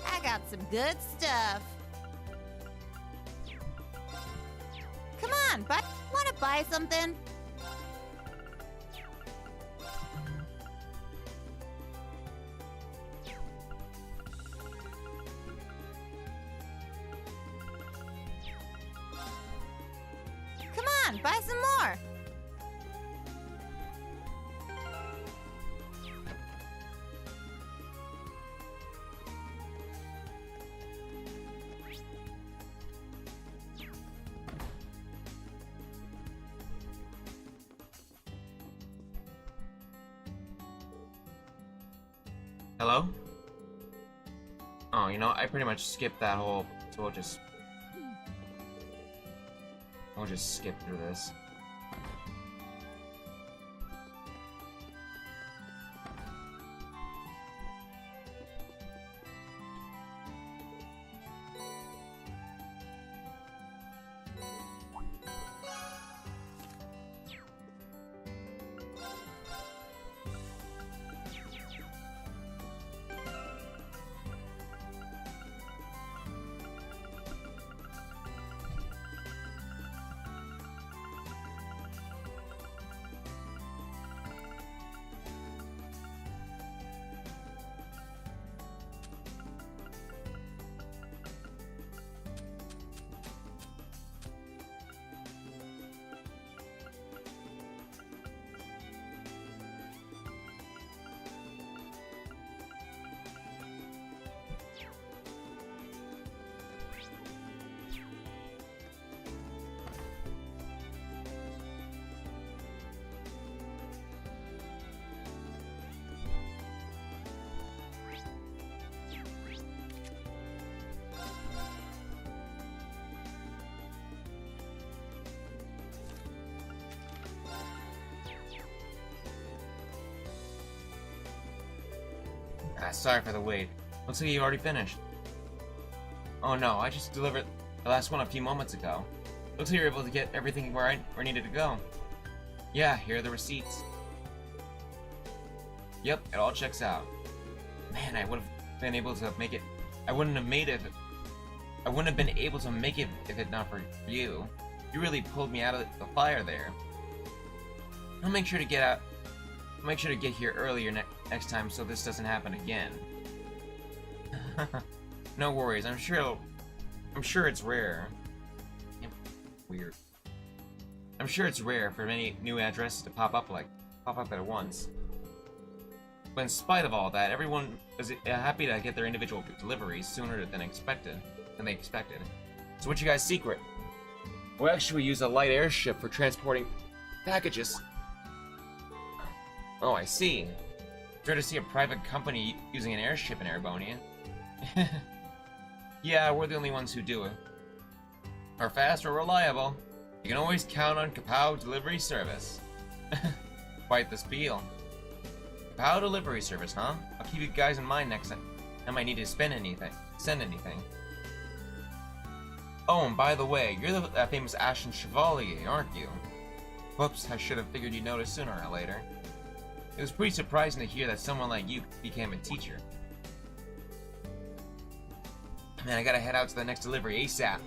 I got some good stuff. Come on, wanna buy something? Come on, buy some more. Hello? Oh, you know, I pretty much skipped that whole, so we'll just skip through this. Sorry for the wait. Looks like you already finished. Oh no, I just delivered the last one a few moments ago. Looks like you're able to get everything where I needed to go. Yeah, here are the receipts. Yep, it all checks out. Man, I would have been able to make it. I wouldn't have been able to make it if it not for you. You really pulled me out of the fire there. I'll make sure to get here earlier next time so this doesn't happen again. No worries, I'm sure it's rare. Weird. I'm sure it's rare for many new addresses to pop up at once. But in spite of all that, everyone is happy to get their individual deliveries sooner than they expected. So what's your guys' secret? We actually use a light airship for transporting packages. Oh, I see. Rare to see a private company using an airship in Erebonia. Yeah, we're the only ones who do it. Are fast or reliable. You can always count on Kapow Delivery Service. Quite the spiel. Kapow Delivery Service, huh? I'll keep you guys in mind next time I might need to send anything. Oh, and by the way, you're the famous Ashen Chevalier, aren't you? Whoops, I should have figured you'd notice sooner or later. It was pretty surprising to hear that someone like you became a teacher. Man, I gotta head out to the next delivery ASAP.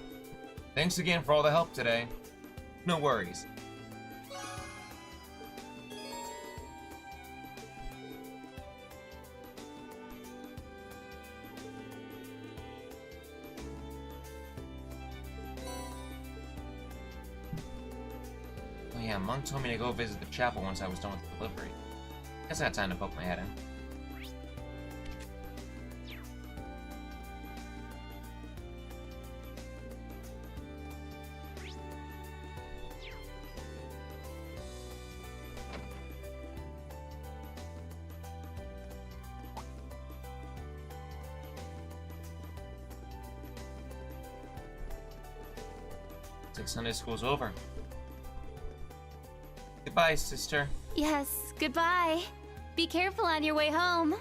Thanks again for all the help today. No worries. Oh yeah, Monk told me to go visit the chapel once I was done with the delivery. Guess I had time to poke my head in. Sunday school's over. Goodbye, sister. Yes, goodbye. Be careful on your way home.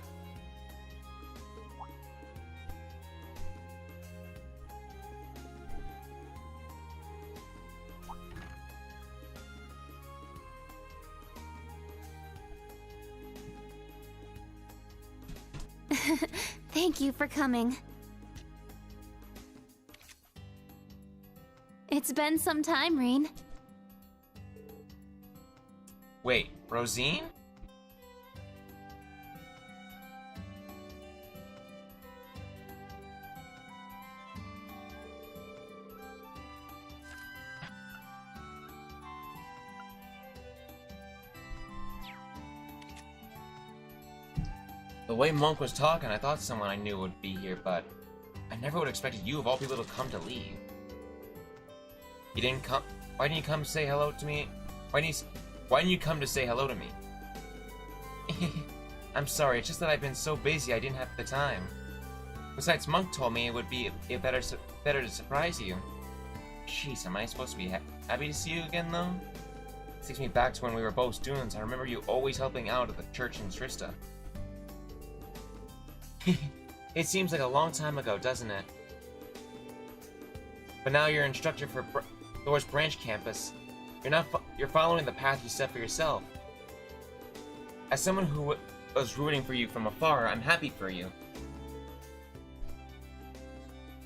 Thank you for coming. It's been some time, Reen. Wait, Rosine? The way Monk was talking, I thought someone I knew would be here, but I never would have expected you of all people to come to leave. You didn't come. Why didn't you come to say hello to me? Why didn't you come to say hello to me? I'm sorry. It's just that I've been so busy. I didn't have the time. Besides, Monk told me it would be better to surprise you. Jeez, am I supposed to be happy to see you again, though? It takes me back to when we were both students. I remember you always helping out at the church in Trista. It seems like a long time ago, doesn't it? But now you're an instructor for Thor's Branch campus. You're following the path you set for yourself. As someone who was rooting for you from afar, I'm happy for you.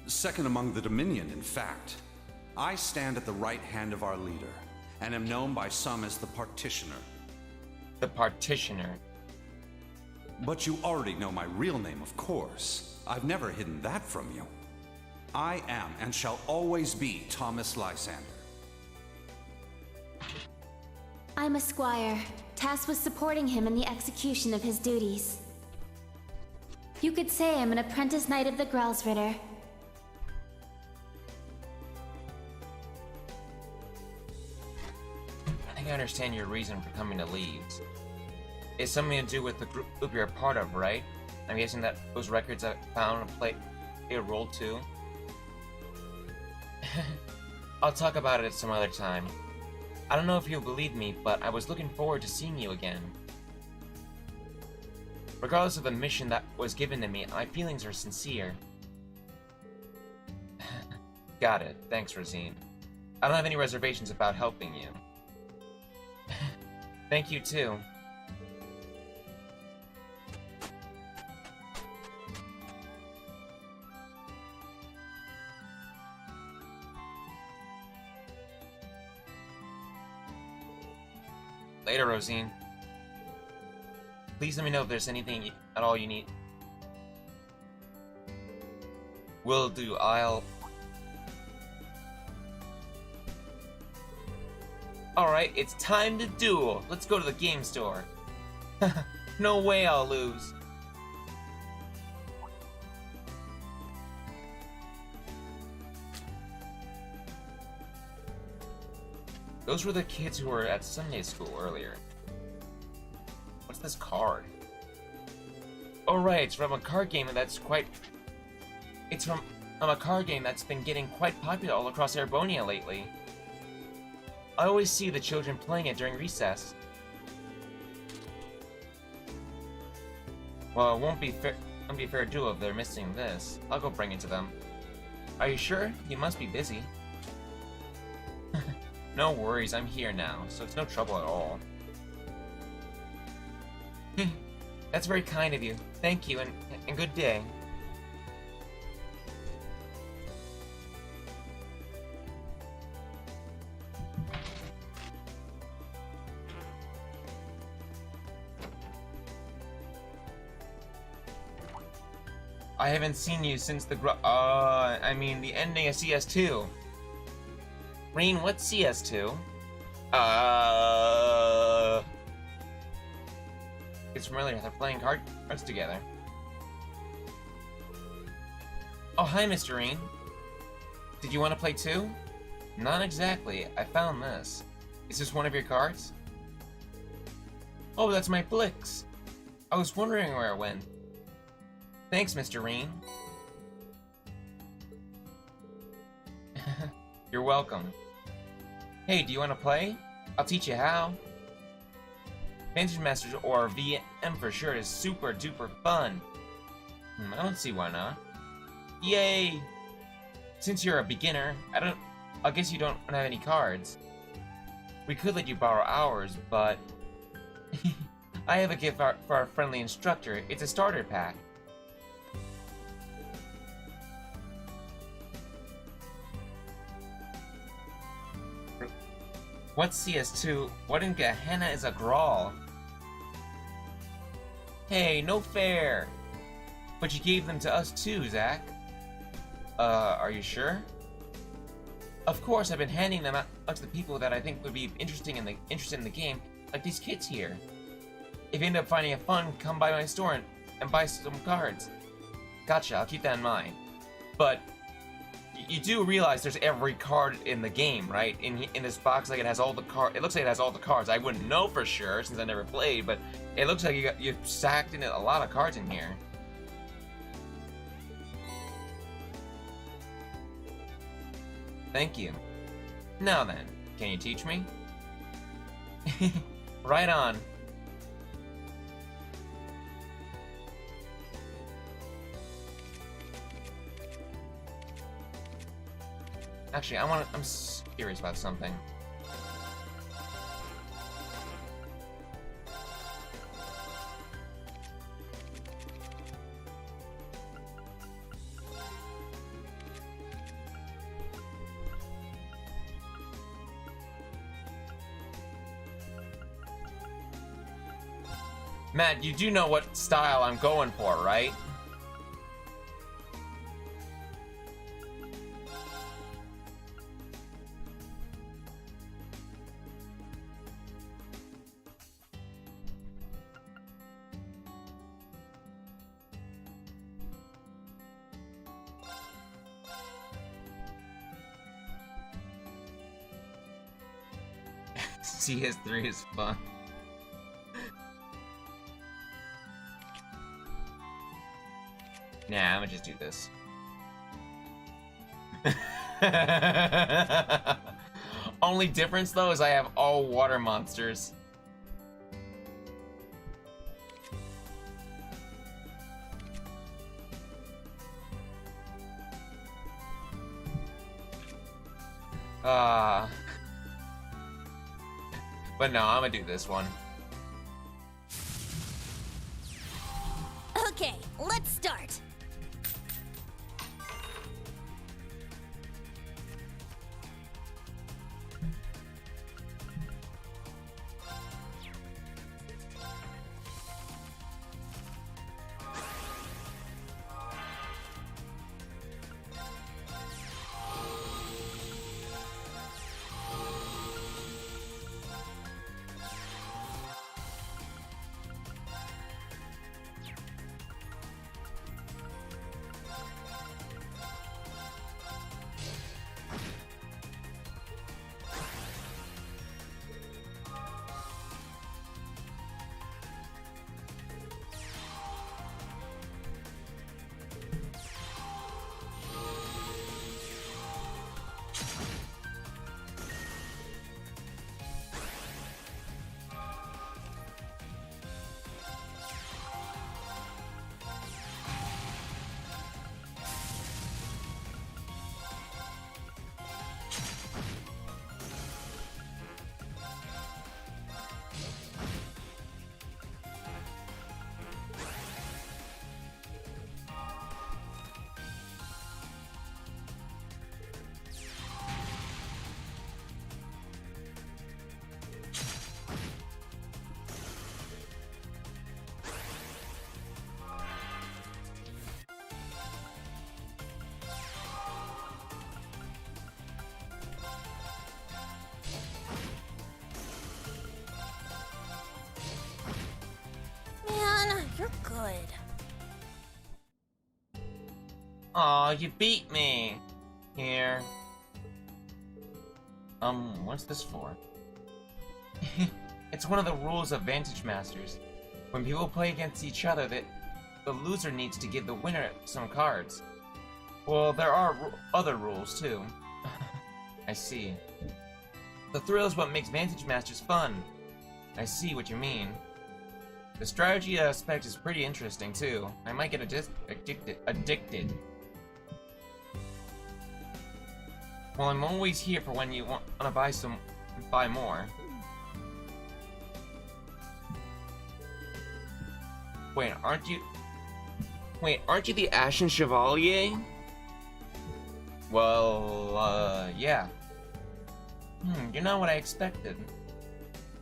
Second among the Dominion, in fact. I stand at the right hand of our leader, and am known by some as the Partitioner. The Partitioner. But you already know my real name, of course. I've never hidden that from you. I am and shall always be Thomas Lysander. I'm a squire, tasked with supporting him in the execution of his duties. You could say I'm an apprentice knight of the Grelsritter. I think I understand your reason for coming to Leaves. It's something to do with the group you're a part of, right? I'm guessing that those records I found play a role too. I'll talk about it at some other time. I don't know if you'll believe me, but I was looking forward to seeing you again. Regardless of the mission that was given to me, my feelings are sincere. Got it. Thanks, Rosine. I don't have any reservations about helping you. Thank you, too. Later, Rosine. Please let me know if there's anything at all you need. Will do. Alright, it's time to duel. Let's go to the game store. No way I'll lose. Those were the kids who were at Sunday school earlier. What's this card? Oh right, it's from a card game that's It's from a card game that's been getting quite popular all across Erebonia lately. I always see the children playing it during recess. Well, it won't be a fair duel if they're missing this. I'll go bring it to them. Are you sure? You must be busy. No worries, I'm here now, so it's no trouble at all. That's very kind of you. Thank you, and good day. I haven't seen you since the the ending of CS2. Rain, what's CS2? It's familiar, they're playing cards together. Oh, hi, Mr. Rain. Did you want to play too? Not exactly, I found this. Is this one of your cards? Oh, that's my Blix. I was wondering where it went. Thanks, Mr. Rain. You're welcome. Hey, do you want to play? I'll teach you how. Vantage Masters or VM for sure is super duper fun. I don't see why not. Yay! Since you're a beginner, I guess you don't have any cards. We could let you borrow ours, but I have a gift for our friendly instructor. It's a starter pack. What's CS2? What in Gehenna is a Grawl? Hey, no fair! But you gave them to us too, Zach. Are you sure? Of course, I've been handing them out to the people that I think would be interested in the game, like these kids here. If you end up finding it fun, come by my store and buy some cards. Gotcha, I'll keep that in mind. But you do realize there's every card in the game, right? In this box, like it has all the cards. It looks like it has all the cards. I wouldn't know for sure since I never played, but it looks like you've stacked in a lot of cards in here. Thank you. Now then, can you teach me? Right on. Actually, I'm curious about something. Matt, you do know what style I'm going for, right? CS3 is fun. Nah, I'm gonna just do this. Only difference though is I have all water monsters. But no, I'm gonna do this one. Okay, let's start. Man, you're good. Aw, you beat me. Here. What's this for? It's one of the rules of Vantage Masters. When people play against each other, the loser needs to give the winner some cards. Well, there are other rules, too. I see. The thrill is what makes Vantage Masters fun. I see what you mean. The strategy aspect is pretty interesting, too. I might get addicted. Well, I'm always here for when you want to buy more. Wait, aren't you the Ashen Chevalier? Well, yeah. You're not what I expected.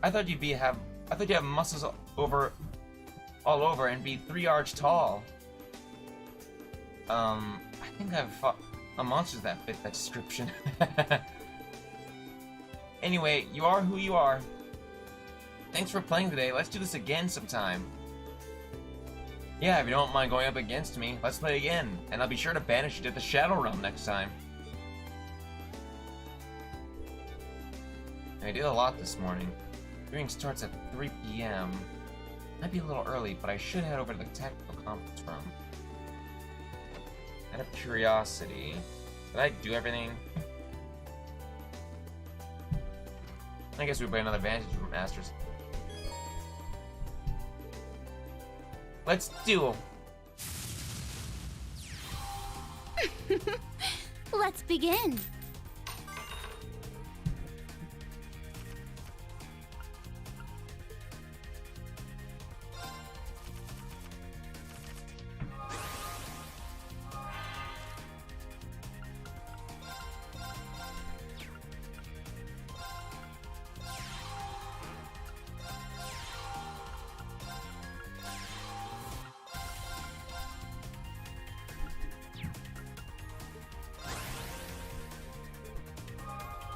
I thought you'd have muscles all over and be 3 arch tall. I think I've fought monsters that fit that description. Anyway, you are who you are. Thanks for playing today. Let's do this again sometime. Yeah, if you don't mind going up against me, let's play again. And I'll be sure to banish you to the Shadow Realm next time. I did a lot this morning. Viewing starts at 3 p.m. Might be a little early, but I should head over to the technical conference room. Out of curiosity, did I do everything? I guess we play another Vantage Masters. Let's duel. Let's begin.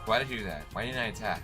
Why did you do that? Why didn't I attack?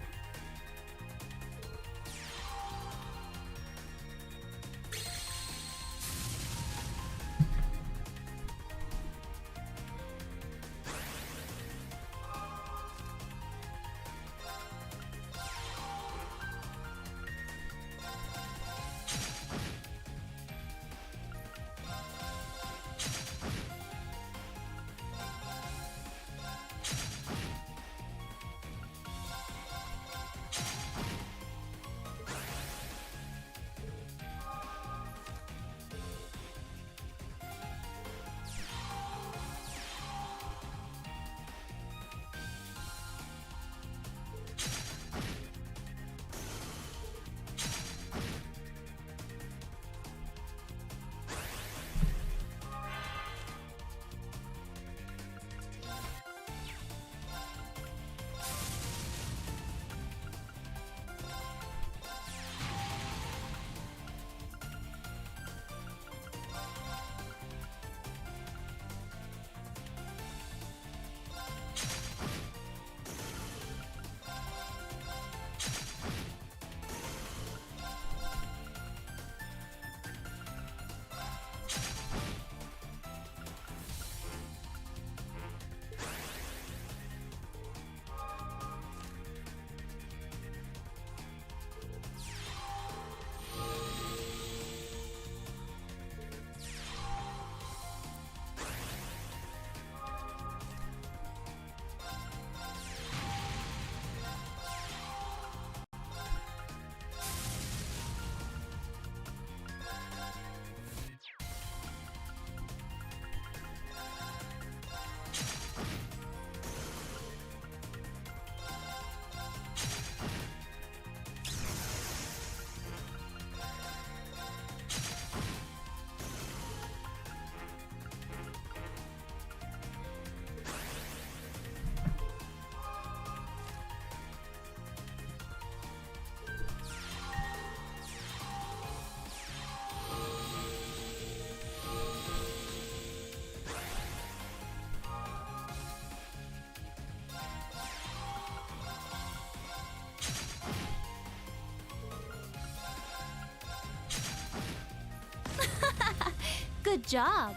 Good job.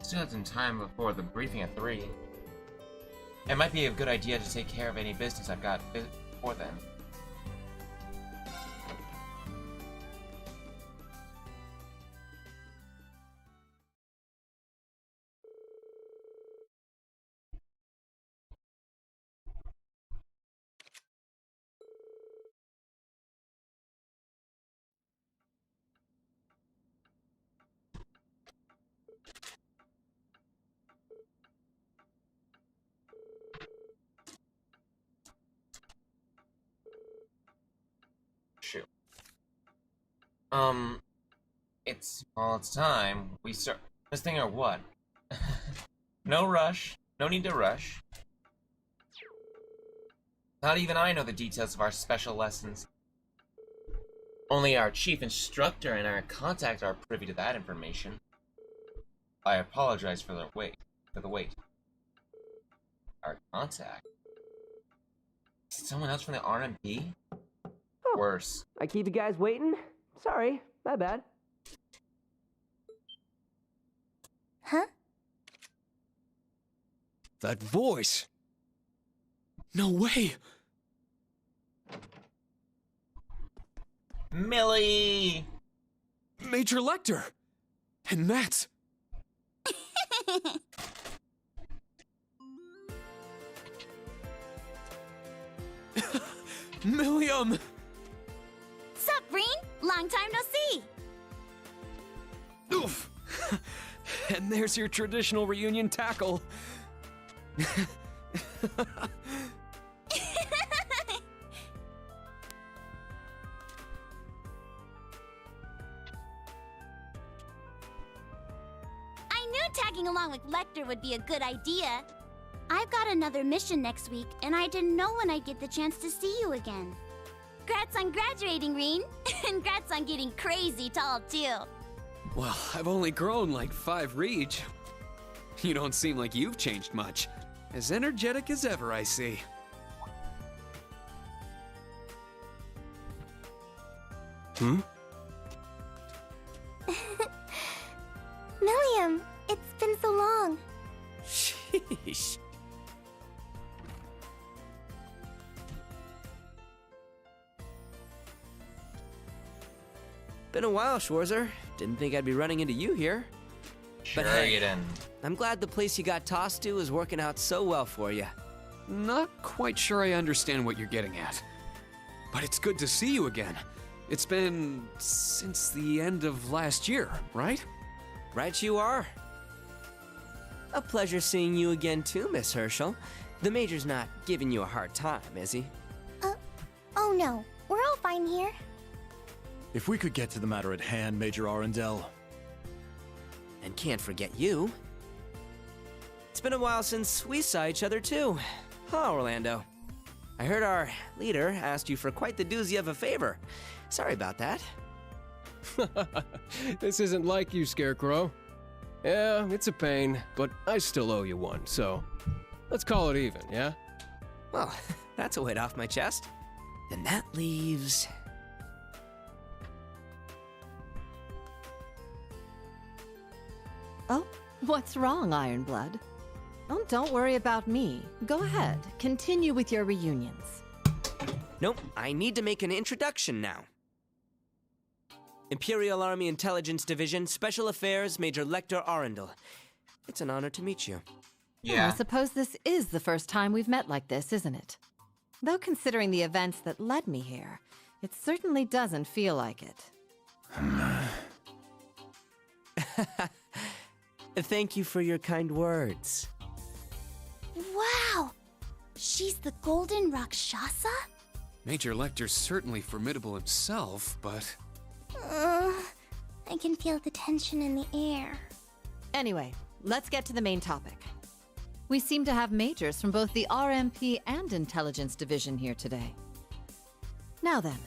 Still have some time before the briefing at 3. It might be a good idea to take care of any business I've got before then. Shoot. It's time. We start this thing or what? No rush. No need to rush. Not even I know the details of our special lessons. Only our chief instructor and our contact are privy to that information. I apologize for the wait. Our contact? Someone else from the RMP? Oh, worse. I keep you guys waiting? Sorry, my bad. Huh? That voice! No way! Millie! Major Lecter! And that's... Milliam! Sup, Green? Long time no see! Oof! And there's your traditional reunion tackle. I knew tagging along with Lecter would be a good idea. I've got another mission next week, and I didn't know when I'd get the chance to see you again. Grats on graduating, Reen. And grats on getting crazy tall, too. Well, I've only grown like 5 reach. You don't seem like you've changed much. As energetic as ever, I see. Hmm? Milliam, it's been so long. Sheesh. Been a while, Schwarzer. Didn't think I'd be running into you here. Sure, But hey, you didn't. I'm glad the place you got tossed to is working out so well for you. Not quite sure I understand what you're getting at. But it's good to see you again. It's been since the end of last year, right? Right you are. A pleasure seeing you again too, Miss Herschel. The Major's not giving you a hard time, is he? Oh no, we're all fine here. If we could get to the matter at hand, Major Arundel. And can't forget you. It's been a while since we saw each other too. Huh, Orlando? I heard our leader asked you for quite the doozy of a favor. Sorry about that. This isn't like you, Scarecrow. Yeah, it's a pain, but I still owe you one, so let's call it even, yeah? Well, that's a weight off my chest. Then that leaves... Oh, what's wrong, Ironblood? Oh, don't worry about me. Go ahead, continue with your reunions. Nope, I need to make an introduction now. Imperial Army Intelligence Division, Special Affairs, Major Lecter Arundel. It's an honor to meet you. Yeah. I suppose this is the first time we've met like this, isn't it? Though considering the events that led me here, it certainly doesn't feel like it. Thank you for your kind words. Wow! She's the Golden Rakshasa? Major Lecter's certainly formidable himself, but... I can feel the tension in the air. Anyway, let's get to the main topic. We seem to have majors from both the RMP and Intelligence Division here today. Now then,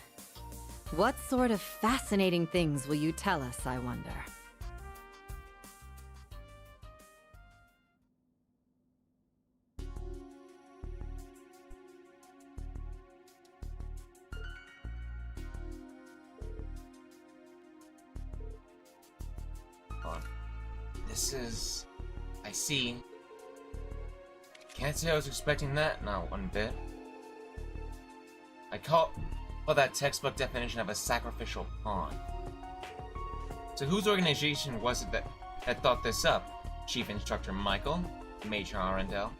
what sort of fascinating things will you tell us, I wonder? This is... I see. Can't say I was expecting that, not one bit. I call that textbook definition of a sacrificial pawn. So whose organization was it that thought this up? Chief Instructor Michael? Major Arundel?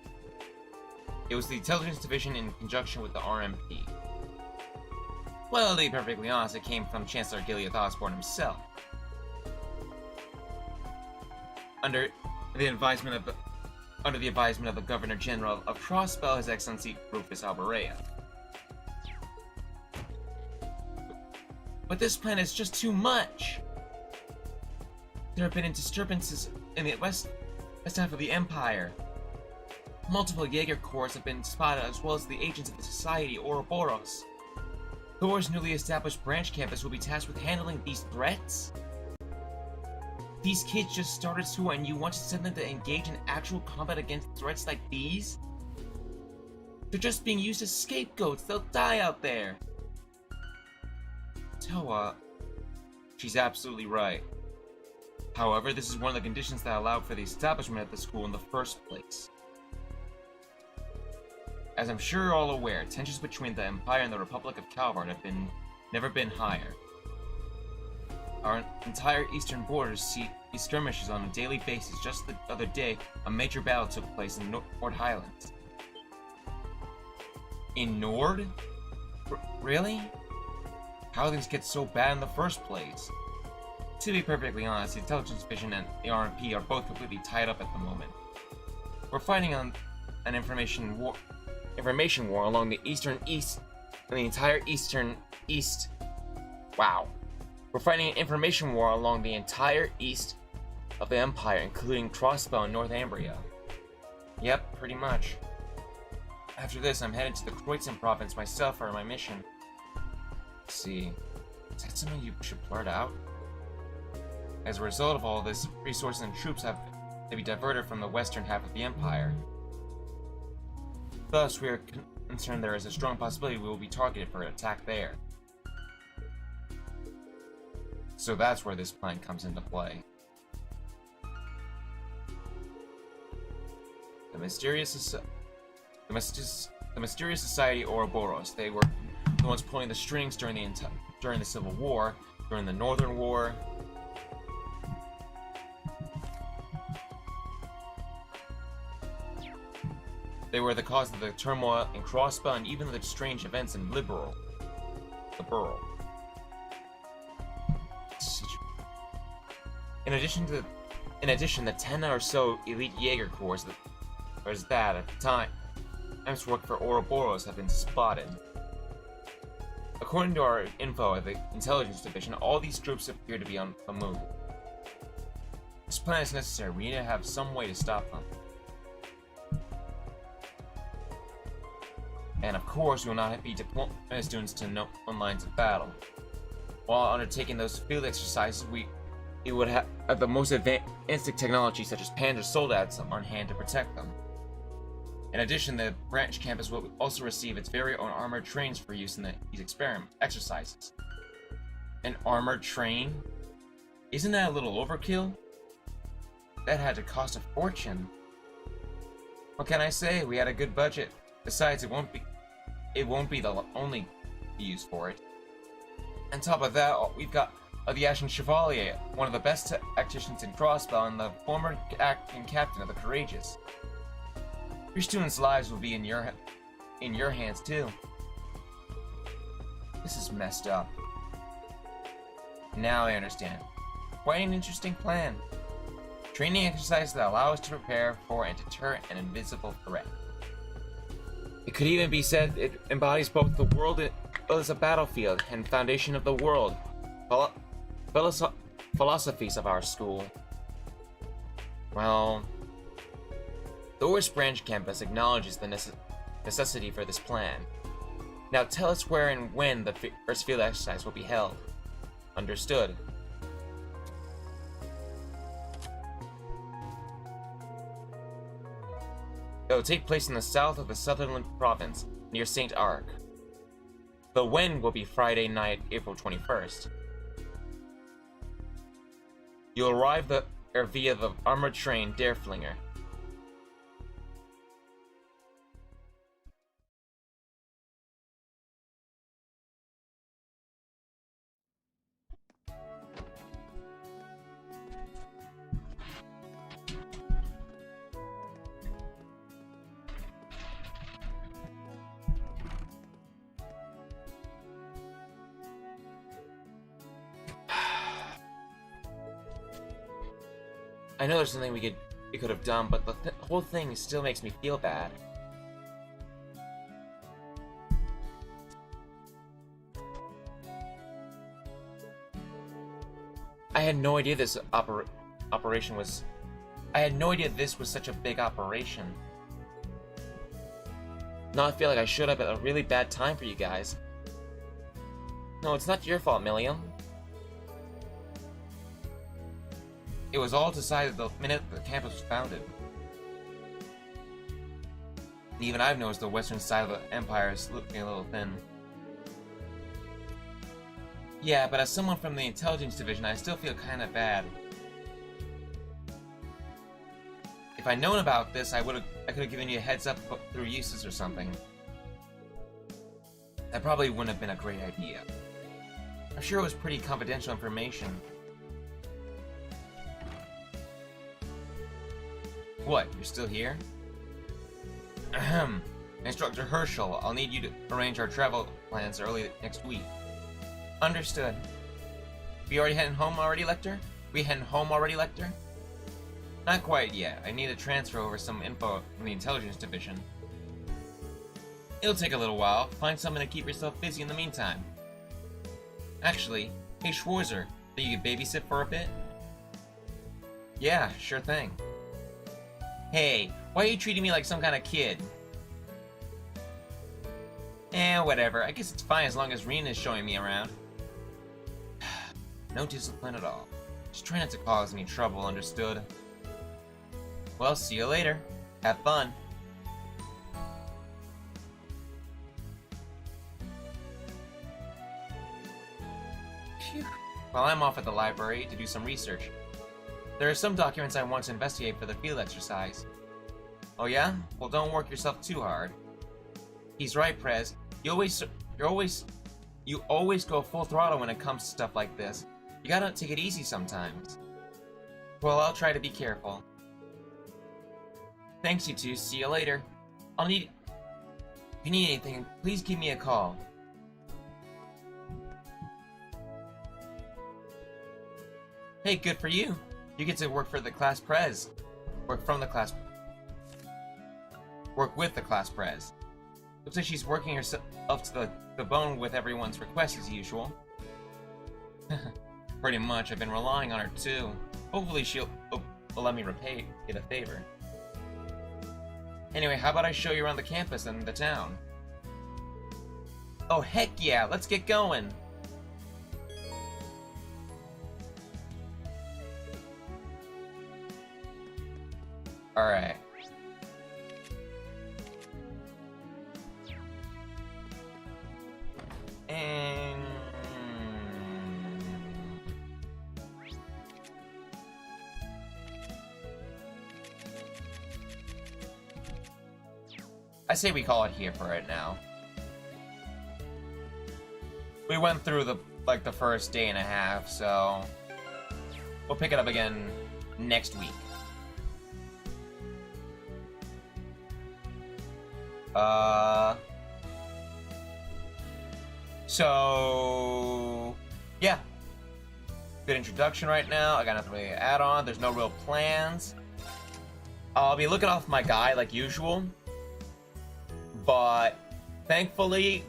It was the Intelligence Division in conjunction with the RMP. Well, to be perfectly honest, it came from Chancellor Gilead Osborne himself. Under the advisement of the Governor General of Crossbell, His Excellency Rufus Alberea. But this plan is just too much. There have been disturbances in the west half of the Empire. Multiple Jaeger Corps have been spotted, as well as the agents of the Society Ouroboros. Thor's newly established branch campus will be tasked with handling these threats? These kids just started school and you want to send them to engage in actual combat against threats like these? They're just being used as scapegoats. They'll die out there. Toa, she's absolutely right. However, this is one of the conditions that allowed for the establishment of the school in the first place. As I'm sure you're all aware, tensions between the Empire and the Republic of Calvard have never been higher. Our entire eastern borders see skirmishes on a daily basis. Just the other day, a major battle took place in Nord Highlands. In Nord? Really? How did things get so bad in the first place? To be perfectly honest, the Intelligence Division and the RMP are both completely tied up at the moment. We're fighting on an information war along the entire eastern east. Wow. We're fighting an information war along the entire east of the Empire, including Crossbow and North Ambria. Yep, pretty much. After this, I'm headed to the Kreutzen province myself for my mission. Let's see, is that something you should blurt out? As a result of all this, resources and troops have to be diverted from the western half of the Empire. Thus, we are concerned there is a strong possibility we will be targeted for an attack there. So that's where this plan comes into play. The mysterious Society Ouroboros, they were the ones pulling the strings during the Civil War, during the Northern War. They were the cause of the turmoil in Crossbow and even the strange events in Liberal. In addition, the 10 or so elite Jaeger Corps that at the time worked for Ouroboros have been spotted. According to our info at the Intelligence Division, all these groups appear to be on the move. This plan is necessary. We need to have some way to stop them. And of course, we will not be deploying students to known lines of battle. While undertaking those field exercises, it would have the most advanced technology, such as Panzer Soldats, on hand to protect them. In addition, the branch campus will also receive its very own armored trains for use in these exercises. An armored train? Isn't that a little overkill? That had to cost a fortune. What can I say? We had a good budget. Besides, it won't be the only use for it. On top of that, we've got the Ashen Chevalier, one of the best tacticians in Crossbow and the former acting captain of the Courageous. Your students' lives will be in your hands too. This is messed up. Now I understand. Quite an interesting plan. Training exercises that allow us to prepare for and deter an invisible threat. It could even be said it embodies both the world as a battlefield and foundation of the world, philosophies of our school. Well, the West Branch campus acknowledges the necessity for this plan. Now tell us where and when the first field exercise will be held. Understood. It will take place in the south of the Sutherland province, near St. Arc. The when will be Friday night, April 21st. You'll arrive via the armored train Derflinger. I know there's something we could have done, but the whole thing still makes me feel bad. I had no idea this operation was. I had no idea this was such a big operation. Now I feel like I showed up at a really bad time for you guys. No, it's not your fault, Milliam. It was all decided the minute the campus was founded. And even I've noticed the western side of the Empire is looking a little thin. Yeah, but as someone from the Intelligence Division, I still feel kinda bad. If I'd known about this, I could have given you a heads up through uses or something. That probably wouldn't have been a great idea. I'm sure it was pretty confidential information. What, you're still here? Ahem. Instructor Herschel, I'll need you to arrange our travel plans early next week. Understood. We already heading home already, Lecter? Not quite yet. I need to transfer over some info from the Intelligence Division. It'll take a little while. Find something to keep yourself busy in the meantime. Actually, hey Schwarzer, think you could babysit for a bit? Yeah, sure thing. Hey, why are you treating me like some kind of kid? Whatever. I guess it's fine as long as Reen is showing me around. No discipline at all. Just try not to cause any trouble, understood? Well, see you later. Have fun. Phew. Well, I'm off at the library to do some research. There are some documents I want to investigate for the field exercise. Oh yeah? Well, don't work yourself too hard. He's right, Prez. You always go full throttle when it comes to stuff like this. You gotta take it easy sometimes. Well, I'll try to be careful. Thanks, you two. See you later. If you need anything, please give me a call. Hey, good for you. You get to work for the class prez. Work with the class prez. Looks like she's working herself up to the bone with everyone's requests as usual. Pretty much. I've been relying on her too. Hopefully she'll let me repay it a favor. Anyway, how about I show you around the campus and the town? Oh heck yeah, let's get going! Alright. And... I say we call it here for right now. We went through the first day and a half, so we'll pick it up again next week. So yeah. Good introduction right now. I got nothing really to add on. There's no real plans. I'll be looking off my guy like usual. But thankfully,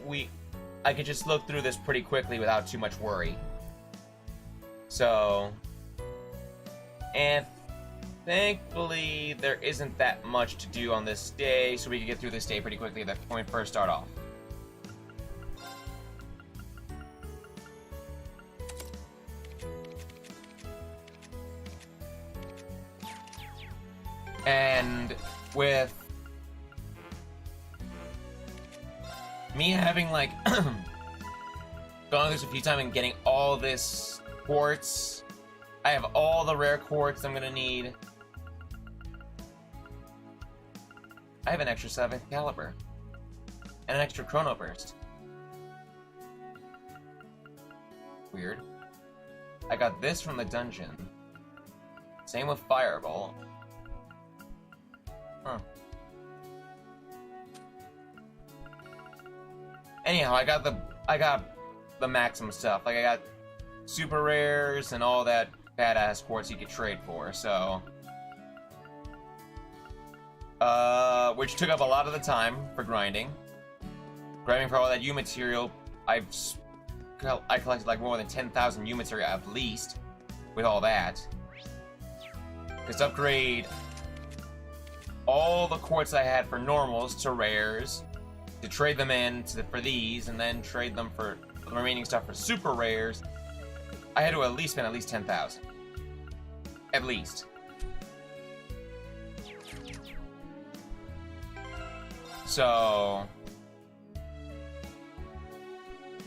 I could just look through this pretty quickly without too much worry. So, and thankfully, there isn't that much to do on this day, so we can get through this day pretty quickly when we first start off. And with me having, like, gone through this a few times and getting all this quartz, I have all the rare quartz I'm gonna need. I have an extra 7th caliber and an extra chrono burst. Weird. I got this from the dungeon. Same with Fireball. Huh. Anyhow, I got the maximum stuff. Like, I got super rares and all that badass quartz you could trade for, so which took up a lot of the time for grinding for all that U material. I collected like more than 10,000 U material at least with all that. Just upgrade all the quartz I had for normals to rares, to trade them in for these, and then trade them for the remaining stuff for super rares. I had to at least spend at least 10,000. At least. So,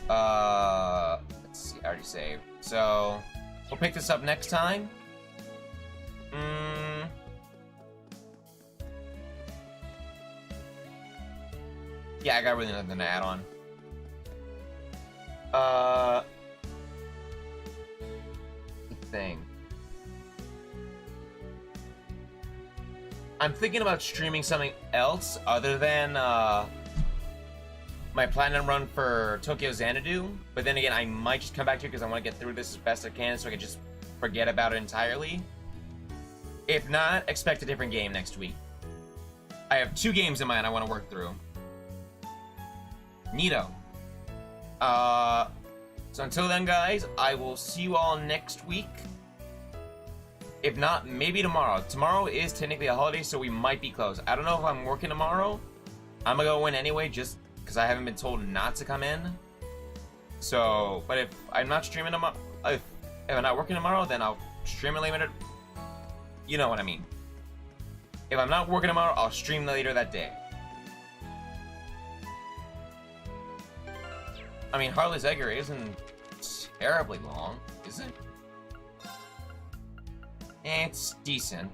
let's see, I already saved. So, we'll pick this up next time. Yeah, I got really nothing to add on. Thing. I'm thinking about streaming something else other than my platinum run for Tokyo Xanadu, but then again, I might just come back to it because I want to get through this as best I can so I can just forget about it entirely. If not, expect a different game next week. I have 2 games in mind I want to work through. Neato. So until then, guys, I will see you all next week. If not, maybe tomorrow. Tomorrow is technically a holiday, so we might be closed. I don't know if I'm working tomorrow. I'm gonna go in anyway, just because I haven't been told not to come in. So, but if I'm not streaming tomorrow, if I'm not working tomorrow, then I'll stream it later. You know what I mean. If I'm not working tomorrow, I'll stream later that day. I mean, Harley's Egger isn't terribly long, is it? It's decent.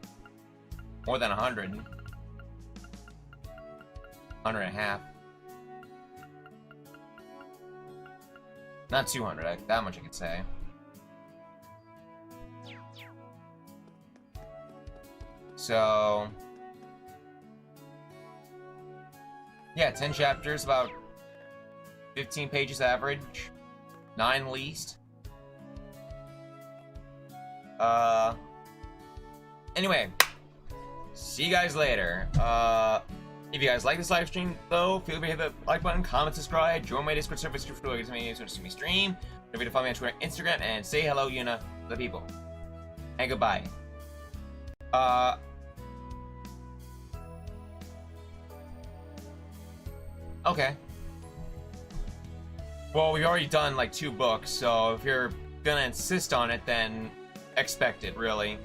More than 100. 100 and a half. Not 200, that much I could say. So, yeah, 10 chapters, about 15 pages average, 9 least. Anyway, see you guys later. If you guys like this live stream, though, feel free to hit the like button, comment, subscribe, join my Discord server to see me stream. Don't forget to follow me on Twitter, Instagram, and say hello, Yuna, to the people. And goodbye. Okay. Well, we've already done like 2 books, so if you're gonna insist on it, then expect it, really.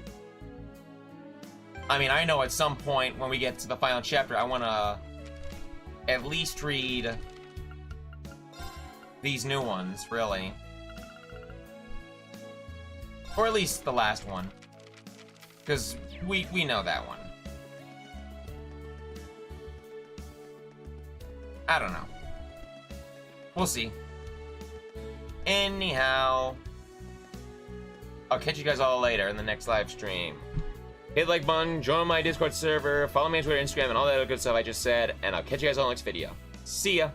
I mean, I know at some point when we get to the final chapter, I want to at least read these new ones, really. Or at least the last one. Because we know that one. I don't know. We'll see. Anyhow, I'll catch you guys all later in the next live stream. Hit the like button, join my Discord server, follow me on Twitter, Instagram, and all that other good stuff I just said, and I'll catch you guys all in the next video. See ya!